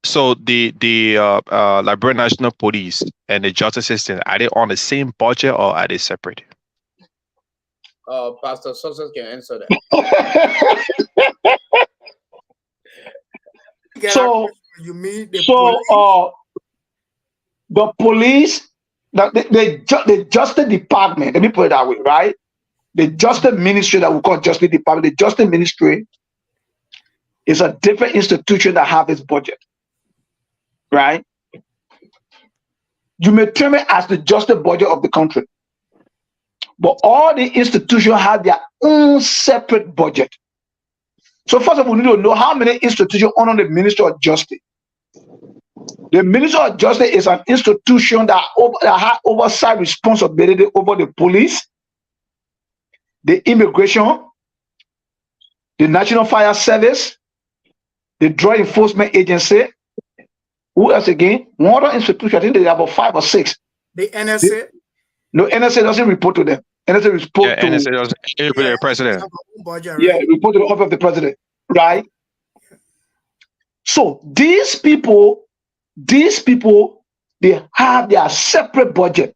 the Liberian National Police and the justice system, are they on the same budget or are they separate? Pastor Sosa can answer that. So you mean the police, the justice department, let me put it that way, right? The justice ministry that we call justice department, the justice ministry is a different institution that have its budget, right? You may term it as the justice budget of the country, but all the institutions have their own separate budget. So first of all, we need to know how many institutions under the Ministry of Justice. The Ministry of Justice is an institution that has oversight responsibility over the police, the immigration, the National Fire Service, the Drug Enforcement Agency. Who else again? One other institution, I think they have about 5 or 6. The NSA? No, NSA doesn't report to them. NSA reports to NSA doesn't report to the president. Yeah, report to the office of the president, right? So these people, they have their separate budget.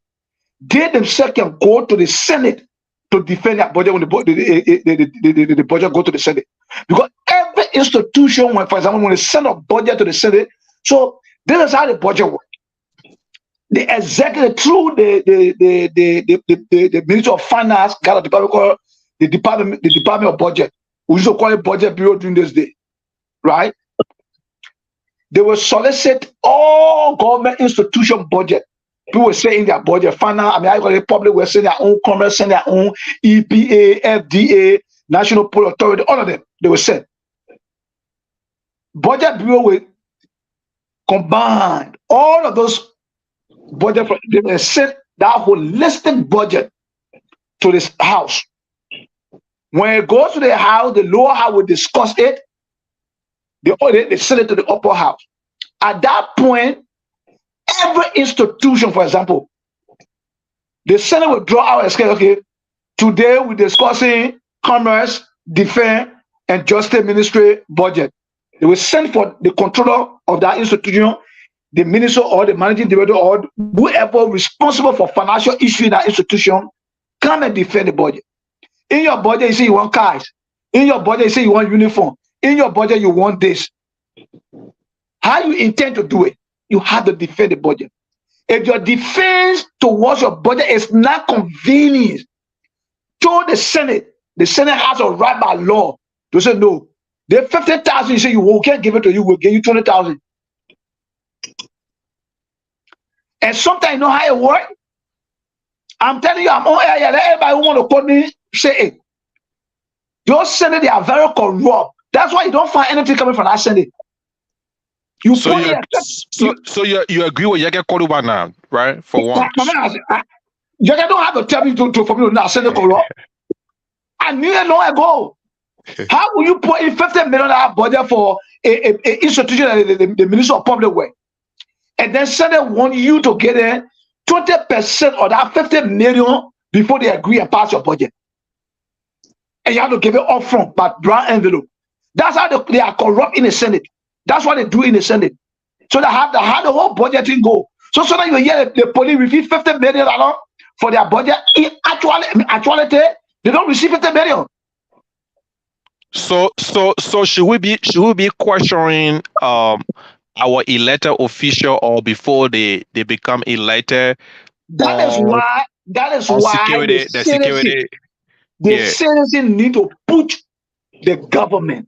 They themselves can go to the Senate to defend their budget when the budget go to the Senate. Because every institution, when, for example, when they send a budget to the Senate, so this is how the budget works. The executive through the Ministry of Finance got a department called the Department of Budget. We used to call it Budget Bureau during this day, right? They will solicit all government institution budget. People were saying their budget. Finance, I call it public, were saying their own, commerce, saying their own, EPA, FDA, National Port Authority, all of them, they will send. Budget Bureau will combine all of those budget, they will send that holistic budget to this house. When it goes to the house, the lower house will discuss it. They send it to the upper house. At that point, every institution, for example, the Senate will draw out a scale. Okay, today we're discussing commerce, defense, and justice ministry budget. They will send for the controller of that institution, the minister or the managing director or whoever responsible for financial issue in that institution, come and defend the budget. In your budget, you say you want cars. In your budget, you say you want uniform. In your budget, you want this. How you intend to do it? You have to defend the budget. If your defense towards your budget is not convenient to the Senate has a right by law to say no. The 50,000 you say we can't give it to you, we'll give you 20,000. And sometimes you know how it works. I'm telling you, I'm on air. Everybody who want to call me say it. Those Senate, they are very corrupt. That's why you don't find anything coming from that Senate. You agree with Yeke Koruba now, right? For once. Yeke don't have to tell me for me to not Senate corrupt. I knew it long ago. How will you put in $50 million budget for a institution like the Ministry of Public Works? And then Senate want you to get in 20% of that $50 million before they agree and pass your budget. And you have to give it up front by brown envelope. That's how they are corrupt in the Senate. That's what they do in the Senate. So they have the whole budgeting go. So that you hear the police receive $50 million for their budget. In actuality, they don't receive $50 million. So should we be questioning our elected official or before they become elected? That is why security, the citizens need to push the government.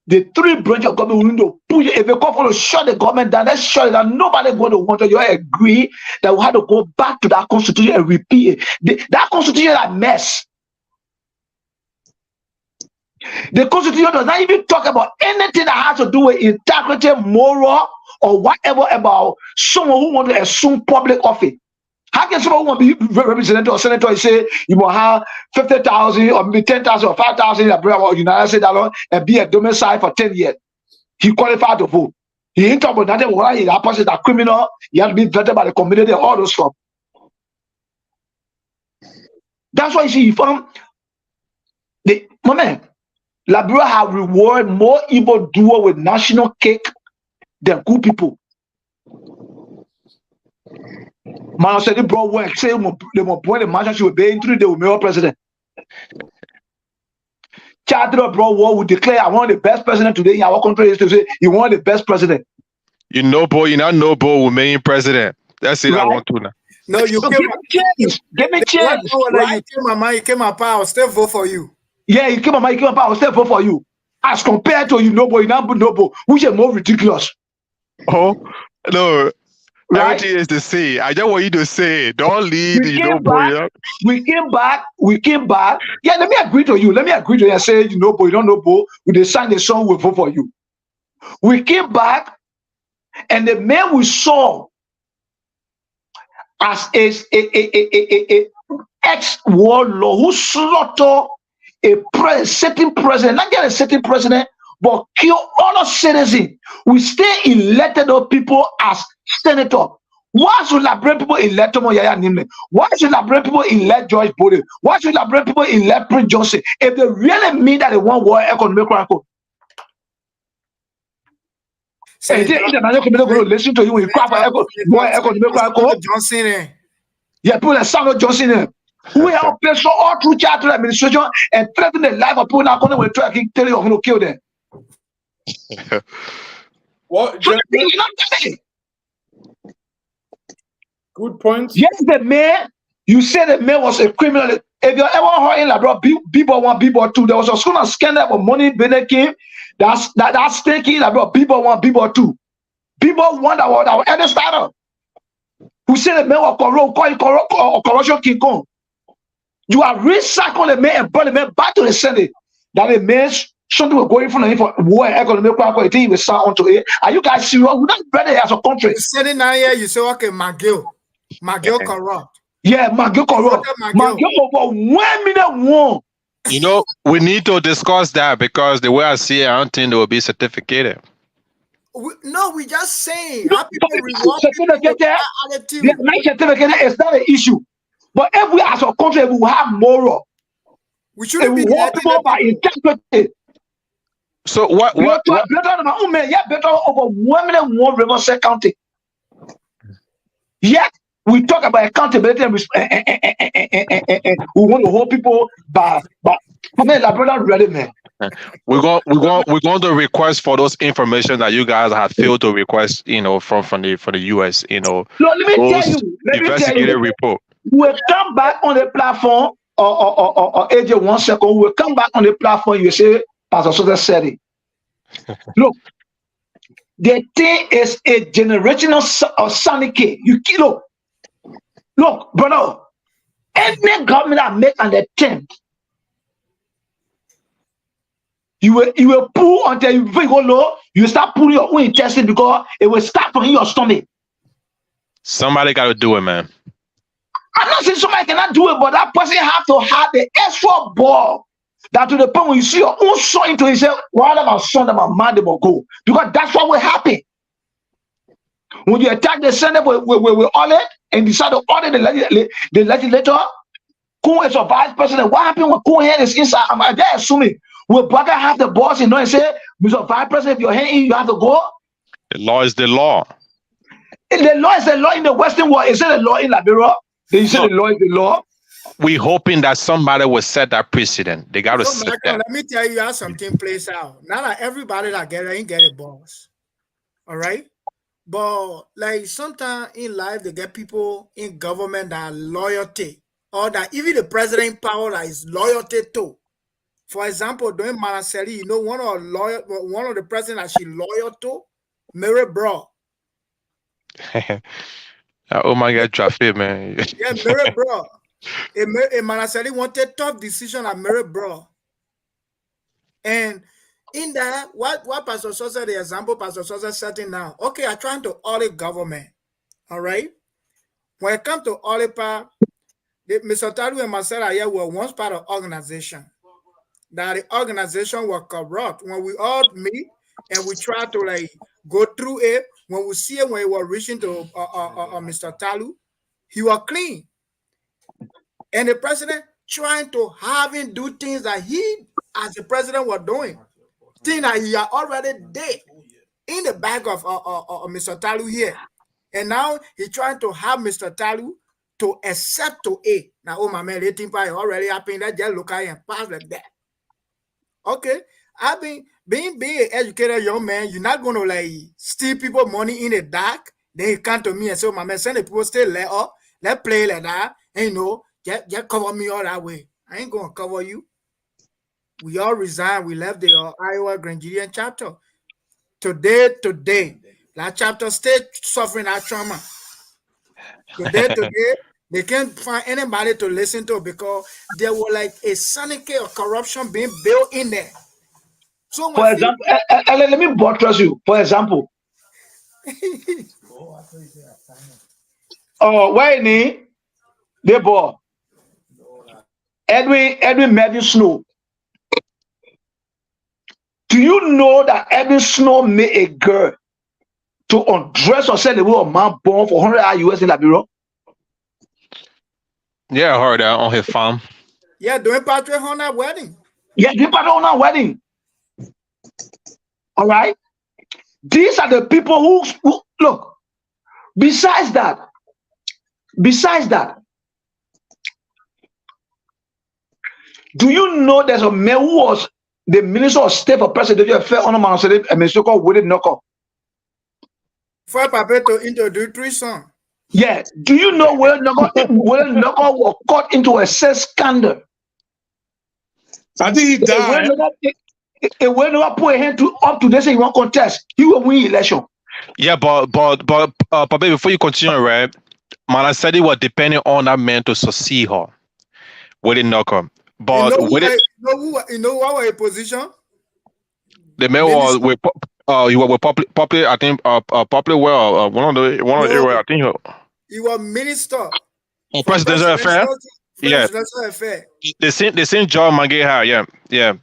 The 3 branches of government will need to push it. If they come for to shut the government down, let's shut it down. Nobody going to want to. You agree that we have to go back to that constitution and repeat it. That constitution is a mess. The constitution does not even talk about anything that has to do with integrity, moral, or whatever about someone who wants to assume public office. How can someone who want to be representative or senator say you will have 50,000 or maybe 10,000 or 5,000 in United States dollars and be a domicile for 10 years? He qualified to vote. He ain't talking about nothing. Why that person is a criminal? He has to be vetted by the community, all those stuff. That's why you see, my man, Liberia have rewarded more evil doer with national cake than good people. Man said they brought work. Say they will point the mansion she will be into. They will make president. Chadra brought war will declare I want the best president today in our country is to say you want the best president. You know, boy, you're not no boy will make president. That's it. Right? I want to now. No, you so give me chance. Right? You came my mind, you came my power. I'll still vote for you. Yeah, you came my mind, you came my power. I'll still vote for you. As compared to you, no boy, you not no boy, which is more ridiculous. Oh no. right? Everything is the same. I just want you to say it. Don't lead, We you came know, boy. back. We came back. Yeah, let me agree to you. Let me agree to you and say, you know, boy, you don't know, boy. We dey sign the song, we vote for you. We came back, and the man we saw as a ex-warlord who slaughtered a sitting president, not just a sitting president, but kill all of citizens. We still elected those people as senator. Why should Liberian people elect Tomo Yaya Nimle? Why should Liberian people elect George Bode? Why should Liberian people elect Prince Johnson? If they really mean that they want war economic crackle. And the international community going to listen to you when you cry for war economic crackle. Johnson. Yeah, people like Samuel Johnson. Who help pay so all through charter administration and threaten the life of people now coming with try to tell you going to kill them. What? So Good point. yes, the man, you said the man was a criminal. If you ever heard in Labrador, B-Ball 1, B-Ball 2, there was a school of scandal of money Benin came. That's stinky Labrador, B-Ball 1, B-Ball 2. B-Ball 1 that was our eldest starter. Who said the man was corruption King Kong. You are recycling the man and bring the man back to the Senate. That the man something will go in front of him for war and economic crackle. He will sound onto it. Are you guys serious? We're not ready as a country. You said it now here, you say, okay, McGill corrupt. Yeah, McGill corrupt. McGill over 1 million. You know, we need to discuss that because the way I see it, I don't think they will be certificated. No, we just saying how people reward certificate. Yeah, my certificate is not an issue. But if we as a country we will have moral, we shouldn't be people by integrity. So what better than oh man, yeah, better over 1 million Riverside County. Yet we talk about accountability and we want to hold people by I mean like brother ready man. We're going to request for those information that you guys have failed to request, you know, from the US, you know. No, let me tell you. Report. We'll come back on the platform or AJ 1 second. We'll come back on the platform. You say, Pastor Sosa said it. Look, the thing is a generational sonic. You look, brother. Any government that make an attempt, you will pull until you go low. You start pulling your own intestine because it will start from your stomach. Somebody got to do it, man. I'm not saying somebody cannot do it, but that person have to have the extra ball that to the point when you see your own son into it, you say, "Why my son that my man they will go?" Because that's what will happen. When you attack the Senate with audit and decide to audit the legislator, Kun is a vice president. What happened when Kun hand is inside? I'm there assuming will Baka have the boss and and say, Mr. Vice President, if your hand in, you have to go? The law is the law. The law is the law in the Western world. Is it the law in Liberia? They say the law is the law. We hoping that somebody will set that precedent. They got to set Michael, that. let me tell you how something plays out. Not like everybody that get it ain't get a boss. All right? But like sometimes in life, they get people in government that are loyalty. Or that even the president in power that is loyalty to. For example, during Manaseli, you know, one of the presidents that she loyal to, Mary Bro. Oh my God, traffic, man. Yeah, Mary Bro. Manaseli wanted tough decision at Mary Bro. And in that, what Pastor Sosa, the example Pastor Sosa setting now, okay, I'm trying to audit government. All right. When it comes to audit, Mr. Talu and Marcella here were once part of organization. That the organization was corrupt. When we all meet and we try to like go through it, when we see it when we were reaching to Mr. Talu, he was clean. And the president trying to have him do things that he, as the president, was doing. Things that he had already did in the back of Mr. Talu here. And now he's trying to have Mr. Talu to accept to it. Now, oh my man, they think probably already happened. That just look at him and pass like that. Okay, I've been being an educated young man. You're not gonna like steal people money in the dark. Then you come to me and say, oh, my man, send the people stay let up, let's play like that. And you know, just cover me all that way. I ain't gonna cover you. We all resigned. We left the Iowa Grand chapter. Today, that chapter still suffering that trauma. Today, they can't find anybody to listen to because there were like a syndicate of corruption being built in there. So For example, let me buttress you. For example, where in the boy Edwin Melvin Snow. Do you know that Edwin Snow made a girl to undress or send away a man born for $100 US in Liberia? Yeah, I heard that on his farm. Yeah, doing Patrick on that wedding. Yeah, doing Patrick on that wedding. All right. These are the people who look. Besides that, do you know there's a man who was the Minister of State for Presidential Affairs on a minister called Willie Knuckle? For Papa to introduce 3 sons. Yeah. Do you know Willie Knuckle was caught into a sex scandal? I think he died. It will not put a hand to up to this in one contest. He will win election. Yeah, but Papa, before you continue, right? Man, I said it was depending on that man to succeed her. Willie Knuckle. But you know what was a position? The man was with he was with popular. I think popular. Well, one of the area. I think he was minister. Presidential affairs. Yeah. The same job man get her. Yeah.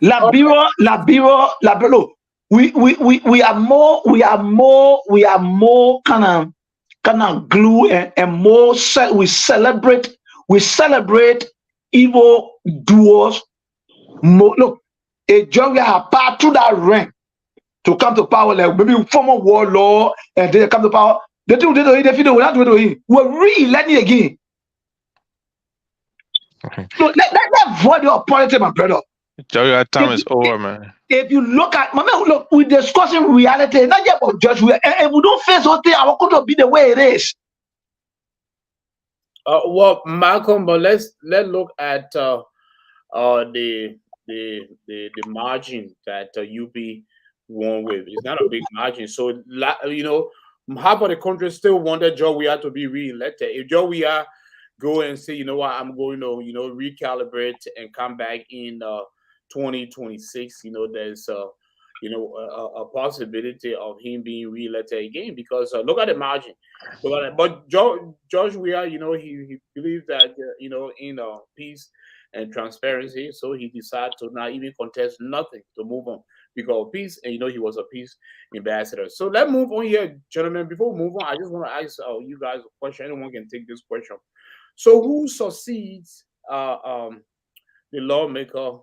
Liberia. We are more kind of glue and more. We celebrate evil doers. Look, a job we have passed through that rank to come to power, like maybe former warlord, and they come to power. They do they feel we're not doing it. We're re-electing again. So let void your politics, my brother. That time is over, man. If you look at, look, we're discussing reality, not just about judgment. And we don't face something, our country will be the way it is. Well, Malcolm, but let's look at the margin that UP won with. It's not a big margin, so half of the country still wanted Joe we are to be re-elected. If Joe we are go and say, you know what, I'm going to recalibrate and come back in 2026, there's a possibility of him being re-elected again, because look at the margin. But George Weah, he believes that in peace and transparency, so he decided to not even contest nothing, to move on because of peace, and he was a peace ambassador. So let's move on here, gentlemen. Before we move on, I just want to ask you guys a question. Anyone can take this question. So who succeeds the lawmaker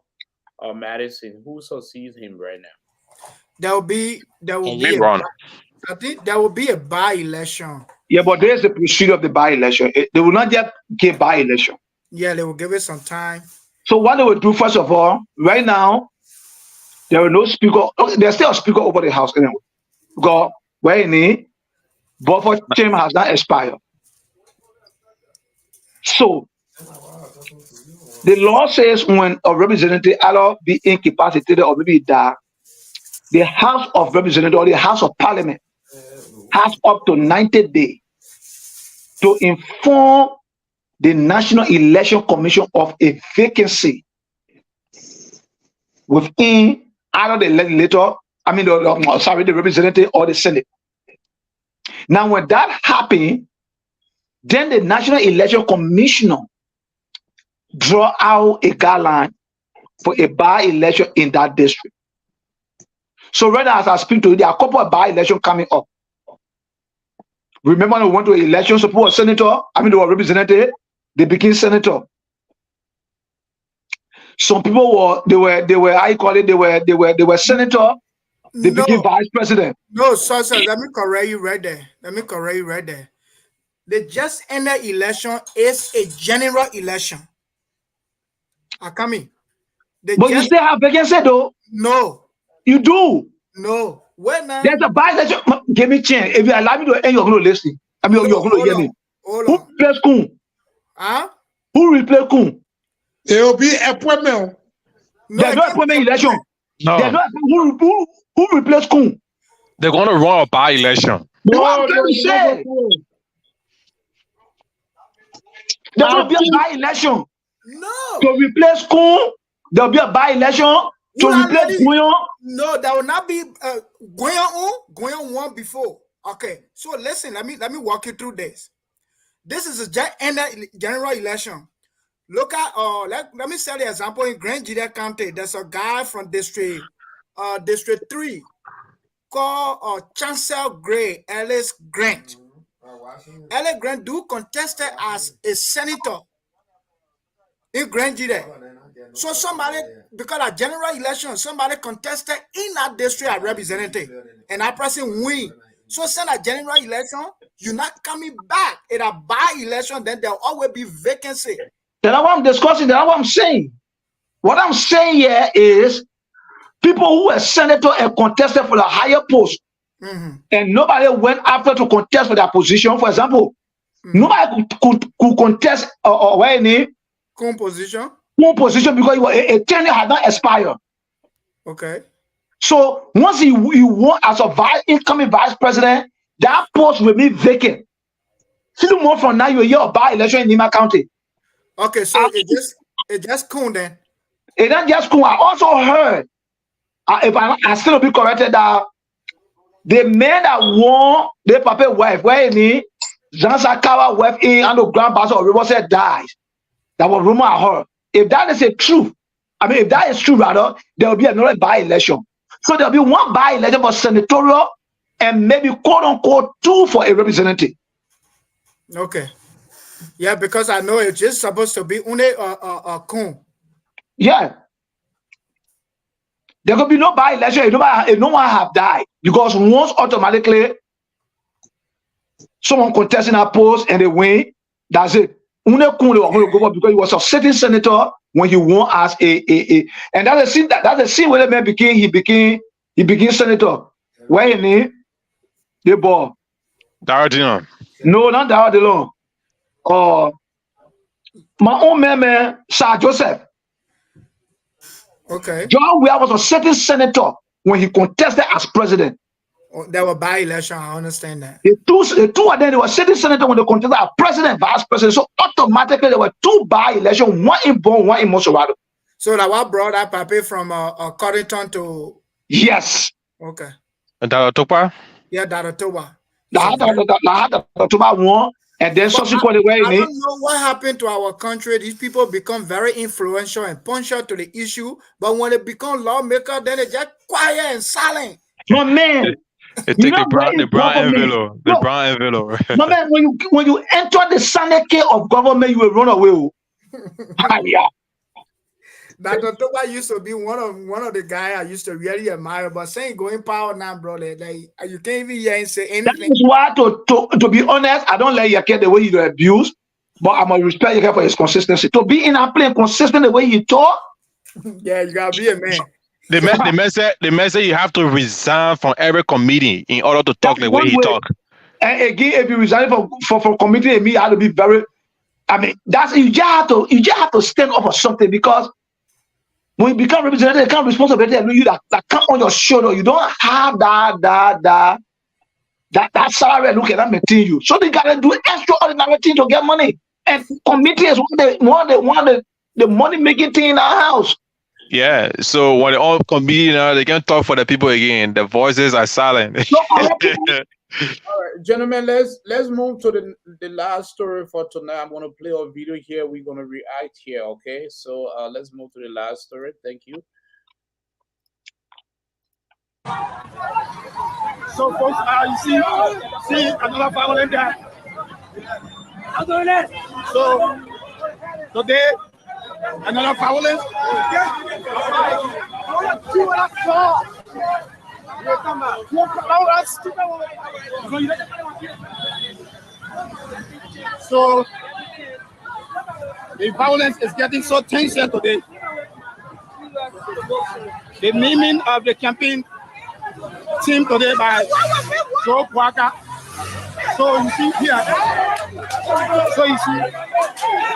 Madison? Who succeeds him right now? There will be I think there will be a by-election. Yeah, but there's the procedure of the by-election. They will not just give by-election. Yeah, they will give it some time. So what they will do, first of all, right now, there are no speaker. Okay, there's still a speaker over the house anyway. Because where any buffer term has not expired. So the law says when a representative either be incapacitated or maybe die, the House of Representatives or the House of Parliament has up to 90 days to inform the National Election Commission of a vacancy within either the legislature, the representative or the Senate. Now, when that happens, then the National Election Commissioner draw out a guideline for a by-election in that district. So right now, as I speak to you, there are a couple of by-elections coming up. Remember, we went to an election, so people were senator, they were representative, they became senator. Some people they were senator, they became vice president. No, sir, let me correct you right there. The just ended election is a general election. Akami. But you still have vacancy though? No. You do? No. When there's a by-election. Give me a chance. If you allow me to end, you're going to listen. You're going to hear me. Who replaces Kun? Huh? Who replaces Kun? There will be appointment. There's no appointment election. No. There's no who replaces Kun? They're going to run a by-election. No, There's going to be a by-election No. to replace Kun. There'll be a by-election to replace Gwion. No, that will not be Gwion won before. Okay, so listen, let me walk you through this. This is a general election. Look at let me set the example in Grand Gedeh County. There's a guy from District 3 called Chancellor Gray Ellis Grant. Ellis Grant do contested as a senator in Grand Gedeh. So somebody, because of general election, somebody contested in that district as representative, and that person win. So send a general election, you're not coming back. In a by-election, then there'll always be vacancy. That's what I'm discussing. That's what I'm saying. What I'm saying here is people who were senator and contested for the higher post, and nobody went after to contest for their position. For example, nobody could contest or any composition because a tenure had not expired. Okay. So once he won as a incoming vice president, that post will be vacant. 3 months from now, you will hear a by-election in Nima County. Okay, so it just cool then. It not just cool. I also heard, if I still be corrected, that the man that won the Papa wife, where he Jean Sakawa wife in underground pastor of Riverside dies. That was rumor I heard. If that is a truth, I mean, if that is true, rather, there will be another by-election. So there will be one by-election for senatorial and maybe quote unquote 2 for a representative. Okay. Yeah, because I know it's just supposed to be only a con. Yeah. There could be no by-election if no one have died. Because once automatically someone contesting a post and they win, that's it. Only con they were going to go up because he was a sitting senator when he won as a and that's the scene where the man became senator. Where he name? The ball. Daradino. No, not Daradino. My own man, Sir Joseph. Okay. John Weah was a sitting senator when he contested as president. There were by-election, I understand that. The two of them, they were sitting senator when they contested as president, vice president. So automatically there were 2 by-election, one in Bon, one in Mosorado. So that what brought that paper from Cottington to... Yes. Okay. Daratopa? Yeah, Daratopa. Daratopa won, and then subsequently I don't know what happened to our country. These people become very influential and punctual to the issue, but when they become lawmakers, then they just quiet and silent. No, man. They take the brown envelope. The brown envelope. No, man, when you enter the sanity of government, you will run away. Yeah. Dr. Toba used to be one of the guys I used to really admire, but saying going power now, bro, like you can't even hear him say anything. That is why, to be honest, I don't let Yake the way you abuse, but I'm gonna respect Yake for his consistency. To be in a plane consistent the way you talk. Yeah, you gotta be a man. The message you have to resign from every committee in order to talk the way he talk. And again, if you resign from committee, me, I have to be very. I mean, that's you just have to stand up for something, because when you become representative, you become responsibility, and you that come on your shoulder. You don't have that salary. Look at that maintain you. So they gotta do extraordinary things to get money. And committee is one of the money making thing in our house. Yeah, so when they all convene, they can't talk for the people again. The voices are silent. All right, gentlemen, let's move to the last story for tonight. I'm gonna play a video here. We're gonna react here. Okay, so let's move to the last story. Thank you. So, folks, you see another violent guy. So today, another violence. So the violence is getting so tense here today. The naming of the campaign team today by Joe Walker. So you see here,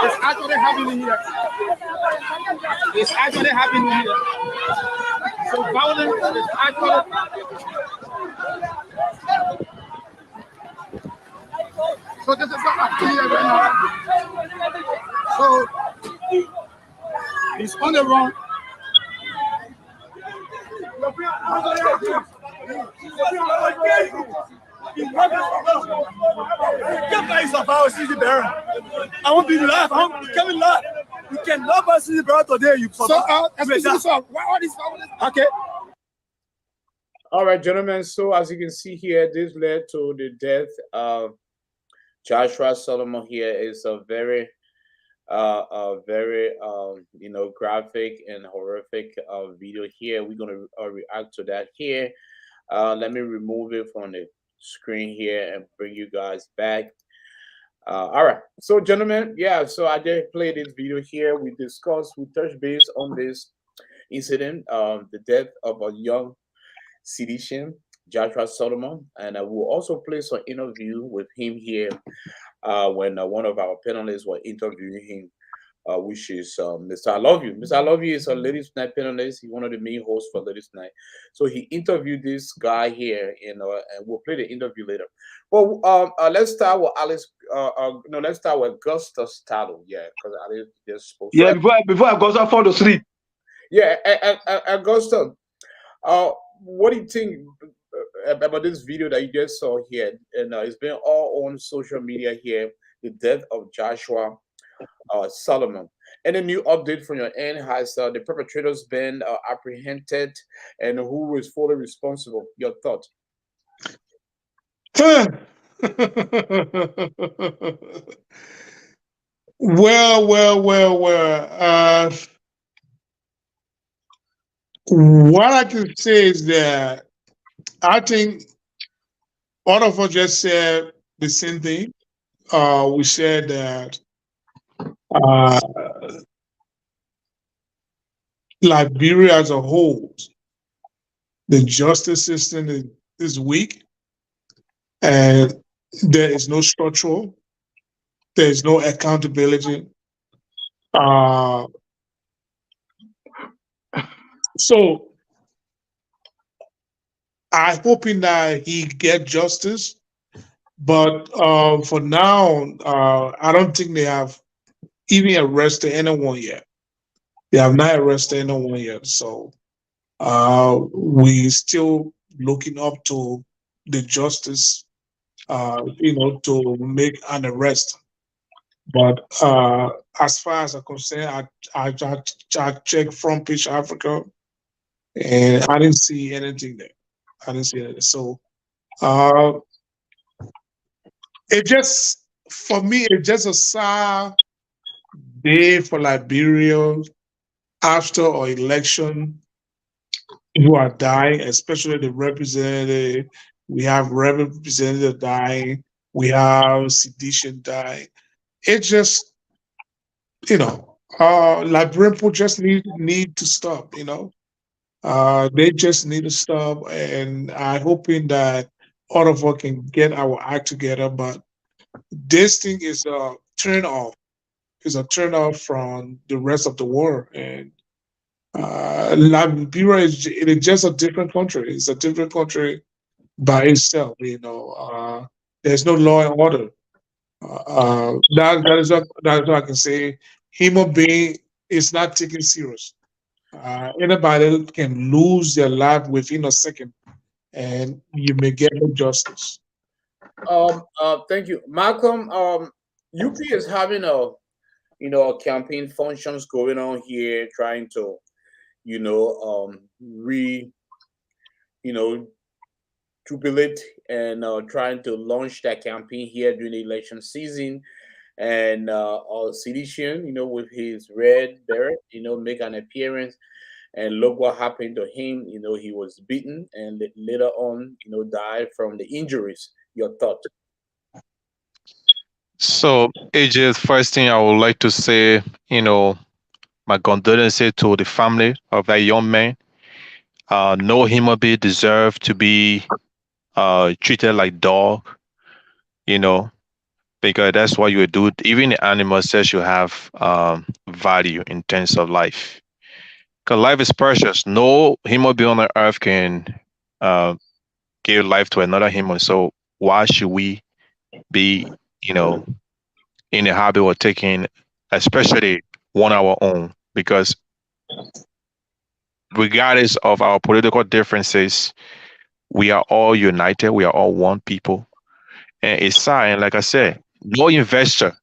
it's actually happening here. It's actually happening here. So violence is actually. So this is what I'm here right now. So he's on the run. I won't be live. I won't be coming live. You cannot pass the barrel today. You So, why all this? Okay. All right, gentlemen. So as you can see here, this led to the death of Joshua Solomon. Here is a very graphic and horrific video here. We're gonna react to that here. Let me remove it from the screen here and bring you guys back. All right, so gentlemen, yeah, so I did play this video here. We touched base on this incident, the death of a young CDCIAN, Joshua Solomon, and I will also play some interview with him here when one of our panelists was interviewing him, which is Mr. I Love You. Mr. I Love You is a Ladies Night panelist. He's one of the main hosts for Ladies Night. So he interviewed this guy here, and we'll play the interview later. Well, let's start with Alice. Let's start with Augustus Tallow. Yeah, because Alice just spoke. Yeah, before Augusta fall asleep. Yeah, Augusta. What do you think about this video that you just saw here? And it's been all on social media here. The death of Joshua Solomon. And a new update from your end: has the perpetrators been apprehended, and who is fully responsible? Your thought? Well. What I can say is that I think all of us just said the same thing. We said that Liberia as a whole, the justice system is weak, and there is no structural, there is no accountability. So I'm hoping that he get justice, but for now, I don't think they have even arrested anyone yet. They have not arrested anyone yet. So we still looking up to the justice, to make an arrest. But as far as I'm concerned, I checked Front Page Africa, and I didn't see anything there. I didn't see anything. So for me, it's just a sad day for Liberia after our election. Who are dying, especially the representative. We have representative dying. We have CDCIAN dying. It just, Liberian people just need to stop. They just need to stop, and I'm hoping that all of us can get our act together. But this thing is a turn off. It's a turn off from the rest of the world, and Liberia is just a different country. It's a different country by itself. There's no law and order. That is what I can say. Human being is not taken serious. Anybody can lose their life within a second, and you may get no justice. Thank you, Malcolm. UP is having a campaign functions going on here, trying to jubilate and trying to launch that campaign here during the election season. And CDCIAN, with his red beret, make an appearance. And look what happened to him. He was beaten and later on, died from the injuries. Your thought? So, AJ, first thing I would like to say, my condolences to the family of that young man. No human being deserve to be treated like dog, because that's what you would do. Even the animal says you have value in terms of life. Because life is precious. No human being on the earth can give life to another human. So why should we be, in the habit of taking especially one our own, because regardless of our political differences, we are all united. We are all one people. And it's sad. And like I said, no investor.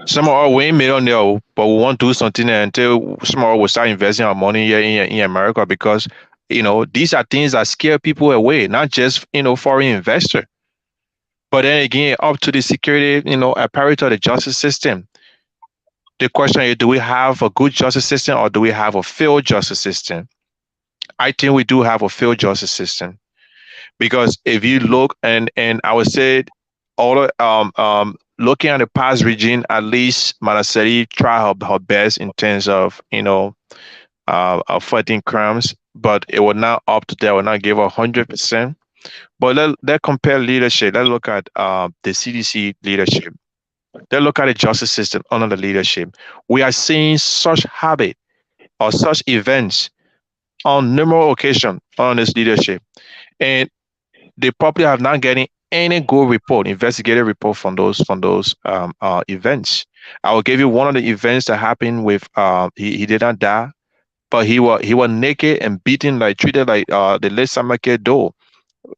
Some of our we ain't millionaire, but we want to do something until some of us will start investing our money here in America, because these are things that scare people away, not just foreign investor. But then again, up to the security, apparatus of the justice system. The question is, do we have a good justice system or do we have a failed justice system? I think we do have a failed justice system, because if you look, and I would say all looking at the past regime, at least Manaseri tried her best in terms of fighting crimes, but it was not up to that. Will not give 100%. But let compare leadership. Let's look at the CDC leadership. Let's look at the justice system under the leadership. We are seeing such habit or such events on numerous occasions on this leadership, and they probably have not getting any good report, investigative report from those events. I will give you one of the events that happened with he did not die, but he was naked and beaten, like treated like the late Samake Do,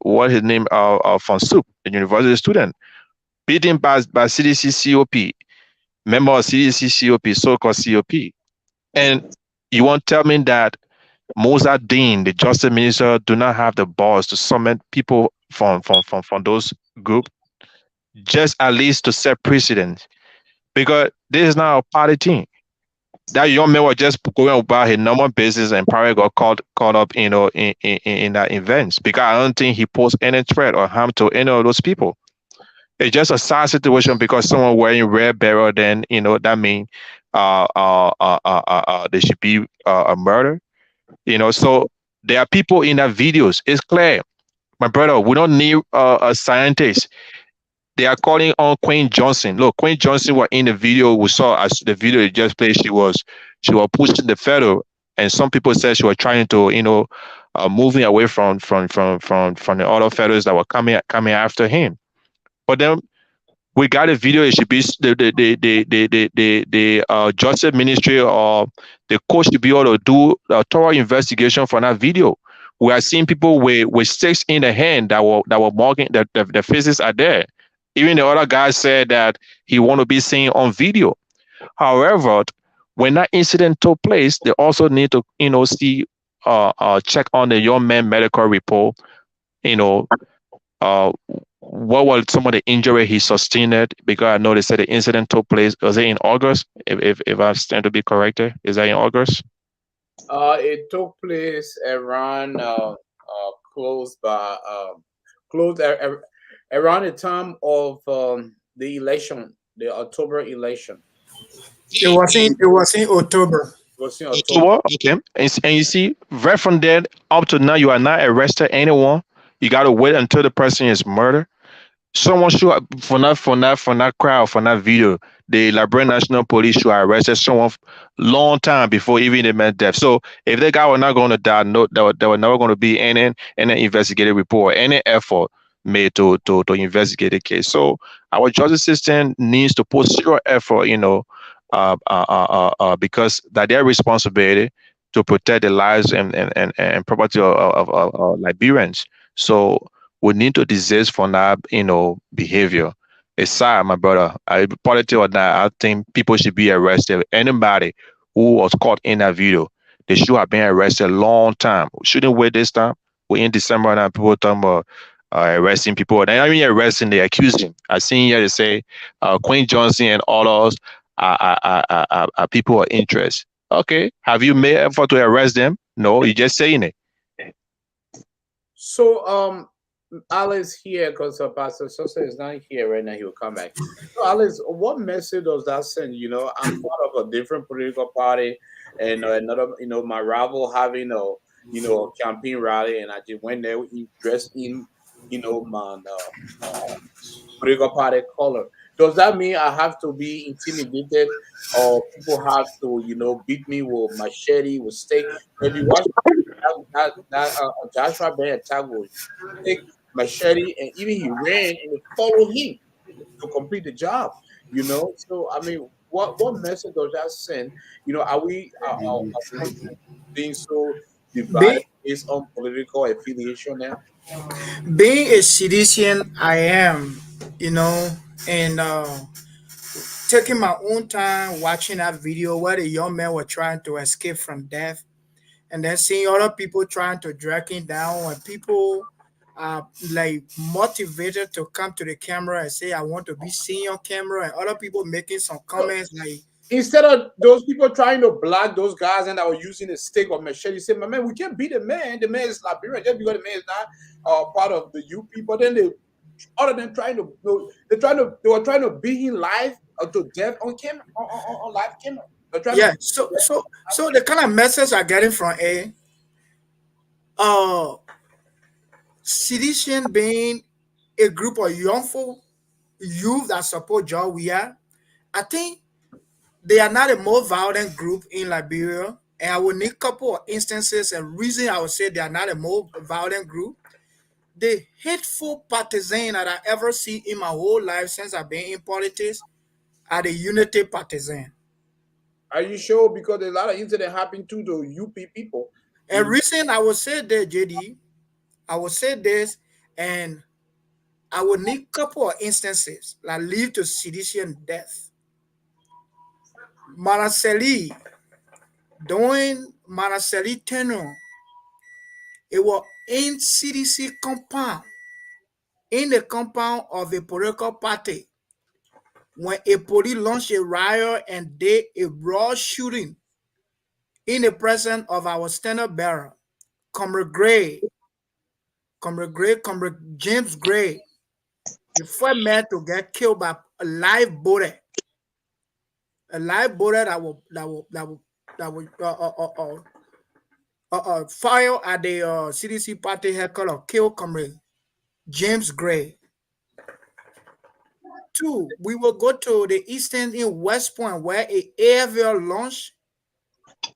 what his name from Soup, the university student, beaten by CDC COP, member of CDC COP, so-called COP. And you won't tell me that Mosa Dean, the justice minister, do not have the balls to summon people from those groups, just at least to set precedent, because this is not a party thing. That young man was just going about his normal business and probably got caught up, in that event, because I don't think he posed any threat or harm to any of those people. It's just a sad situation because someone wearing red barrel, then that means there should be a murder. So there are people in that videos. It's clear, my brother. We don't need a scientist. They are calling on Queen Johnson. Look, Queen Johnson was in the video. We saw as the video you just played. She was pushing the federal, and some people said she was trying to moving away from the other federals that were coming after him. But then we got a video. It should be the justice ministry or the court should be able to do a thorough investigation for that video. We are seeing people with sticks in the hand that were marking that the faces are there. Even the other guy said that he want to be seen on video. However, when that incident took place, they also need to see check on the young man medical report. What was some of the injury he sustained? Because I know they said the incident took place, was it in August? If I stand to be corrected, is that in August? It took place around close around the time of the election, the October election. It was in October. It was in October. Okay. And you see, right from there up to now, you are not arrested anyone. You got to wait until the person is murdered. Someone should, for that crowd, for that video, the Liberian National Police should have arrested someone long time before even they met death. So if that guy was not going to die, no, there was never going to be any investigative report, any effort made to investigate the case. So our justice system needs to put zero effort, because that their responsibility to protect the lives and property of Liberians. So we need to desist from that, behavior. It's sad, my brother. Politics or not, I think people should be arrested. Anybody who was caught in that video, they should have been arrested a long time. We shouldn't wait this time. We're in December now. People talking about arresting people. They not even arresting, they accusing. I seen here they say Queen Johnson and all those are people of interest. Okay, have you made effort to arrest them? No, you're just saying it. So Alice here, because Pastor Sosa is not here right now, he will come back. So Alice, what message does that send? I'm part of a different political party, and another, my rival having a campaign rally, and I just went there dressed in, my political party color. Does that mean I have to be intimidated, or people have to, beat me with machete, with stick? If you watch that Joshua Ben attack with stick, machete, and even he ran and they followed him to complete the job. So I mean, what message does that send? Are we our country being so divided based on political affiliation now? Being a citizen, I am, and taking my own time watching that video where the young men were trying to escape from death, and then seeing other people trying to drag him down, and people are like motivated to come to the camera and say, "I want to be seen on camera," and other people making some comments like, instead of those people trying to block those guys and that were using a stick or machete, say, "My man, we can't beat the man. The man is Liberian just because the man is not part of the UP." But then other than they were trying to beat him live to death on camera, on live camera. Yeah. So the kind of message I'm getting from CDCIAN being a group of youth that support John Weah, I think they are not the most violent group in Liberia, and I will need a couple of instances and reason I would say they are not the most violent group. The hateful partisan that I ever see in my whole life since I've been in politics are the unity partisan. Are you sure? Because there's a lot of incident happening to the UP people. And reason I would say that, JD, I would say this, and I would need a couple of instances that lead to CDCIAN death. Maraceli, during Maraceli tenure, it was in CDC compound, in the compound of a political party, when a police launched a riot and did a raw shooting in the presence of our standard bearer, Comrade James Gray, the first man to get killed by a live bullet. A live bullet that will fire at the CDC party headquarters, kill Comrade James Gray. 2, we will go to the eastern in West Point where a airfield launched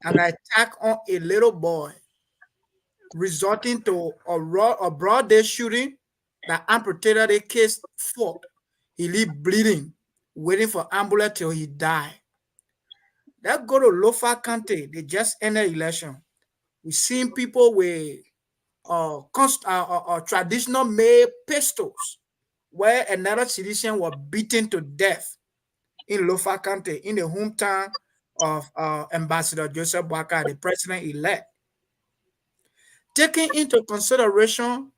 an attack on a little boy, resulting to a broad day shooting that amputated the kid's foot. He lay bleeding, waiting for ambulance till he died. Let's go to Lofa County. They just ended election. We've seen people with traditional made pistols, where another citizen was beaten to death in Lofa County, in the hometown of Ambassador Joseph Boakai, the president-elect. Taking into consideration,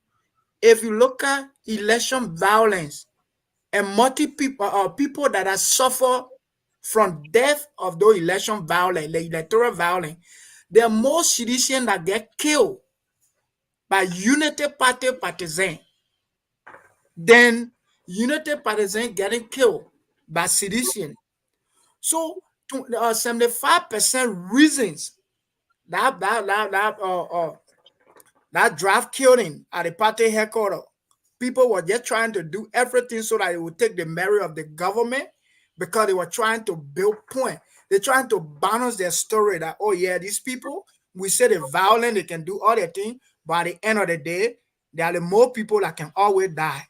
if you look at election violence and people that have suffered from death of those election violence, the electoral violence, there are more citizens that get killed by Unity Party partisan than Unity partisan getting killed by citizens. So 75% reasons that draft killing at the party headquarters, people were just trying to do everything so that it would take the merit of the government, because they were trying to build point. They're trying to balance their story that, oh yeah, these people, we say they're violent, they can do all their things, but at the end of the day, there are the more people that can always die.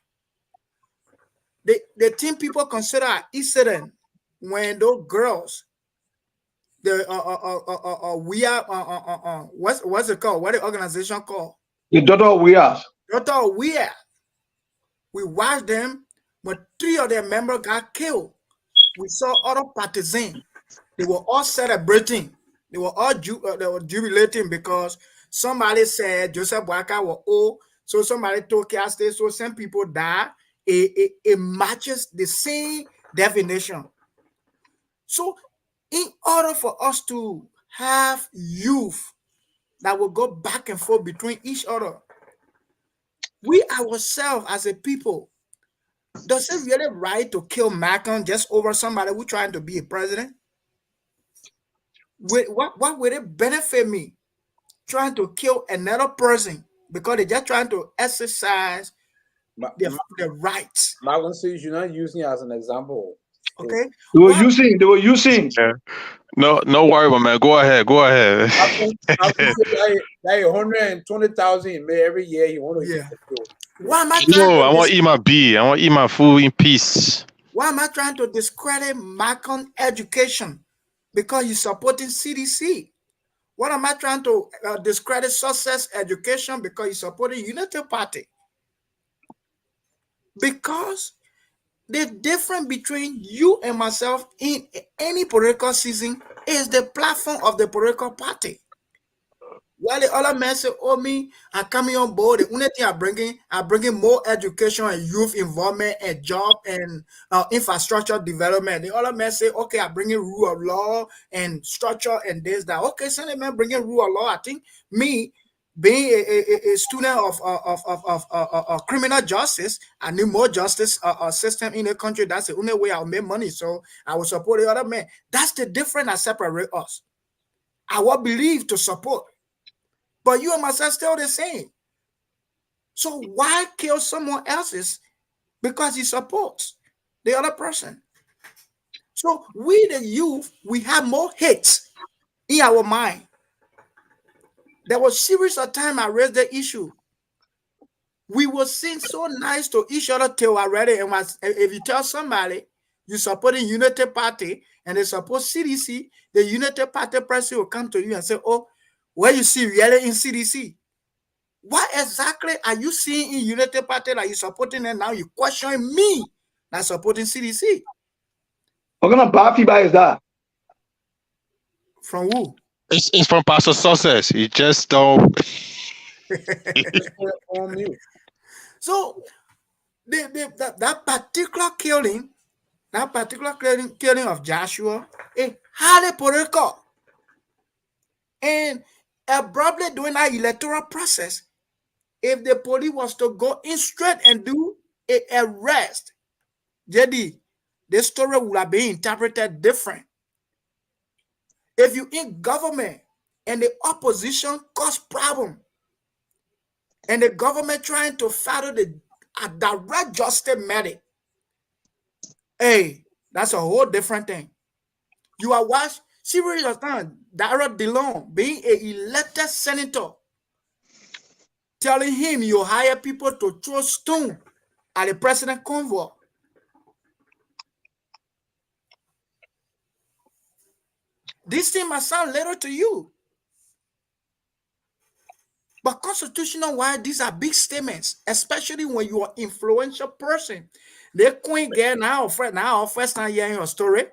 The thing people consider an incident when those girls, what's it called? What the organization called? The daughter we are. We watched them when 3 of their members got killed. We saw other partisans. They were all celebrating. They were all jubilating because somebody said Joseph Boakai was old. So somebody told Caste, so some people died. It matches the same definition. So in order for us to have youth that will go back and forth between each other, we ourselves as a people, does it really right to kill Malcolm just over somebody who's trying to be a president? What would it benefit me trying to kill another person because they're just trying to exercise their rights? Malcolm says you're not using it as an example. Okay. They were using. Yeah. No worry, my man. Go ahead. Malcolm said that 120,000 every year. You want to Why am I I want to eat my bee. I want to eat my food in peace. Why am I trying to discredit Macon education because he's supporting CDC? What am I trying to discredit Success Education because he's supporting Unity Party? Because the difference between you and myself in any political season is the platform of the political party. While the other men say, "Oh, me, I'm coming on board. The only thing I'm bringing more education and youth involvement and job and infrastructure development." The other men say, "Okay, I'm bringing rule of law and structure and this that." Okay, so the man bringing rule of law. I think me being a student of criminal justice, I need more justice system in the country. That's the only way I'll make money. So I will support the other man. That's the difference that separate us. I will believe to support. But you and myself still the same. So why kill someone else's because he supports the other person? So we, the youth, we have more hate in our mind. There was series of time I raised the issue. We were sing so nice to each other till already. And if you tell somebody you supporting Unity Party and they support CDC, the Unity Party person will come to you and say, "Oh, where you see reality in CDC? What exactly are you seeing in Unity Party that you supporting, and now you questioning me not supporting CDC?" What kind of bad feedback is that? From who? It's from Pastor Success. You just don't. So that particular killing of Joshua is highly political. And abruptly during that electoral process, if the police was to go in straight and do an arrest, JD, the story would have been interpreted different. If you in government and the opposition cause problem, and the government trying to follow a direct justice method, hey, that's a whole different thing. You are watching series of time, Dara Dillon being an elected senator, telling him you hire people to throw stone at the president convoy. This thing might sound little to you, but constitutional-wise, these are big statements, especially when you are influential person. The Queen get now first time hearing your story.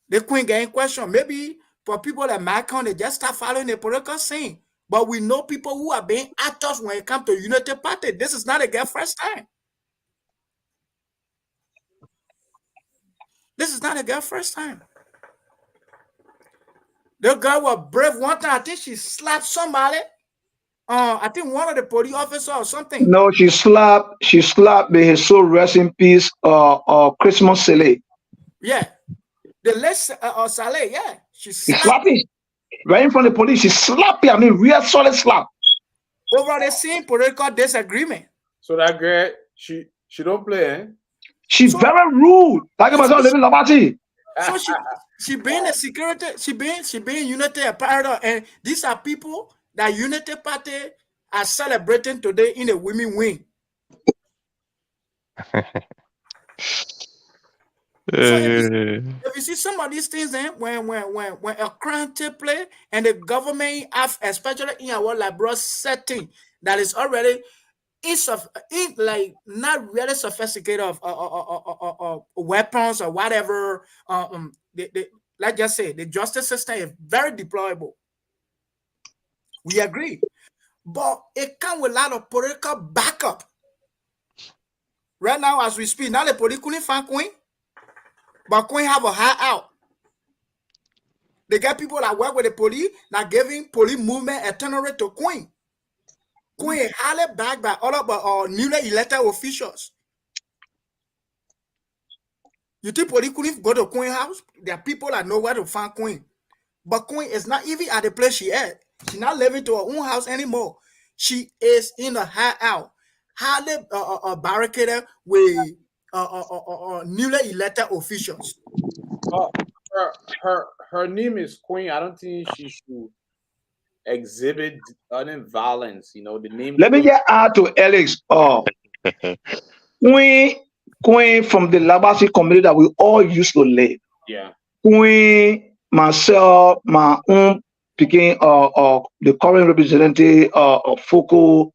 The Queen get in question. Maybe for people that Macon, they just start following the political scene. But we know people who are being actors when it comes to Unity Party. This is not a girl first time. This is not a girl first time. The girl was brave one time. I think she slapped somebody. I think one of the police officers or something. No, she slapped may his soul rest in peace, Christmas Saleh. Yeah. The late Saleh, yeah. She slapped him. Right in front of the police, she slapped him. I mean, real solid slap. Over the same political disagreement. So that girl, she don't play, eh? She's very rude. Like about living Labati. So she being the security, she being Unity apparel, and these are people that Unity Party are celebrating today in the women wing. So if you see some of these things, then when a crime take place and the government have, especially in our liberal setting, that is already like not really sophisticated of weapons or whatever. Let's just say the justice system is very deployable. We agree, but it comes with a lot of political backup. Right now, as we speak, now the police couldn't find Queen, but Queen have a high out. They get people that work with the police that giving police movement itinerary to Queen. Queen is highly backed by all of newly elected officials. You think police couldn't go to Queen house? There are people that know where to find Queen. But Queen is not even at the place she at. She's not living to her own house anymore. She is in a hideout, highly barricaded with newly elected officials. Her name is Queen. I don't think she should exhibit violence. You know, the name. Let me get out to Alex. Queen Queen from the Labasi community that we all used to live. Yeah. Queen, myself, my own picking the current representative of Foko,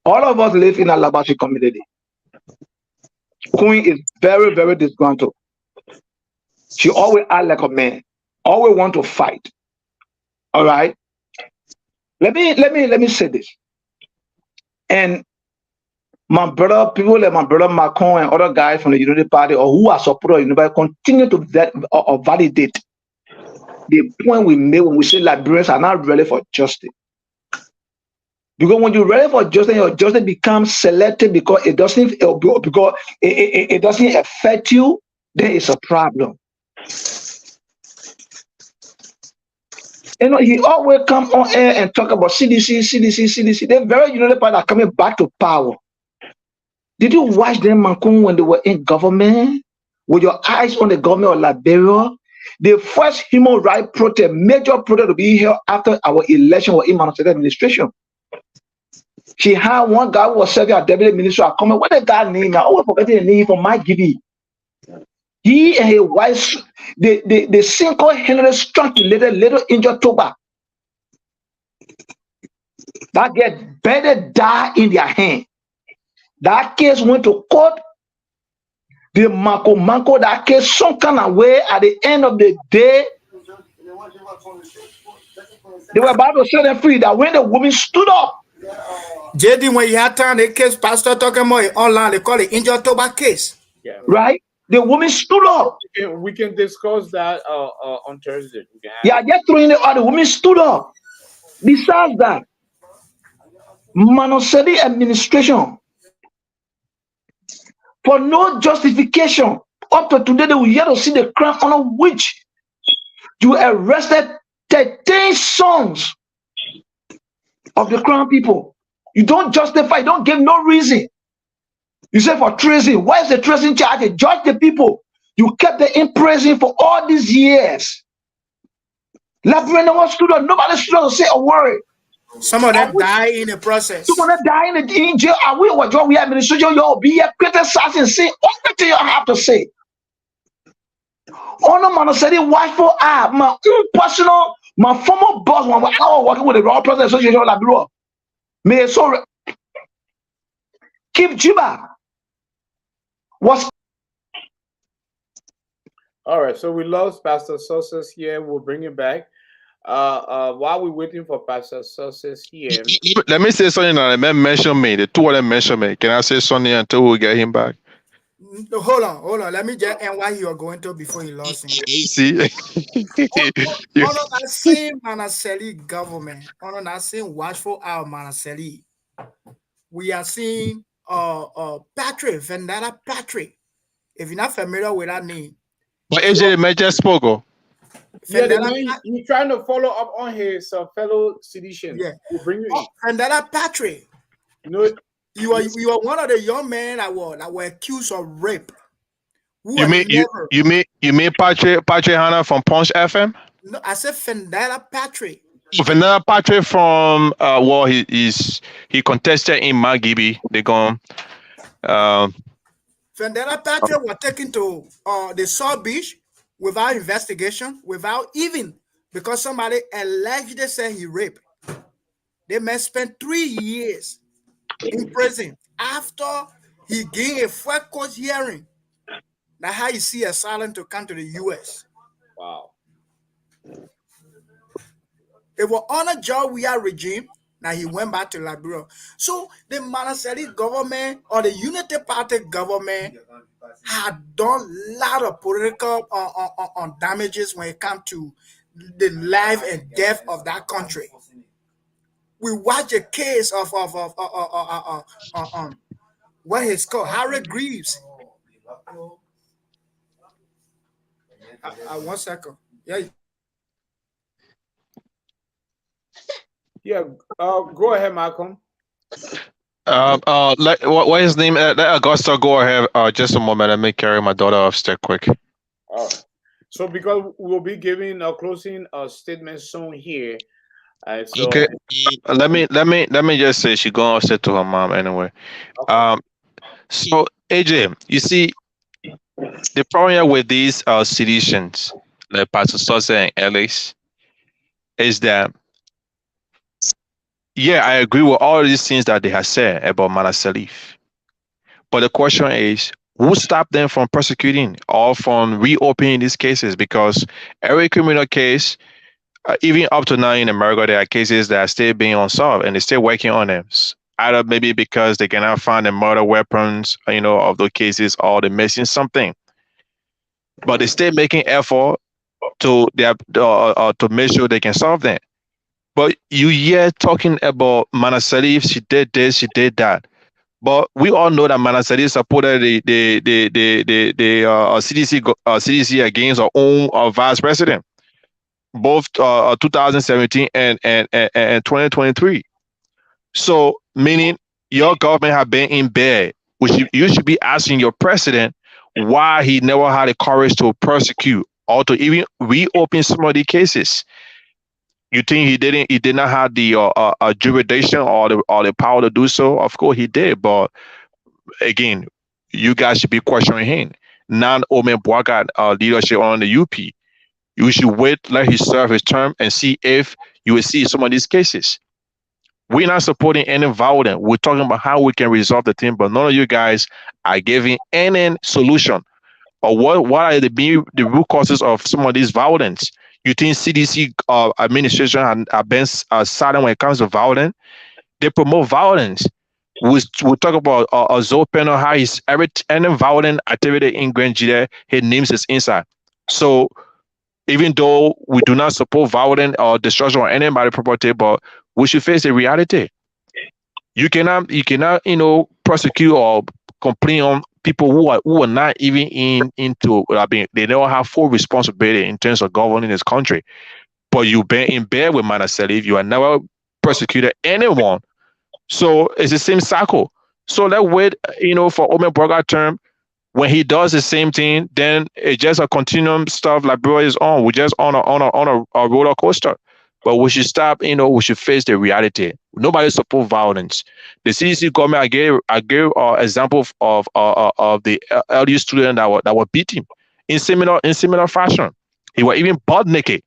all of us live in a Labasi community. Queen is very, very disgruntled. She always act like a man, always want to fight. All right. Let me say this. And my brother, people like my brother Macron and other guys from the Unity Party or who are supporters of Unity continue to validate the point we made when we say Liberians are not ready for justice. Because when you're ready for justice, your justice becomes selective because it doesn't affect you, then it's a problem. You know, he always come on air and talk about CDC. They're very United Party are coming back to power. Did you watch them, Mancun, when they were in government? With your eyes on the government of Liberia? The first human rights protest, major protest to be held after our election was in Madison administration. She had one guy who was serving as deputy minister at comment. What the guy name? I always forget the name from my giving. He and his wife, they single-handedly struck the little injured Toba. That get better die in their hand. That case went to court. The Manco, that case some kind of way at the end of the day. They were about to set them free. That when the woman stood up. JD, when you had time, the case pastor talking about it online, they call it injured Toba case. Yeah. Right? The woman stood up. We can discuss that on Thursday. Yeah, just throwing it out. The woman stood up. Besides that, Manosedi administration, for no justification, up to today, they will yet to see the crime on which you arrested 13 sons of the crown people. You don't justify, you don't give no reason. You say for treason. Why is the treason charge? You judge the people. You kept them in prison for all these years. Nobody stood up to say a word. Some of them die in the process. Some of them die in jail. And we administration, you'll be here criticizing and say everything you have to say. Honor man said it watch for my own personal, my former boss when I was working with the Royal President Association of Liberia. May so keep Juba was all right. So we lost Pastor Sources here. We'll bring it back. While we're waiting for Pastor Sources here, let me say something. Let me mention me. The two of them mention me. Can I say something until we get him back? Hold on. Let me just end why you are going to before you lost him. See, on that same Manaseli government, on that same watchful eye of Manaseli, we are seeing Patrick, Vendetta Patrick. If you're not familiar with that name, but AJ Major spoke. Yeah, he's trying to follow up on his fellow citizens. Yeah, we'll bring you in. Vendetta Patrick. You know, you are one of the young men that were accused of rape. You mean Patrick Hannah from Punch FM? No, I said Vendetta Patrick. Vendetta Patrick from he contested in Magibi. They gone. Vendetta Patrick was taken to the South Beach without investigation, without even because somebody allegedly said he raped. They may spend 3 years in prison after he gained a full court hearing. That's how you see asylum to come to the U.S. Wow. It was on a Jawia regime. Now he went back to Liberia. So the Manaseli government or the Unity Party government had done a lot of political damages when it comes to the life and death of that country. We watch a case of what is called Harry Greaves. 1 second. Yeah. Go ahead, Malcolm. What his name? Let Augusta go ahead. Just a moment. Let me carry my daughter upstairs quick. So because we'll be giving a closing statement soon here. So, okay. Let me just say she going upstairs to her mom anyway. Okay. So AJ, you see, The problem here with these seditions, like Pastor Sosa and Ellis, is that yeah, I agree with all of these things that they have said about Manasalif. But the question is, who stopped them from prosecuting or from reopening these cases? Because every criminal case, even up to now in America, there are cases that are still being unsolved and they're still working on them. Either maybe because they cannot find the murder weapons, of those cases, or they're missing something. But they're still making effort to make sure they can solve them. But you hear talking about Manasalif, she did this, she did that. But we all know that Manasalif supported the CDC against our own vice president, both 2017 and 2023. So meaning your government have been in bed, which you should be asking your president why he never had the courage to prosecute or to even reopen some of the cases. You think he did not have the jurisdiction or the power to do so? Of course he did, but again, you guys should be questioning him. Non-Omen Boagat leadership on the UP. You should wait, let him serve his term, and see if you will see some of these cases. We're not supporting any violence. We're talking about how we can resolve the thing, but none of you guys are giving any solution or what are the root causes of some of these violence. You think CDC administration have been silent when it comes to violence? They promote violence. We talk about Zopeno, how he's any violent activity in Grand Gedeh, his names is inside. So even though we do not support violence or destruction of anybody's property, but we should face the reality. You cannot, prosecute or complain on people who are not even into. They don't have full responsibility in terms of governing this country. But you've been in bed with Manasalif. You have never persecuted anyone. So it's the same cycle. So let's wait, for Omen Boagat term. When he does the same thing, then it's just a continuum stuff like bro is on. We're just on a roller coaster. But we should stop, we should face the reality. Nobody support violence. The CDC government, I gave example of the LD student that were beaten in similar fashion. He was even butt naked.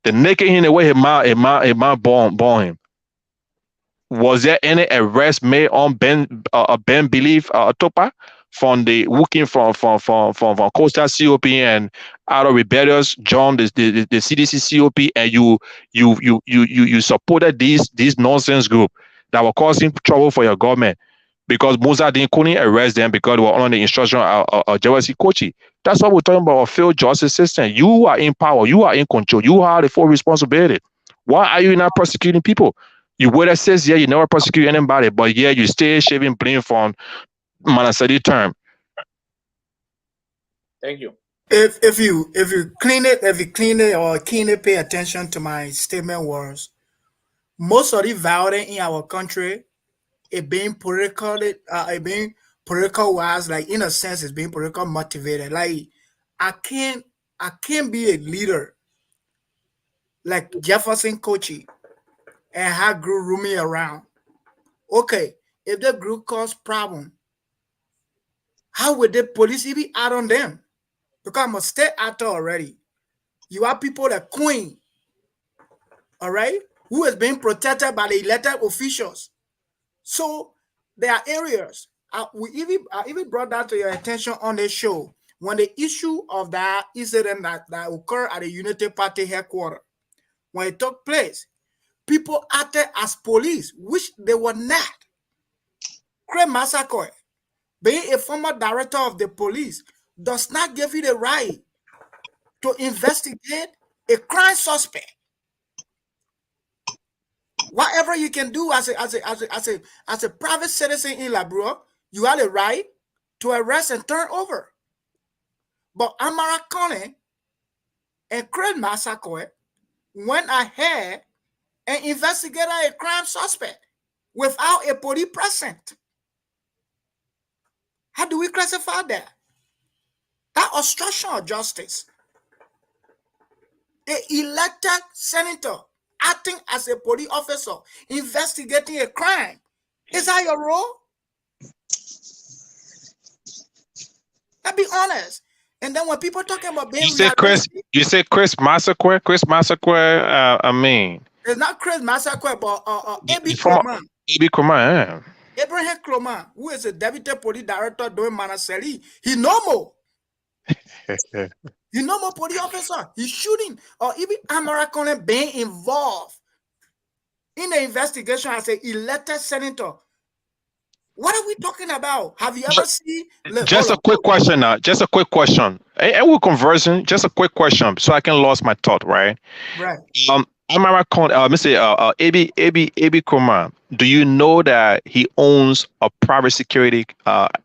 The naked in the way his man born him. Was there any arrest made on Ben Belief Topa from the working from Coastal COP and out of rebellious joined the CDC COP, and you supported these nonsense group that were causing trouble for your government because Musa couldn't arrest them because they were under the instruction of Jealousy Kochi. That's what we're talking about, a failed justice system. You are in power, you are in control, you have the full responsibility. Why are you not prosecuting people? You waited 6 years, you never prosecute anybody, but yeah, you still shaving blame from Manasadi term. Thank you. If you clean it or keenly pay attention to my statement was most of the violence in our country it being political wise, like in a sense it's being political motivated. Like I can't be a leader like Jefferson Kochi and have group roaming around. Okay, if the group cause problem, how would the police be out on them? Because I'm a state actor already. You have people that queen, all right, who is being protected by the elected officials. So there are areas. I even brought that to your attention on the show when the issue of that incident that occurred at the Unity Party headquarters, when it took place, people acted as police, which they were not. Craig Massacre, being a former director of the police, does not give you the right to investigate a crime suspect. Whatever you can do as a private citizen in Labrador, you have the right to arrest and turn over. But Amara Collin and Craig Massacre went ahead and investigated a crime suspect without a police present. How do we classify that? That obstruction of justice. The elected senator acting as a police officer investigating a crime. Is that your role? Let's be honest. And then when people talking about being You said Chris. realistic, You said Chris Massacre. Chris Massacre. I mean, it's not Chris Massacre, but A.B. from Kroman. A.B. Kroman. Abraham Kroman, who is a deputy police director doing Manaseli, he normal. Yeah. He normal police officer. He's shooting, or even American being involved in the investigation as an elected senator. What are we talking about? Have you ever seen? Just a quick question now. Just a quick question. And we're conversing. Just a quick question, so I can lose my thought. Right. Right. American, Mr. A.B. Kroman. Do you know that he owns a private security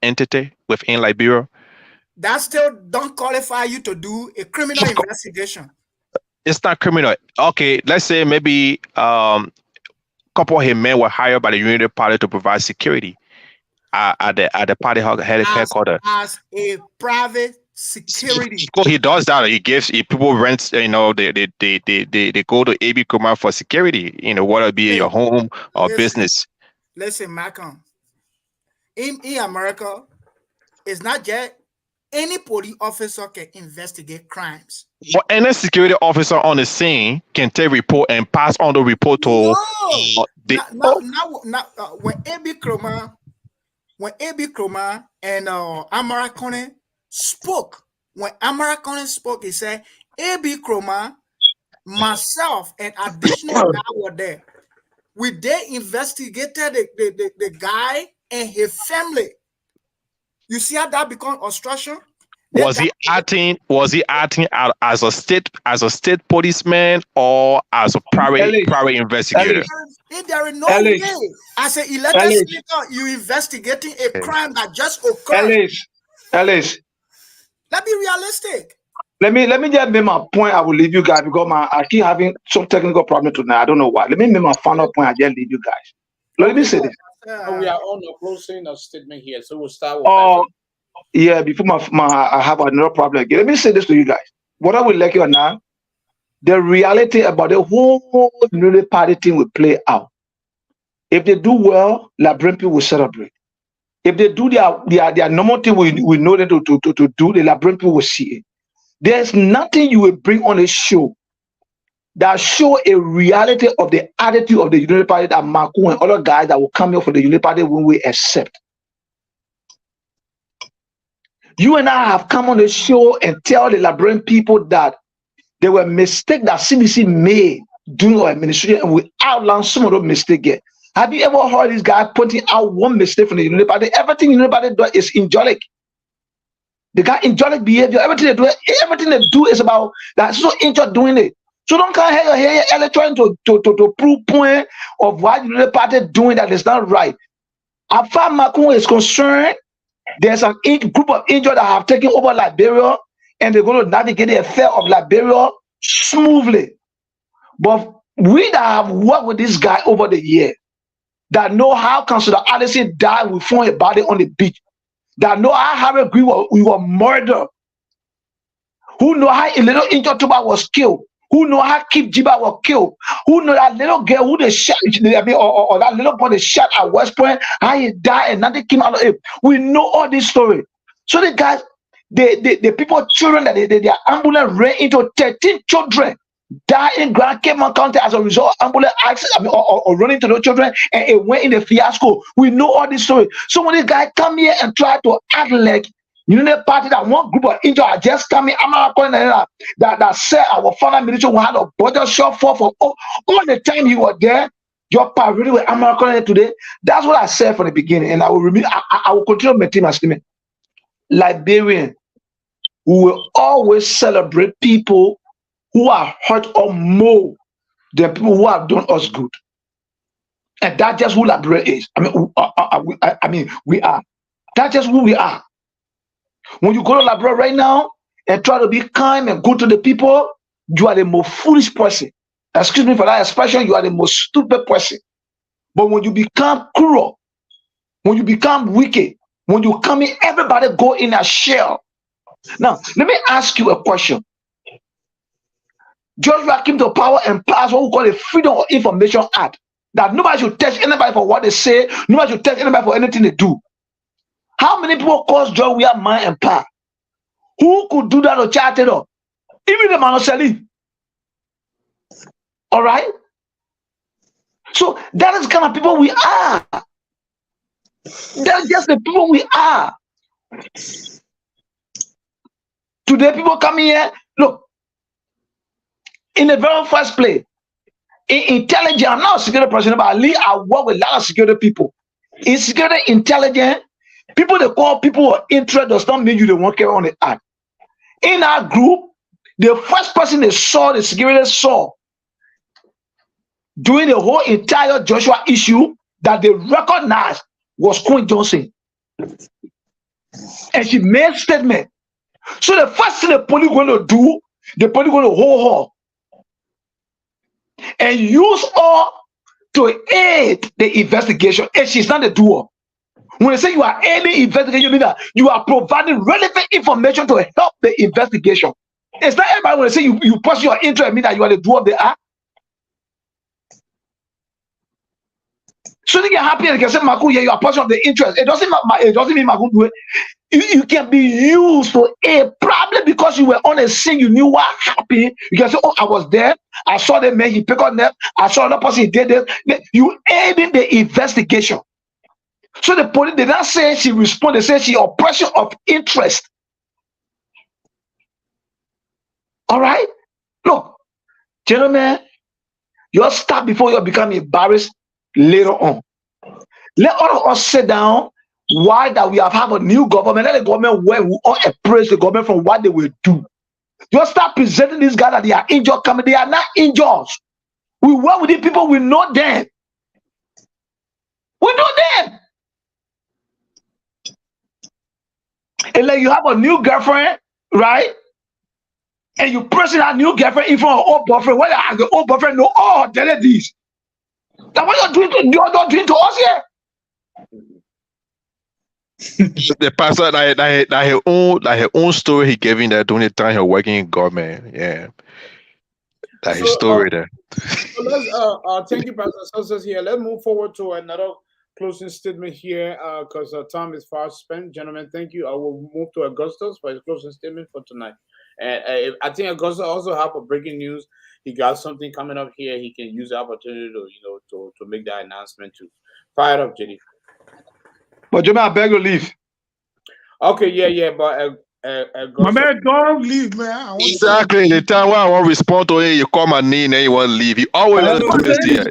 entity within Liberia? That still don't qualify you to do a criminal investigation. It's not criminal. Okay, let's say maybe couple of his men were hired by the Unity Party to provide security at the party headquarters. As a private security. He does that. He gives people rent. You know, they go to A.B. Kroman for security. You know, whether it be your home or business. Listen, Malcolm. In America, it's not just any police officer can investigate crimes. Well, any security officer on the scene can take report and pass on the report to when A.B. Kroman and Amara Kone spoke, he said, A.B. Kroman, myself, and additional guy were there. They investigated the guy and his family. You see how that become obstruction? Was he acting out as a state policeman or as a private investigator? There is no way. As an elected senator, you investigating a crime that just occurred. Ellis. Let's be realistic. Let me just make my point. I will leave you guys because I keep having some technical problem tonight. I don't know why. Let me make my final point. I just leave you guys. Let me say this. We are on a closing statement here, so we'll start with. Yeah, before I have another problem again. Let me say this to you guys. Whether we like it or not, the reality about the whole Unity Party thing will play out. If they do well, Liberian people will celebrate. If they do their normal thing, we know them to do, the Liberian people will see it. There's nothing you will bring on a show that show a reality of the attitude of the Unity Party that Marco and other guys that will come here for the Unity Party when we accept. You and I have come on the show and tell the Liberian people that there were mistakes that CDC made during our administration, and we outline some of those mistakes. Have you ever heard this guy pointing out one mistake from the Unity Party? Everything Unity Party does is angelic. The guy angelic behavior. Everything they do is about that. So angel doing it. So don't come here trying to prove point of why the Unity Party doing that is not right. As far as Macron is concerned, there's a group of angels that have taken over Liberia, and they're going to navigate the affair of Liberia smoothly. But we that have worked with this guy over the years, that know how Councillor Allison died, we found a body on the beach, that know how Harry Green we were murdered, who know how a little angel Tuba was killed, who know how Kip Jiba was killed, who know that little girl who they shot, or that little boy they shot at West Point, how he died and nothing came out of it. We know all this story. So the guys, the people, children that their ambulance ran into 13 children died in Grand Gedeh County as a result of ambulance accident, or running to those children, and it went in the fiasco. We know all this story. So when this guy come here and try to act like Unity Party, that one group of angels are just coming, that said our father military will have a budget shortfall for all the time he was there. Your party with American today. That's what I said from the beginning, and I will continue maintaining my statement. Liberian, we will always celebrate people who are hurt or more than people who have done us good, and that's just who Liberia is. We are. That's just who we are. When you go to Liberia right now and try to be kind and good to the people, you are the most foolish person. Excuse me for that expression, you are the most stupid person. But when you become cruel, when you become wicked, when you come in, everybody go in a shell. Now, let me ask you a question. Joshua came to power and passed what we call the Freedom of Information Act, that nobody should test anybody for what they say, nobody should test anybody for anything they do. How many people cause George we have mind and power? Who could do that to Charles Taylor? Even the Manuseli. All right? So that is the kind of people we are. That's just the people we are. Today, people come here, look, in the very first place, intelligence, I'm not a security person, but I work with a lot of security people. In security intelligence, people they call people of interest does not mean you don't want to carry on the act. In our group, the first person they saw, the security saw, during the whole entire Joshua issue that they recognized was Queen Johnson. And she made a statement. So the first thing the police going to do, the police going to hold her and use her to aid the investigation. And she's not the doer. When they say you are aiding investigation, you mean that you are providing relevant information to help the investigation. It's not everybody when they say you pursue your interest, mean that you are the doer of the act. So they get happy and they can say, Maku, yeah, you are person of the interest. It doesn't mean Maku do it. You can be used for a problem because you were on a scene, you knew what happened. You can say, oh, I was there. I saw the man, he picked on them. I saw another person, he did this. You aided the investigation. So the police did not say she responded, they say she a person of interest. All right? Look, gentlemen, you stop before you become embarrassed later on. Let all of us sit down. Why that we have a new government? Let the government where we all appraise the government from what they will do. Just start presenting these guys that they are injured coming. They are not injured. We work with the people, we know them. We know them. And like you have a new girlfriend, right? And you pressing that new girlfriend in front of old boyfriend. Whether the old boyfriend know, oh, tell her this. That's what you're doing to us here. The pastor that his own story he gave in there during the time he was working in government. Yeah. That his story there. So let's thank you, Pastor Sosa here. Let's move forward to another closing statement here because time is fast spent. Gentlemen, thank you. I will move to Augustus for his closing statement for tonight. And I think Augustus also have a breaking news. He got something coming up here. He can use the opportunity to make that announcement too. Fire up, JD. But Jimmy, I beg you leave. Okay, yeah, but my man, don't leave, man. Exactly. The time when I want to respond to it, you call my name and you want to leave. You always let to do this thing here.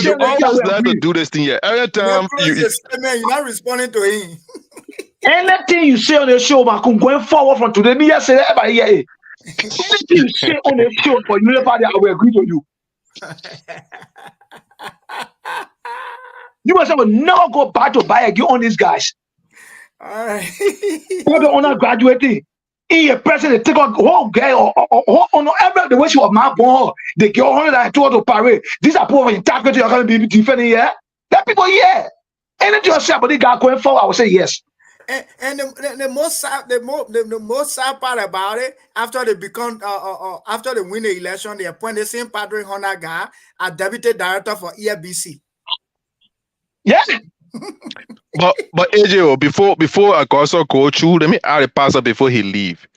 You always let to do this thing here. Every time you're not responding to him. Anything you say on the show, I'm going forward from today. Me just say everybody here. Anything you say on the show for you, I will agree to you. You must have never go back to buy again on these guys. All right. All the honor graduating. In your president, take on whole guy or every the way she was my born, they get 102 to parade. These are people in target you're going to be defending here. That people here. Anything you say about the guy going forward, I will say yes. And the most sad part about it, after they become after they win the election, they appoint the same Padre Honda guy as deputy director for EFBC. Yeah. but AJ, before I also go through, let me add a pastor before he leave.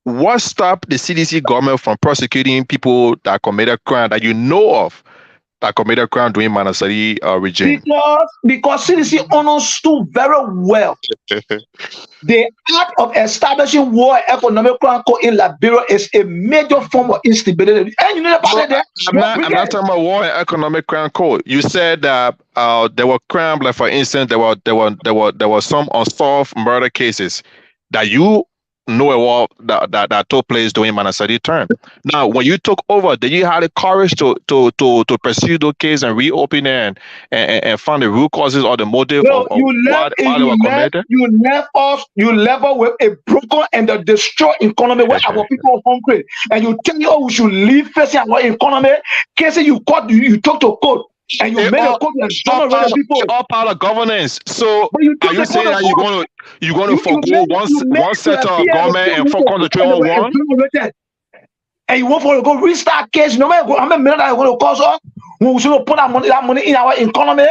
What stopped the CDC government from prosecuting people that committed crime that you know of that committed crime during Manasari regime? Because CDC understood very well the act of establishing war and economic crime code in Liberia is a major form of instability. And you know about that? I'm not talking about war and economic crime code. You said that there were crime, like for instance, there were some unsolved murder cases that you know that took place during Manasari term. Now, when you took over, did you have the courage to pursue those cases and reopen it and find the root causes or the motive of why they were committed? You left us with a broken and a destroyed economy where our people are hungry, and you tell you we should leave facing our economy. Cases you took to court. And you made a code and people. All part of governance. So are you saying that you're going to forgo one set of government and concentrate on one? And you want to go restart case? No matter how many minutes are going to cost us? We should put that money in our economy.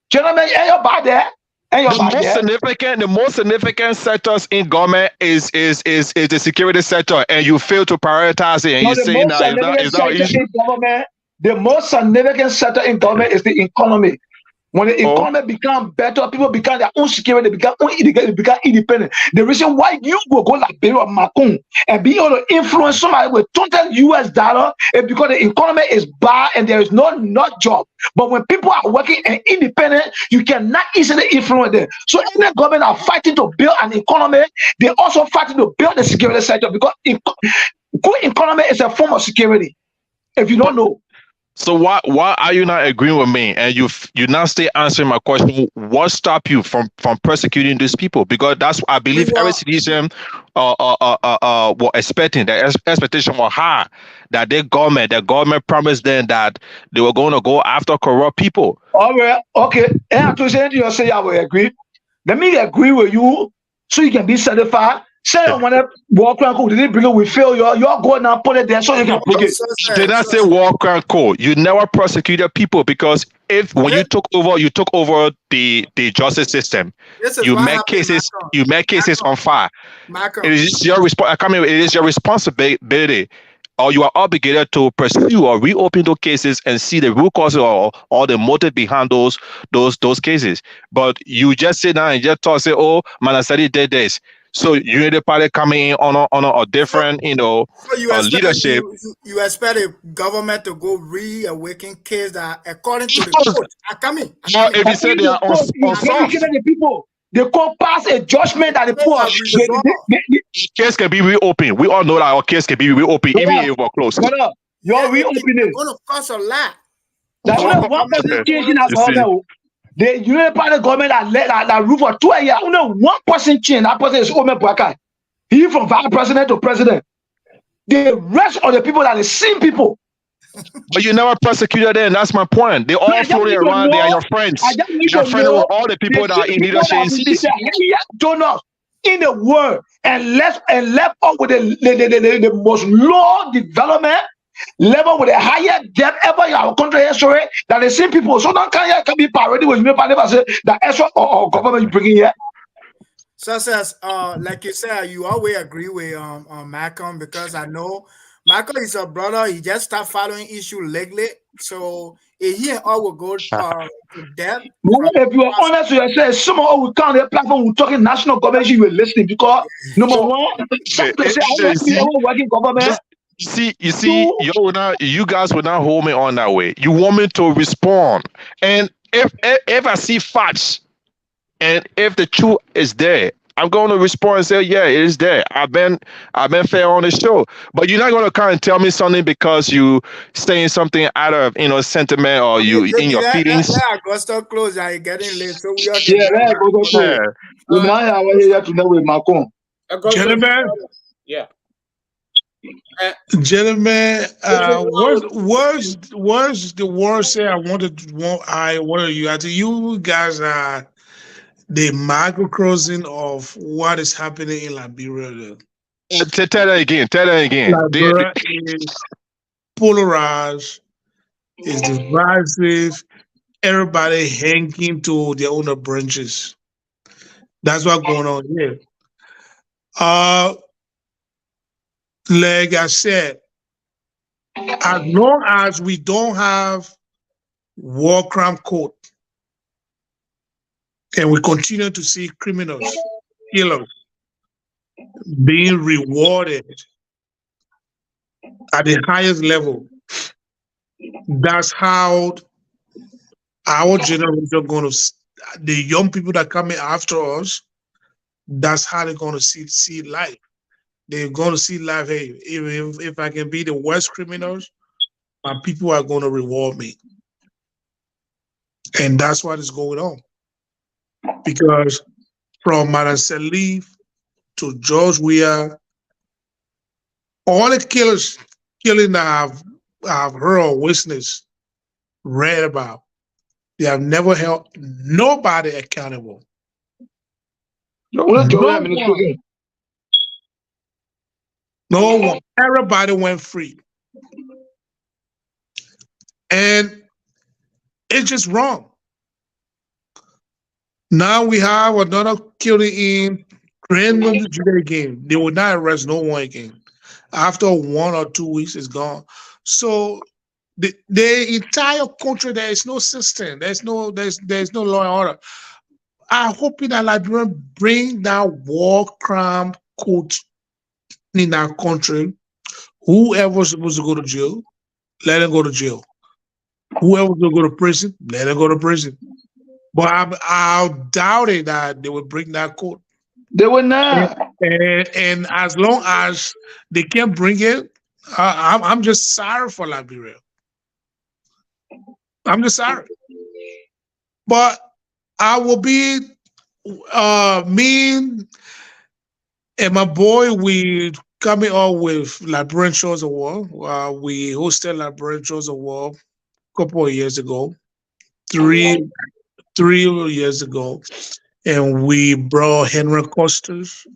Gentlemen, you're bad there. And your the most significant sectors in government is the security sector, and you fail to prioritize it, and no, you say now is that issue? The most significant sector in government is the economy. When the economy becomes better, people become their own security, they become independent. The reason why you go like Barry or Macron and be able to influence somebody with $20 is because the economy is bad and there is not job. But when people are working and independent, you cannot easily influence them. So any government are fighting to build an economy, they also fighting to build the security sector because good economy is a form of security. If you don't know. So why are you not agreeing with me? And you now stay answering my question. What stopped you from persecuting these people? Because that's I believe every citizen were expecting. The expectation was high that the government promised them that they were going to go after corrupt people. All right, okay. And to say you say I will agree. Let me agree with you so you can be satisfied. Say I want to walk around code, didn't bring it with failure. You're going now put it there so you can bring it. Did I say walk around code? You never prosecuted people because when you took over the justice system, you make cases on fire. It is your it is your responsibility, or you are obligated to pursue or reopen those cases and see the root cause or the motive behind those cases. But you just sit down and just talk, say, "Oh, Manasadi did this." So Unity Party coming in on a different, leadership. You expect the government to go reawaken case that according to the court are coming. If you say they are on the people, the court pass a judgment that the poor case can be reopened. We all know that our case can be reopened even if we're closed. You're reopening. Going to cost a lot. That's not one person changing as well. The United Party government that rule for 2 years. Only one person change. That person is Omer Bwaka. He from vice president to president. The rest of the people are the same people. But you never persecuted them. That's my point. They all floating around. They are your friends. You're friends with all the people that are in leadership in CDC. Donors in the world and left up with the most low development level with a higher debt ever in our country history than the same people. So don't can be parody with me, but never say that extra or government you bring in here. So says, like you said, you always agree with Malcolm because I know Malcolm is a brother. He just started following issue lately, so he and all will go to death. If you are honest with yourself, some of we count the platform we're talking national government, you will listen because number one, some places working government. You see, you guys will not hold me on that way. You want me to respond, and if I see facts, and if the truth is there, I'm going to respond and say, yeah, it is there. I've been fair on the show, but you're not going to come and tell me something because you saying something out of sentiment or you in your feelings. Yeah, Augusto close. I'm getting late, so we are. Yeah, we now are here to know with Macron. Gentlemen. Yeah. Gentlemen, what's the word say? I one of you. I think you guys are the microcosm of what is happening in Liberia. Tell that again. Liberia is polarized, is divisive. Everybody hanging to their own branches. That's what's going on here. Like I said, as long as we don't have war crime court and we continue to see criminals, killers being rewarded at the highest level, that's how our generation are going to, the young people that come in after us, that's how they're going to see life. They're going to see life, hey, if I can be the worst criminals, my people are going to reward me. And that's what is going on. Because from Madison Gwion to George Weah, all the killing that I've heard or witnessed, read about, they have never held nobody accountable. No one. Everybody went free. And it's just wrong. Now we have another killing in Grand Gedeh game. They will not arrest no one again. After 1 or 2 weeks, it's gone. So the entire country, there is no system. There's no law and order. I hope that Liberia bring that war crime code in our country. Whoever's supposed to go to jail, let him go to jail. Whoever's going to go to prison, let him go to prison. But I doubt it that they will bring that code. They will not. And as long as they can't bring it, I'm just sorry for Liberia. I'm just sorry. But I will be, me and my boy, we coming up with Liberian Shows of War. We hosted Liberian Shows of War a couple of years ago, three years ago, and we brought Henry Costas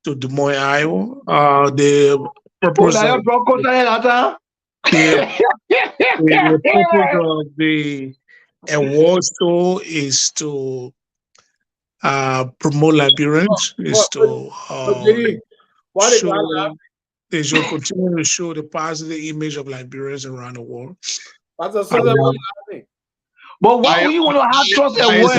to Des Moines, Iowa. The purpose of the award show is to promote Liberians, is to continue to show the positive image of Liberians around the world. But why do you want to have trust and war?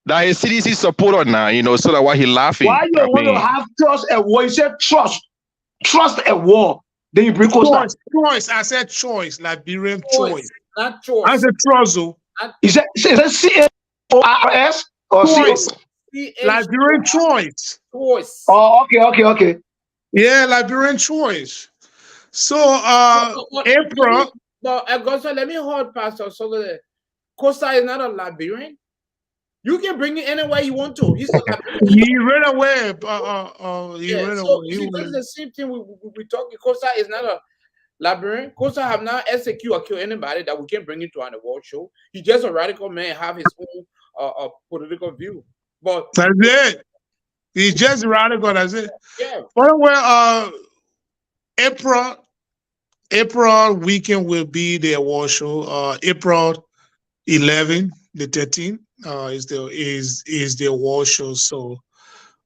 That is CDC supporter now, so that why he laughing. Why you want to have trust and war? You said trust and war. Then you bring choice. I said choice, Liberian choice. Not choice. I said trust. Is that CARS or choice? Liberian choice. Choice. Oh, okay. Yeah, Liberian choice. So, April. But Augusta, let me hold Pastor so Costa is not a Liberian. You can bring it anywhere you want to. He's a Liberian. He ran away. He ran away. He does the same thing we talking. Costa is not a Liberian. Costa have not executed or killed anybody that we can bring into on the world show. He's just a radical man, have his own political view. But that's it. He's just radical. That's it. Yeah. Well, April weekend will be the award show. April 11, the 13th is the award show. So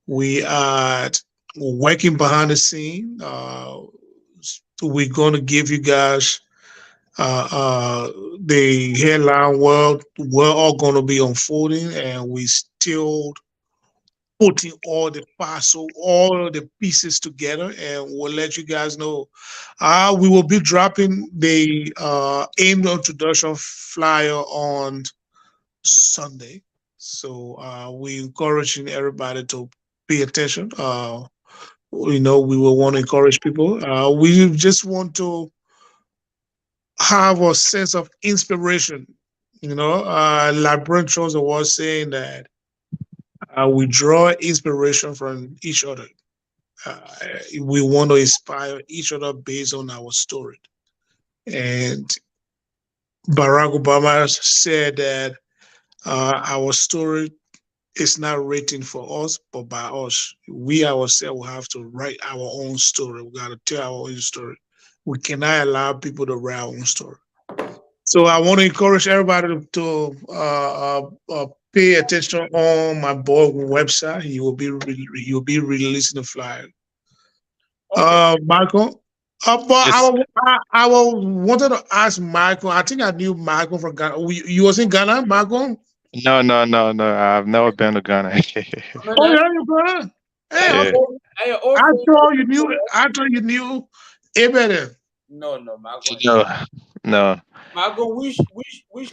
we are working behind the scene. We're going to give you guys the headline world. We're all going to be unfolding, and we still putting all the puzzle, all of the pieces together, and we'll let you guys know. We will be dropping the AIM introduction flyer on Sunday. So we encouraging everybody to pay attention. We will want to encourage people. We just want to have a sense of inspiration. Liberian Shows was saying that we draw inspiration from each other. We want to inspire each other based on our story. And Barack Obama said that our story is not written for us, but by us. We ourselves have to write our own story. We got to tell our own story. We cannot allow people to write our own story. So I want to encourage everybody to pay attention on my boy website. He will be releasing the flyer. Michael. But I wanted to ask Michael. I think I knew Michael from Ghana. You was in Ghana, Michael? No. I've never been to Ghana. Oh, yeah, you Ghana? Hey, I thought you knew Abraham. No, Michael. No. Michael, which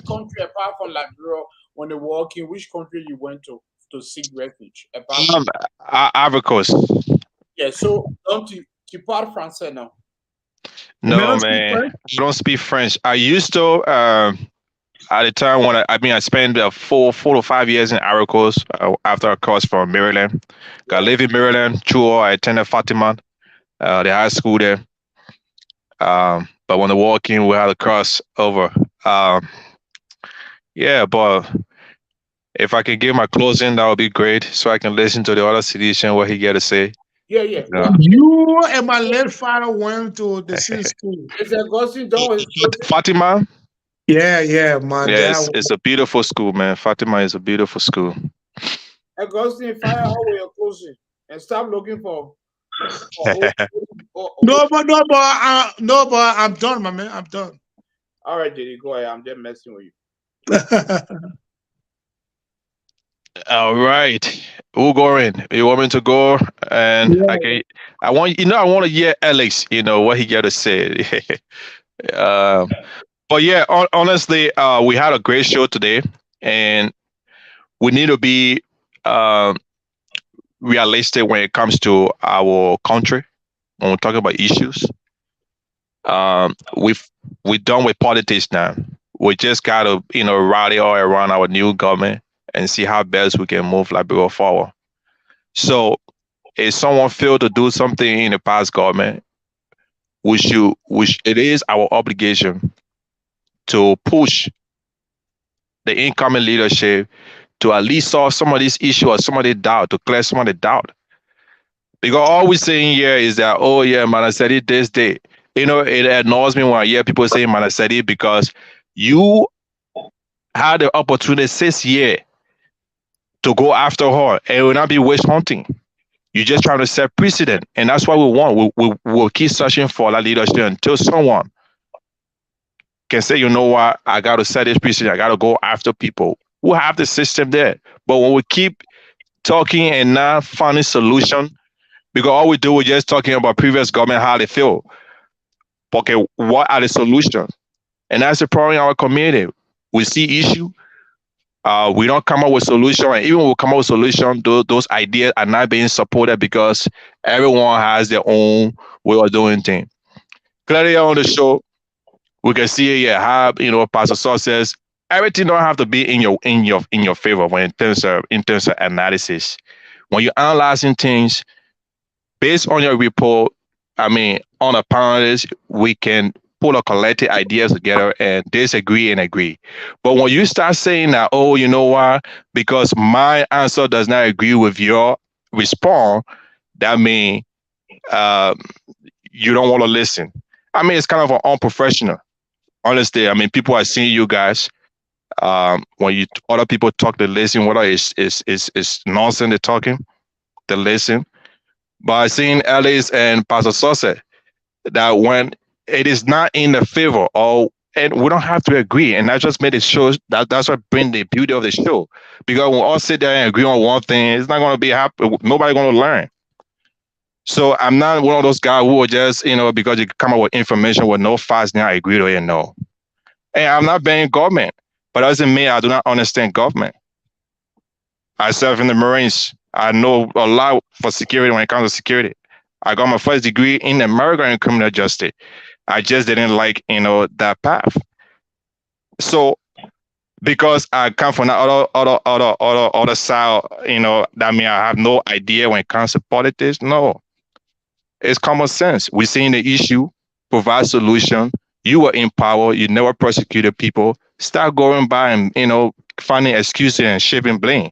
country apart from Liberia, when they walk in, which country you went to seek refuge? Ivory Coast. Yeah, so tu parles français now? No, man. I don't speak French. I used to at the time when I spent 4 to 5 years in Ivory Coast after a course from Maryland. I live in Maryland. True, I attended Fatima, the high school there. But when I walk in, we had to cross over. Yeah, but if I can give my closing, that would be great, so I can listen to the other CDCIAN what he got to say. Yeah. You and my late father went to the same school. It's Augustine Dawes. Fatima? Yeah, man. Yes, it's a beautiful school, man. Fatima is a beautiful school. Augustine, fire out with your closing and stop looking for. No, but I'm done, my man. I'm done. All right, JD, go ahead. I'm just messing with you. All right, we'll go in. You want me to go? And okay, I want to hear Alex. What he got to say. But yeah, honestly, we had a great show today, and we need to be realistic when it comes to our country when we're talking about issues. We're done with politics now. We just gotta rally all around our new government and see how best we can move Liberia forward. So if someone failed to do something in the past government, it is our obligation to push the incoming leadership to at least solve some of these issues or some of the doubt, to clear some of the doubt. Because all we're saying here is that, oh yeah, man, I said it this day. It annoys me when I hear people say, man, I said it, because you had the opportunity 6 years to go after her, and it will not be witch hunting. You're just trying to set precedent, and that's what we want. We'll keep searching for that leadership until someone can say, you know what, I got to set this precedent. I got to go after people. We'll have the system there. But when we keep talking and not finding solution, because all we do, we're just talking about previous government, how they feel. Okay, what are the solutions? And that's the problem in our community. We see issue, we don't come up with solution, and even when we come up with solution, those ideas are not being supported because everyone has their own way of doing things. Clearly on the show, we can see here how Pastor Saul says everything don't have to be in your favor in terms of analysis. When you're analyzing things based on your report, on a panelist, we can pull a collective ideas together and disagree and agree. But when you start saying that, oh, you know what, because my answer does not agree with your response, that means you don't want to listen. It's kind of an unprofessional. Honestly, people are seeing you guys. When other people talk, they listen. Whether it's nonsense they're talking, they listen. But I seen Alice and Pastor Sose that when it is not in the favor, and we don't have to agree, and that just made it show that's what brings the beauty of the show. Because when we all sit there and agree on one thing, it's not going to be happy. Nobody's going to learn. So I'm not one of those guys who will just, because you come up with information with no facts, now I agree to it, no. And I'm not blaming government, but that doesn't mean I do not understand government. I serve in the Marines. I know a lot for security when it comes to security. I got my first degree in American criminal justice. I just didn't like, that path. So because I come from the other side, that means I have no idea when it comes to politics. No. It's common sense. We're seeing the issue, provide solution. You were in power. You never persecuted people. Start going by and, finding excuses and shaping blame.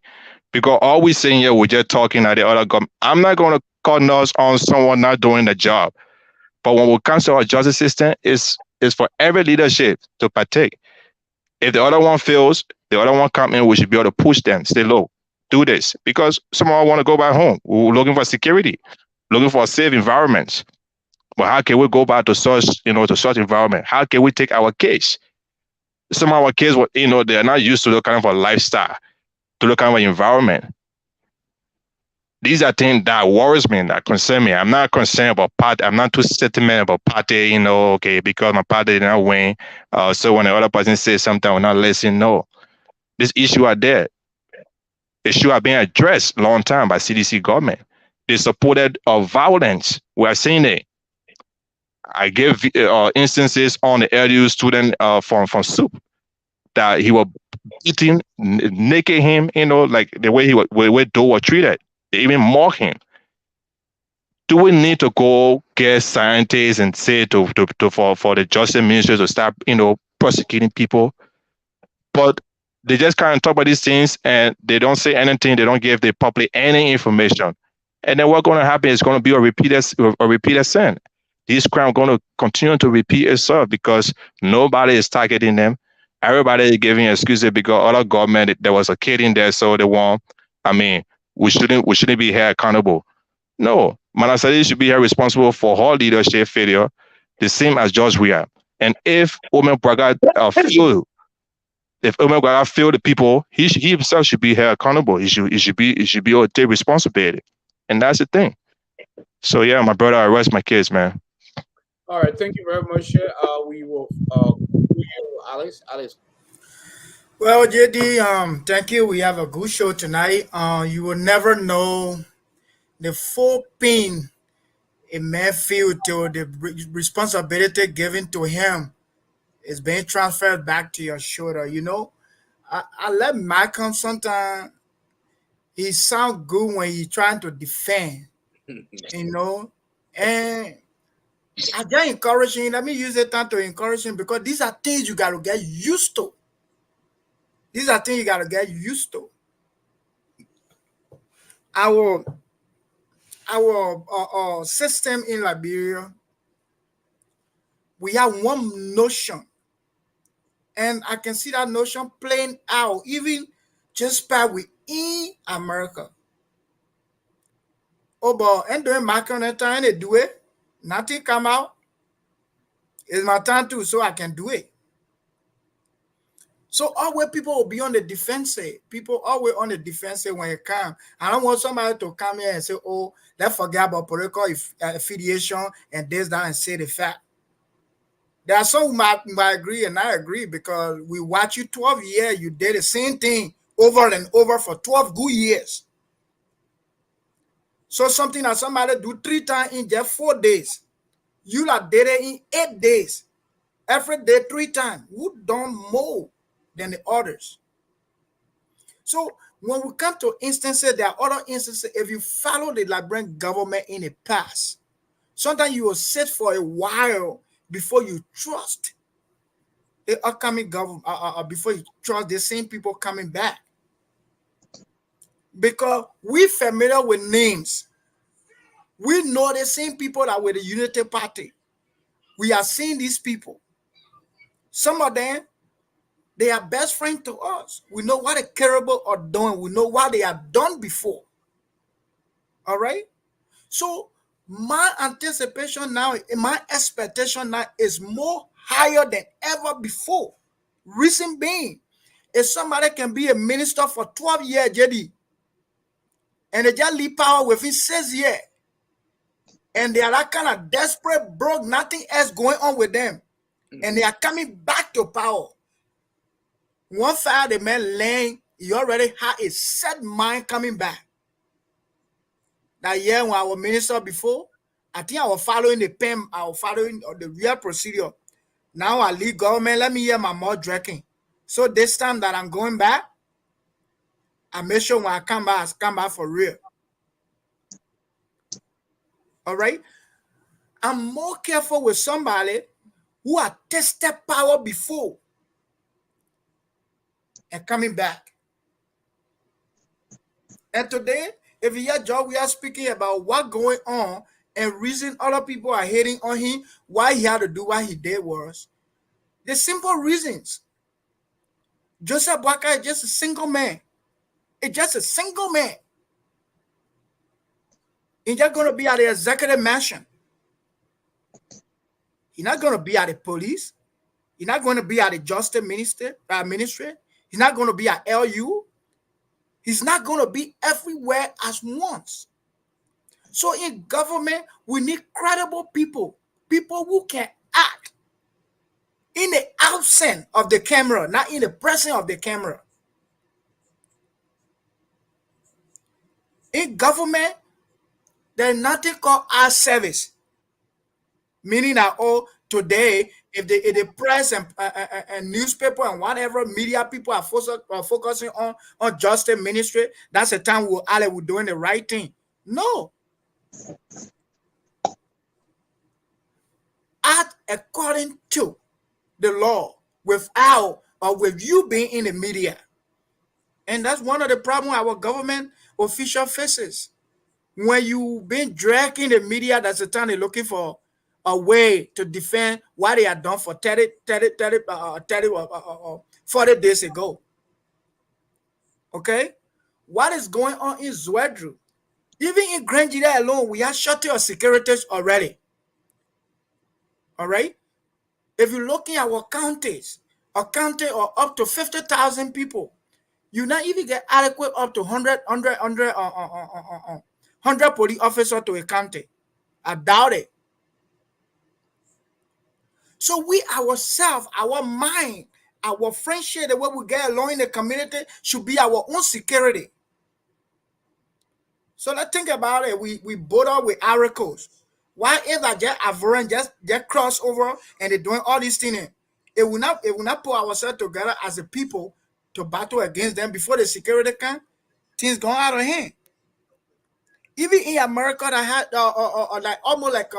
Because all we're saying here, we're just talking at the other government. I'm not going to call nose on someone not doing the job. But when it comes to our justice system, it's for every leadership to partake. If the other one fails, the other one come in, we should be able to push them, stay low, do this. Because some of us want to go back home. We're looking for security, looking for a safe environment. But how can we go back to such environment? How can we take our case? Some of our kids, they're not used to the kind of a lifestyle, to the kind of environment. These are things that worries me, that concern me. I'm not concerned about party. I'm not too sentimental about party, okay, because my party did not win. So when the other person says something, I will not listen. No. These issues are there. Issues are being addressed long time by CDC government. They supported violence. We are seeing it. I gave instances on the LU student from SOUP that he was beating, naked him, like the way way Doe was treated. They even mock him. Do we need to go get scientists and say for the justice ministry to start, prosecuting people? But they just kind of talk about these things and they don't say anything. They don't give the public any information. And then what's going to happen is going to be a repeated sin. This crime going to continue to repeat itself because nobody is targeting them. everybody is giving excuses because other government there was a kid in there, so they want. I mean, we shouldn't be held accountable. No, Manasadi should be held responsible for all leadership failure, the same as George Weah. And if Omen Braga failed, if Omen Braga failed the people, he himself should be held accountable. He should be able to take responsibility, and that's the thing. So yeah, my brother, I rest my case, man. All right, thank you very much. We will Alex. Alex. Well, JD, thank you. We have a good show tonight. You will never know the full pain a man feel till the responsibility given to him is being transferred back to your shoulder. You know, I let Malcolm sometimes he sound good when he trying to defend, you know, and I get encouraging. Let me use the time to encourage him because these are things you got to get used to. These are things you got to get used to. Our system in Liberia, we have one notion, and I can see that notion playing out even just by within America. Oh, but and during my current time, they do it. Nothing come out. It's my time too, so I can do it. So always people will be on the defensive. People always on the defensive when it comes. I don't want somebody to come here and say, "Oh, let's forget about political affiliation and this, that, and say the fact." There are some who might agree, and I agree because we watch you 12 years. You did the same thing over and over for 12 good years. So something that somebody do 3 times in just 4 days, you like did it in 8 days. Every day 3 times. Who done more than the others? So when we come to instances, there are other instances. If you follow the Liberian government in the past, sometimes you will sit for a while before you trust the upcoming government, before you trust the same people coming back. Because we're familiar with names. We know the same people that were the Unity Party. We are seeing these people. Some of them, they are best friends to us. We know what the Caribou are doing. We know what they have done before. All right? So my anticipation now, my expectation now is more higher than ever before. Reason being, if somebody can be a minister for 12 years, JD, and they just leave power within 6 years, and they are that kind of desperate, broke, nothing else going on with them, and they are coming back to power. One fire the man laying, he already had a set mind coming back. That year when I was minister before, I think I was following the pen, I was following the real procedure. Now I leave government, let me hear my mouth drinking. So this time that I'm going back, I make sure when I come back for real. All right? I'm more careful with somebody who had tested power before and coming back. And today, if you hear John, we are speaking about what going on and reason other people are hating on him, why he had to do what he did was the simple reasons. Joseph Boakai is just a single man. It's just a single man. He's just going to be at the executive mansion. He's not going to be at the police. He's not going to be at the justice ministry. He's not going to be at LU. He's not going to be everywhere at once. So in government, we need credible people, people who can act in the absence of the camera, not in the presence of the camera. In government, there's nothing called eye service, meaning that today, if the press and newspaper and whatever media people are focusing on justice ministry, that's the time we're doing the right thing. No. Act according to the law without or with you being in the media. And that's one of the problems our government official faces. When you've been dragged in the media, that's the time they're looking for a way to defend what they have done for 40 days ago. Okay? What is going on in Zwedru? Even in Grand Gedeh alone, we have shortage of securities already. All right? If you're looking at our counties, a county of up to 50,000 people, you not even get adequate up to 100 police officers to a county. I doubt it. So we ourselves, our mind, our friendship, the way we get along in the community should be our own security. So let's think about it. We border with articles. Why is that just Avoran just cross over and they're doing all these things? It will not put ourselves together as a people to battle against them before the security come. Things going out of hand. Even in America, that had like almost like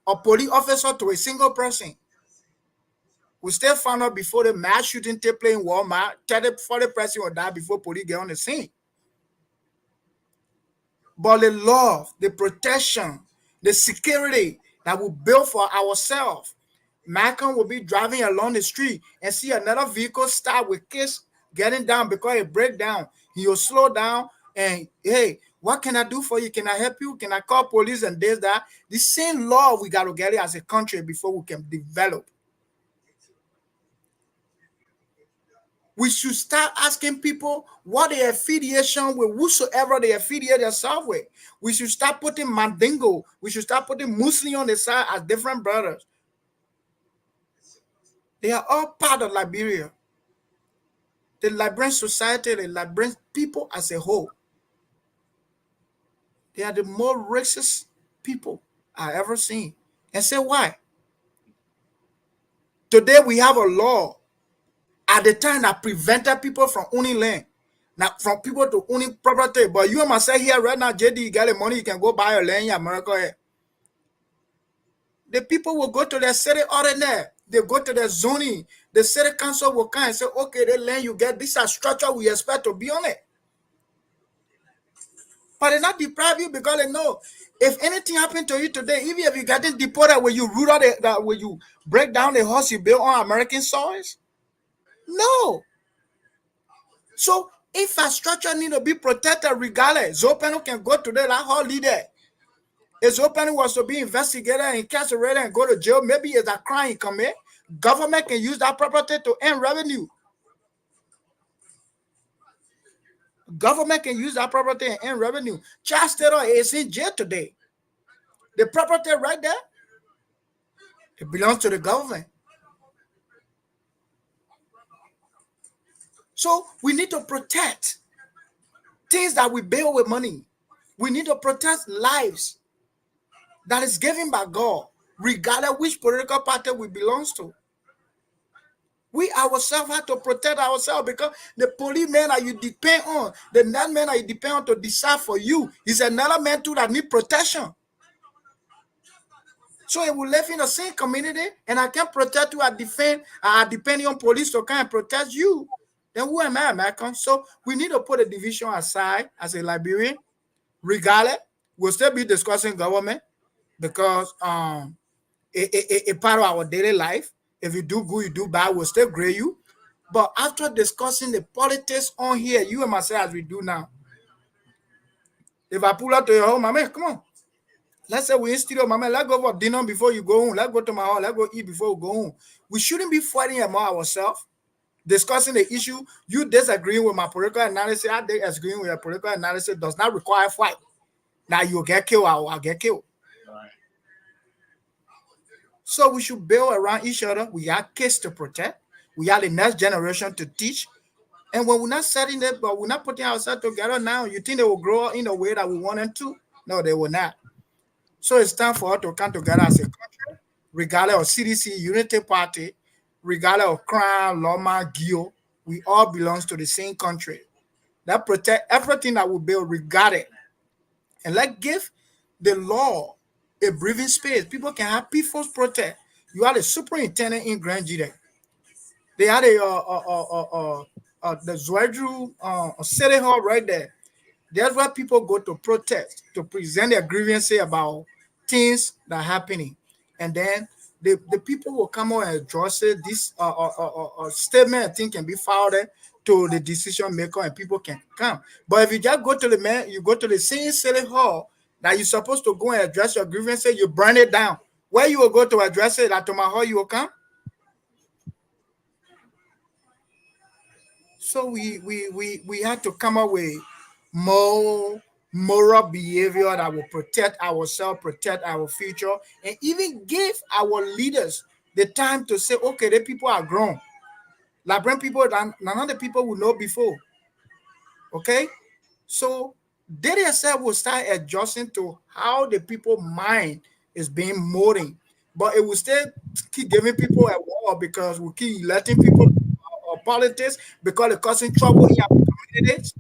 a police officer to a single person. We still found out before the mass shooting take place in Walmart, 40 person will die before police get on the scene. But the love, the protection, the security that we build for ourselves. Malcolm will be driving along the street and see another vehicle stop with kids getting down because it break down. He will slow down and, hey, what can I do for you? Can I help you? Can I call police and this, that? The same love we got to get it as a country before we can develop. We should start asking people what their affiliation with whosoever they affiliate themselves with. We should start putting Mandingo. We should start putting Muslim on the side as different brothers. They are all part of Liberia. The Liberian society, the Liberian people as a whole. They are the most racist people I ever seen. And say why? Today we have a law at the time that prevented people from owning land, not from people to owning property. But you must say here right now, JD, you got the money, you can go buy a land in America. The people will go to their city ordinary. They go to their zoning. The city council will come and say, okay, the land you get, this is a structure we expect to be on it. But they not deprive you because they know if anything happened to you today, even if you getting deported, where you root out where you break down the house you built on American soils? No. So infrastructure need to be protected regardless. Zopeno can go to that whole leader. If Zopeno was to be investigated and incarcerated and go to jail, maybe it's a crime he commit. Government can use that property to earn revenue. Government can use that property and earn revenue. Child Taylor is in jail today. The property right there, it belongs to the government. So we need to protect things that we build with money. We need to protect lives that is given by God, regardless which political party we belong to. We ourselves have to protect ourselves because the policeman that you depend on, the net man that you depend on to decide for you, is another man too that need protection. So if we live in the same community and I can protect you, depending on police to come and protect you, then who am I, Malcolm? So we need to put a division aside as a Liberian. Regardless, we'll still be discussing government because it's part of our daily life. If you do good, you do bad, we'll still grade you. But after discussing the politics on here, you and myself, as we do now, if I pull up to your home, my man, come on. Let's say we're in studio, my man, let's go for dinner before you go home. Let's go to my house. Let's go eat before we go home. We shouldn't be fighting among ourselves, discussing the issue. You disagreeing with my political analysis, I disagreeing with your political analysis does not require fight. Now you'll get killed, I'll get killed. So we should build around each other. We have kids to protect. We have the next generation to teach. And when we're not setting that, but we're not putting ourselves together now, you think they will grow in the way that we want them to? No, they will not. So it's time for us to come together as a country, regardless of CDC, Unity Party, regardless of Grand, Loma, Gio. We all belong to the same country. That protect everything that we build, regardless. And let's give the law a breathing space. People can have peaceful protest. You are the superintendent in Grand Gedeh. They had the Zwedru city hall right there. That's where people go to protest, to present their grievances about things that are happening. And then the people will come out and address it. This statement, I think, can be forwarded to the decision maker and people can come. But if you just go to the man, you go to the same city hall that you're supposed to go and address your grievances, you burn it down. Where you will go to address it at my hall, you will come. So we had to come up with more moral behavior that will protect ourselves, protect our future, and even give our leaders the time to say, okay, the people are grown. Like bring people that none of the people will know before. Okay? So they themselves will start adjusting to how the people mind is being molding. But it will still keep giving people a war because we keep letting people politics because they're causing trouble in our communities.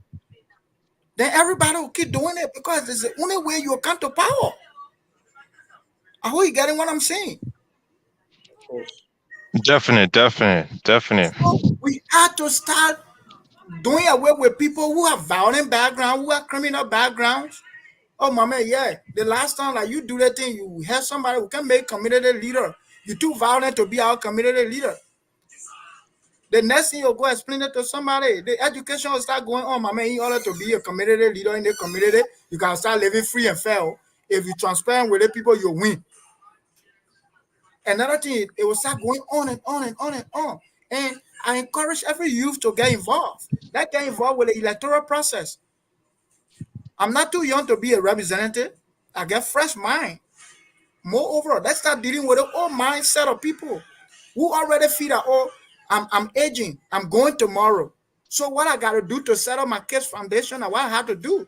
Then everybody will keep doing it because it's the only way you come to power. I hope you getting what I'm saying. Definite. So we have to start doing away with people who have violent background, who have criminal backgrounds. Oh, my man, yeah. The last time like you do that thing, you have somebody who can make community leader. You're too violent to be our community leader. The next thing you'll go explain it to somebody. The education will start going on, my man. In order to be a community leader in the community, you can start living free and fair. If you transparent with the people, you win. Another thing, it will start going on and on and on and on. And I encourage every youth to get involved. Get involved with the electoral process. I'm not too young to be a representative. I get fresh mind. Moreover, let's start dealing with the old mindset of people who already feel that, oh, I'm aging. I'm going tomorrow. So what I got to do to set up my kids' foundation and what I have to do.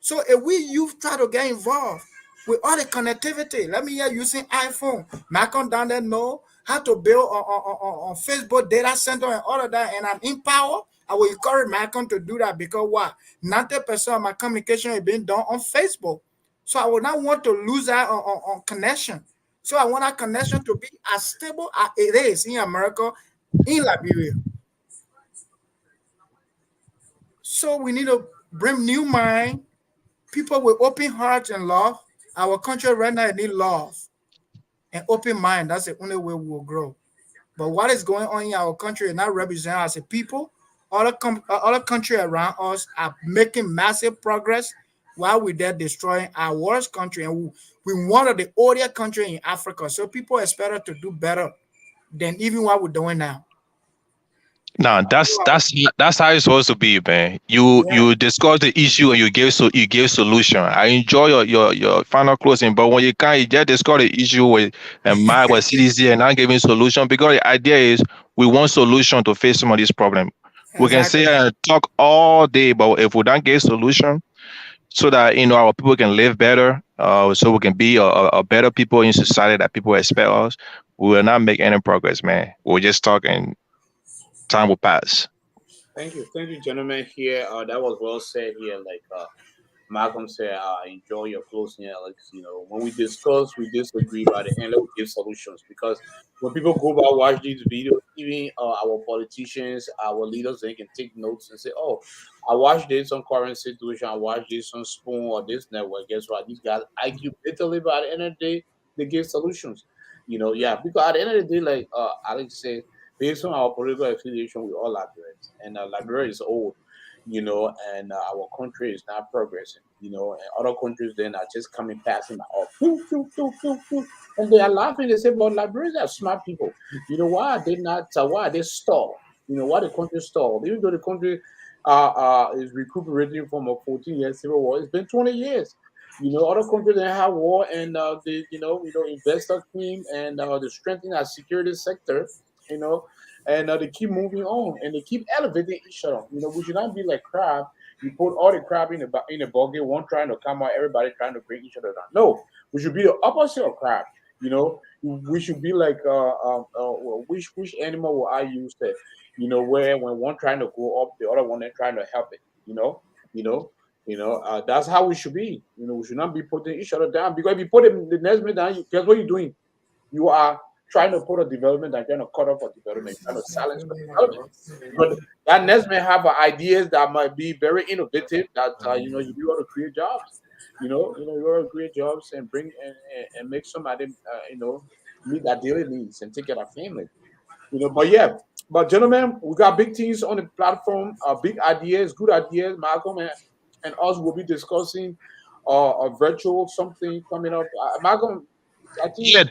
So if we youth try to get involved with all the connectivity, let me hear using iPhone. Malcolm down there know how to build on Facebook data center and all of that, and I'm in power. I will encourage Malcolm to do that because what? 90% of my communication is being done on Facebook. So I would not want to lose that on connection. So I want our connection to be as stable as it is in America, in Liberia. So we need to bring new mind, people with open hearts and love. Our country right now needs love and open mind. That's the only way we will grow. But what is going on in our country is not represented as a people. Other countries around us are making massive progress while we're there destroying our worst country. And we one of the oldest countries in Africa. So people expect us to do better than even what we're doing now. Nah, that's how it's supposed to be, man. You discuss the issue and you give solution. I enjoy your final closing, but when you can't, you just discuss the issue with CDC and not giving solution, because the idea is we want solution to face some of these problems. We can say and talk all day, but if we don't get solution, so that our people can live better, so we can be a better people in society that people expect us, we will not make any progress, man. We'll just talk and time will pass. Thank you, gentlemen. Here, that was well said. Here, like Malcolm said, I enjoy your closing, Alex. When we discuss, we disagree. By the end, let's give solutions, because when people go back watch these videos, even our politicians, our leaders, they can take notes and say, "Oh, I watched this on current situation. I watched this on Spoon or this network. Guess what? These guys argue bitterly. By the end of the day, they give solutions." Because at the end of the day, like Alex said, based on our political affiliation, we all Liberians, and Liberia is old, and our country is not progressing, and other countries then are just passing by, and they are laughing. They say, "But Liberians are smart people. Why are they not? Why are they stalled? Why the country stalled? Even though the country is recuperating from a 14-year civil war, it's been 20 years." Other countries that have war, and they, investor came and they strengthening our security sector, and they keep moving on and they keep elevating each other. We should not be like crab. You put all the crab in a bucket, one trying to come out, everybody trying to bring each other down. No, we should be the opposite of crab. We should be like which animal will I use that? Where when one trying to go up, the other one then trying to help it. That's how we should be. We should not be putting each other down, because if you put the next man down, guess what you're doing? You are trying to put a development and trying to cut off a development, trying to silence the development. But that next may have ideas that might be very innovative, that you be able to create jobs. you're a great jobs and bring and make somebody, meet their daily needs and take care of family. But yeah, but gentlemen, we got big things on the platform, big ideas, good ideas. Malcolm and us will be discussing a virtual something coming up. Malcolm, I think. Yeah,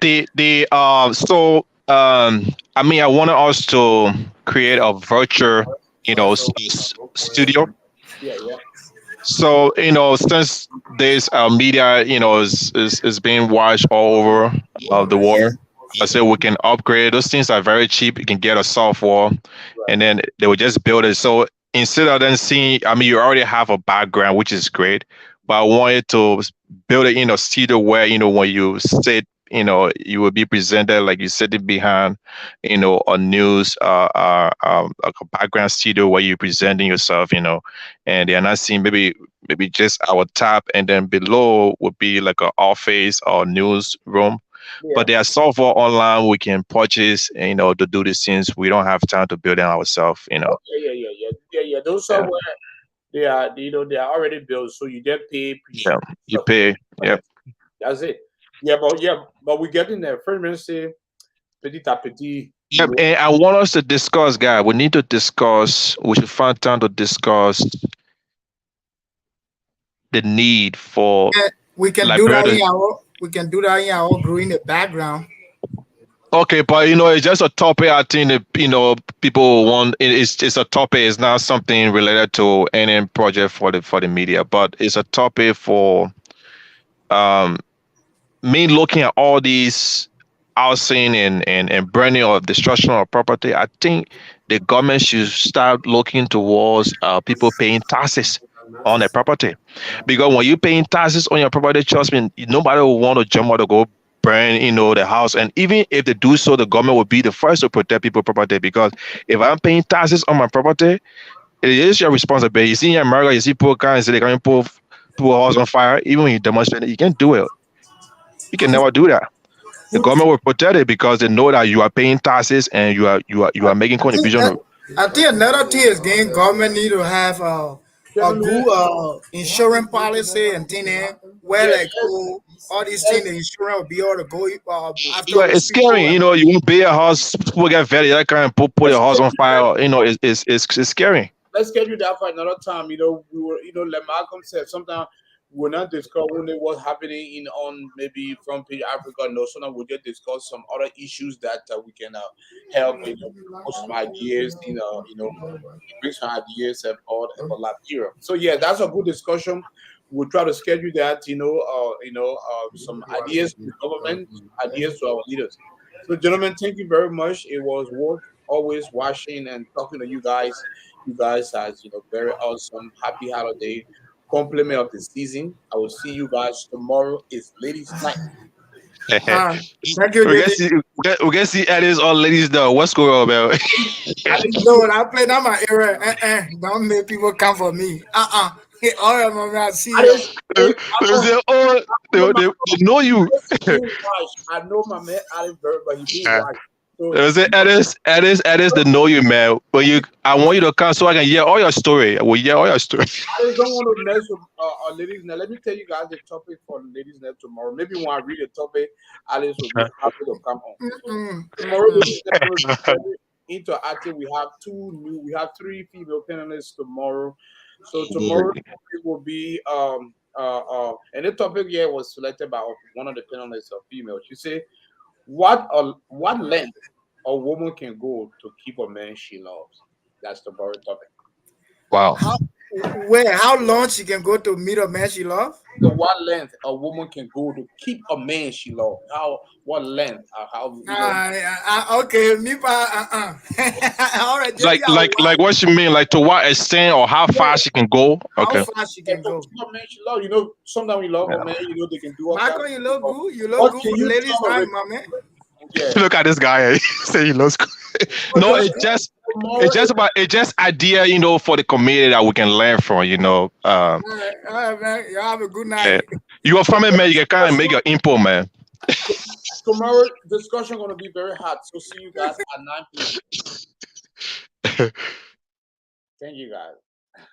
I mean, I wanted us to create a virtual, studio. Yeah, yeah. So, since this media, is being watched all over the world, I said we can upgrade. Those things are very cheap. You can get a software, and then they will just build it. So instead of then seeing, I mean, you already have a background, which is great, but I wanted to build it in a studio where, when you sit, you will be presented like you're sitting behind, a news, like a background studio where you're presenting yourself, and they're not seeing maybe just our tab, and then below would be like an office or newsroom. But there are software online we can purchase, to do these things. We don't have time to build them ourselves, Yeah. Those software, they are, they are already built, so you get paid. Yeah, you pay. Yep. That's it. But we're getting there. First minister, petit à petit. Yep, and I want us to discuss, guys. We need to discuss. We should find time to discuss the need for. We can do that in our. We can do that in our group in the background. Okay, but it's just a topic. I think that people want. It's a topic. It's not something related to any project for the media, but it's a topic for me looking at all these housing and burning or destruction of property. I think the government should start looking towards people paying taxes on their property, because when you're paying taxes on your property, trust me, nobody will want to jump out to go burn the house. And even if they do so, the government will be the first to protect people's property, because if I'm paying taxes on my property, it is your responsibility. You see in America, you see poor guys say they can put a house on fire. Even when you demonstrate it, you can't do it. You can never do that. The government will protect it because they know that you are paying taxes and you are making contribution. I think another thing is again, government need to have a good insurance policy and thing there where like all these things, the insurance will be able to go after. But it's scary, you won't pay a house, people get very that kind of put a house on fire, it's scary. Let's schedule that for another time. We were, like Malcolm said, sometimes we're not discussing what's happening on maybe front page Africa. No, sometimes we'll just discuss some other issues that we can help, put some ideas, bring some ideas about Liberia. So yeah, that's a good discussion. We'll try to schedule that, some ideas to the government, ideas to our leaders. So gentlemen, thank you very much. It was worth always watching and talking to you guys. You guys has very awesome. Happy holiday. Compliment of the season. I will see you guys tomorrow. It's ladies' night. Thank you. We can see Alice all ladies though. What's going on, man? No, when I play that my era, don't make people come for me. All right, man, I see you. They know you. I know my man Alice very, but he being watched. Alice, they know you, man. But I want you to come so I can hear all your story. I will hear all your story. I don't want to mess with our ladies' night. Let me tell you guys the topic for ladies' night tomorrow. Maybe when I read the topic, Alice will be happy to come on. Tomorrow, interactive. We have 3 female panelists tomorrow. So tomorrow it will be and the topic here was selected by one of the panelists, a female. She said, what length a woman can go to keep a man she loves? That's the very topic. Wow. How long she can go to meet a man she loves? So what length a woman can go to keep a man she loves? What length? Okay, me all right. Like what she mean? Like to what extent or how far she can go? Okay. How far she can go? Keep a man she loves. Sometimes we love a man. They can do. Michael, you look good. You look good for ladies' night, my man. Yeah. Look at this guy. He say he looks good. No, it's just idea, for the community that we can learn from, All right, man. You have a good night. Yeah. You are from it, man. You can kind of make your input, man. Tomorrow discussion gonna be very hot. So see you guys at 9 p.m. Thank you guys.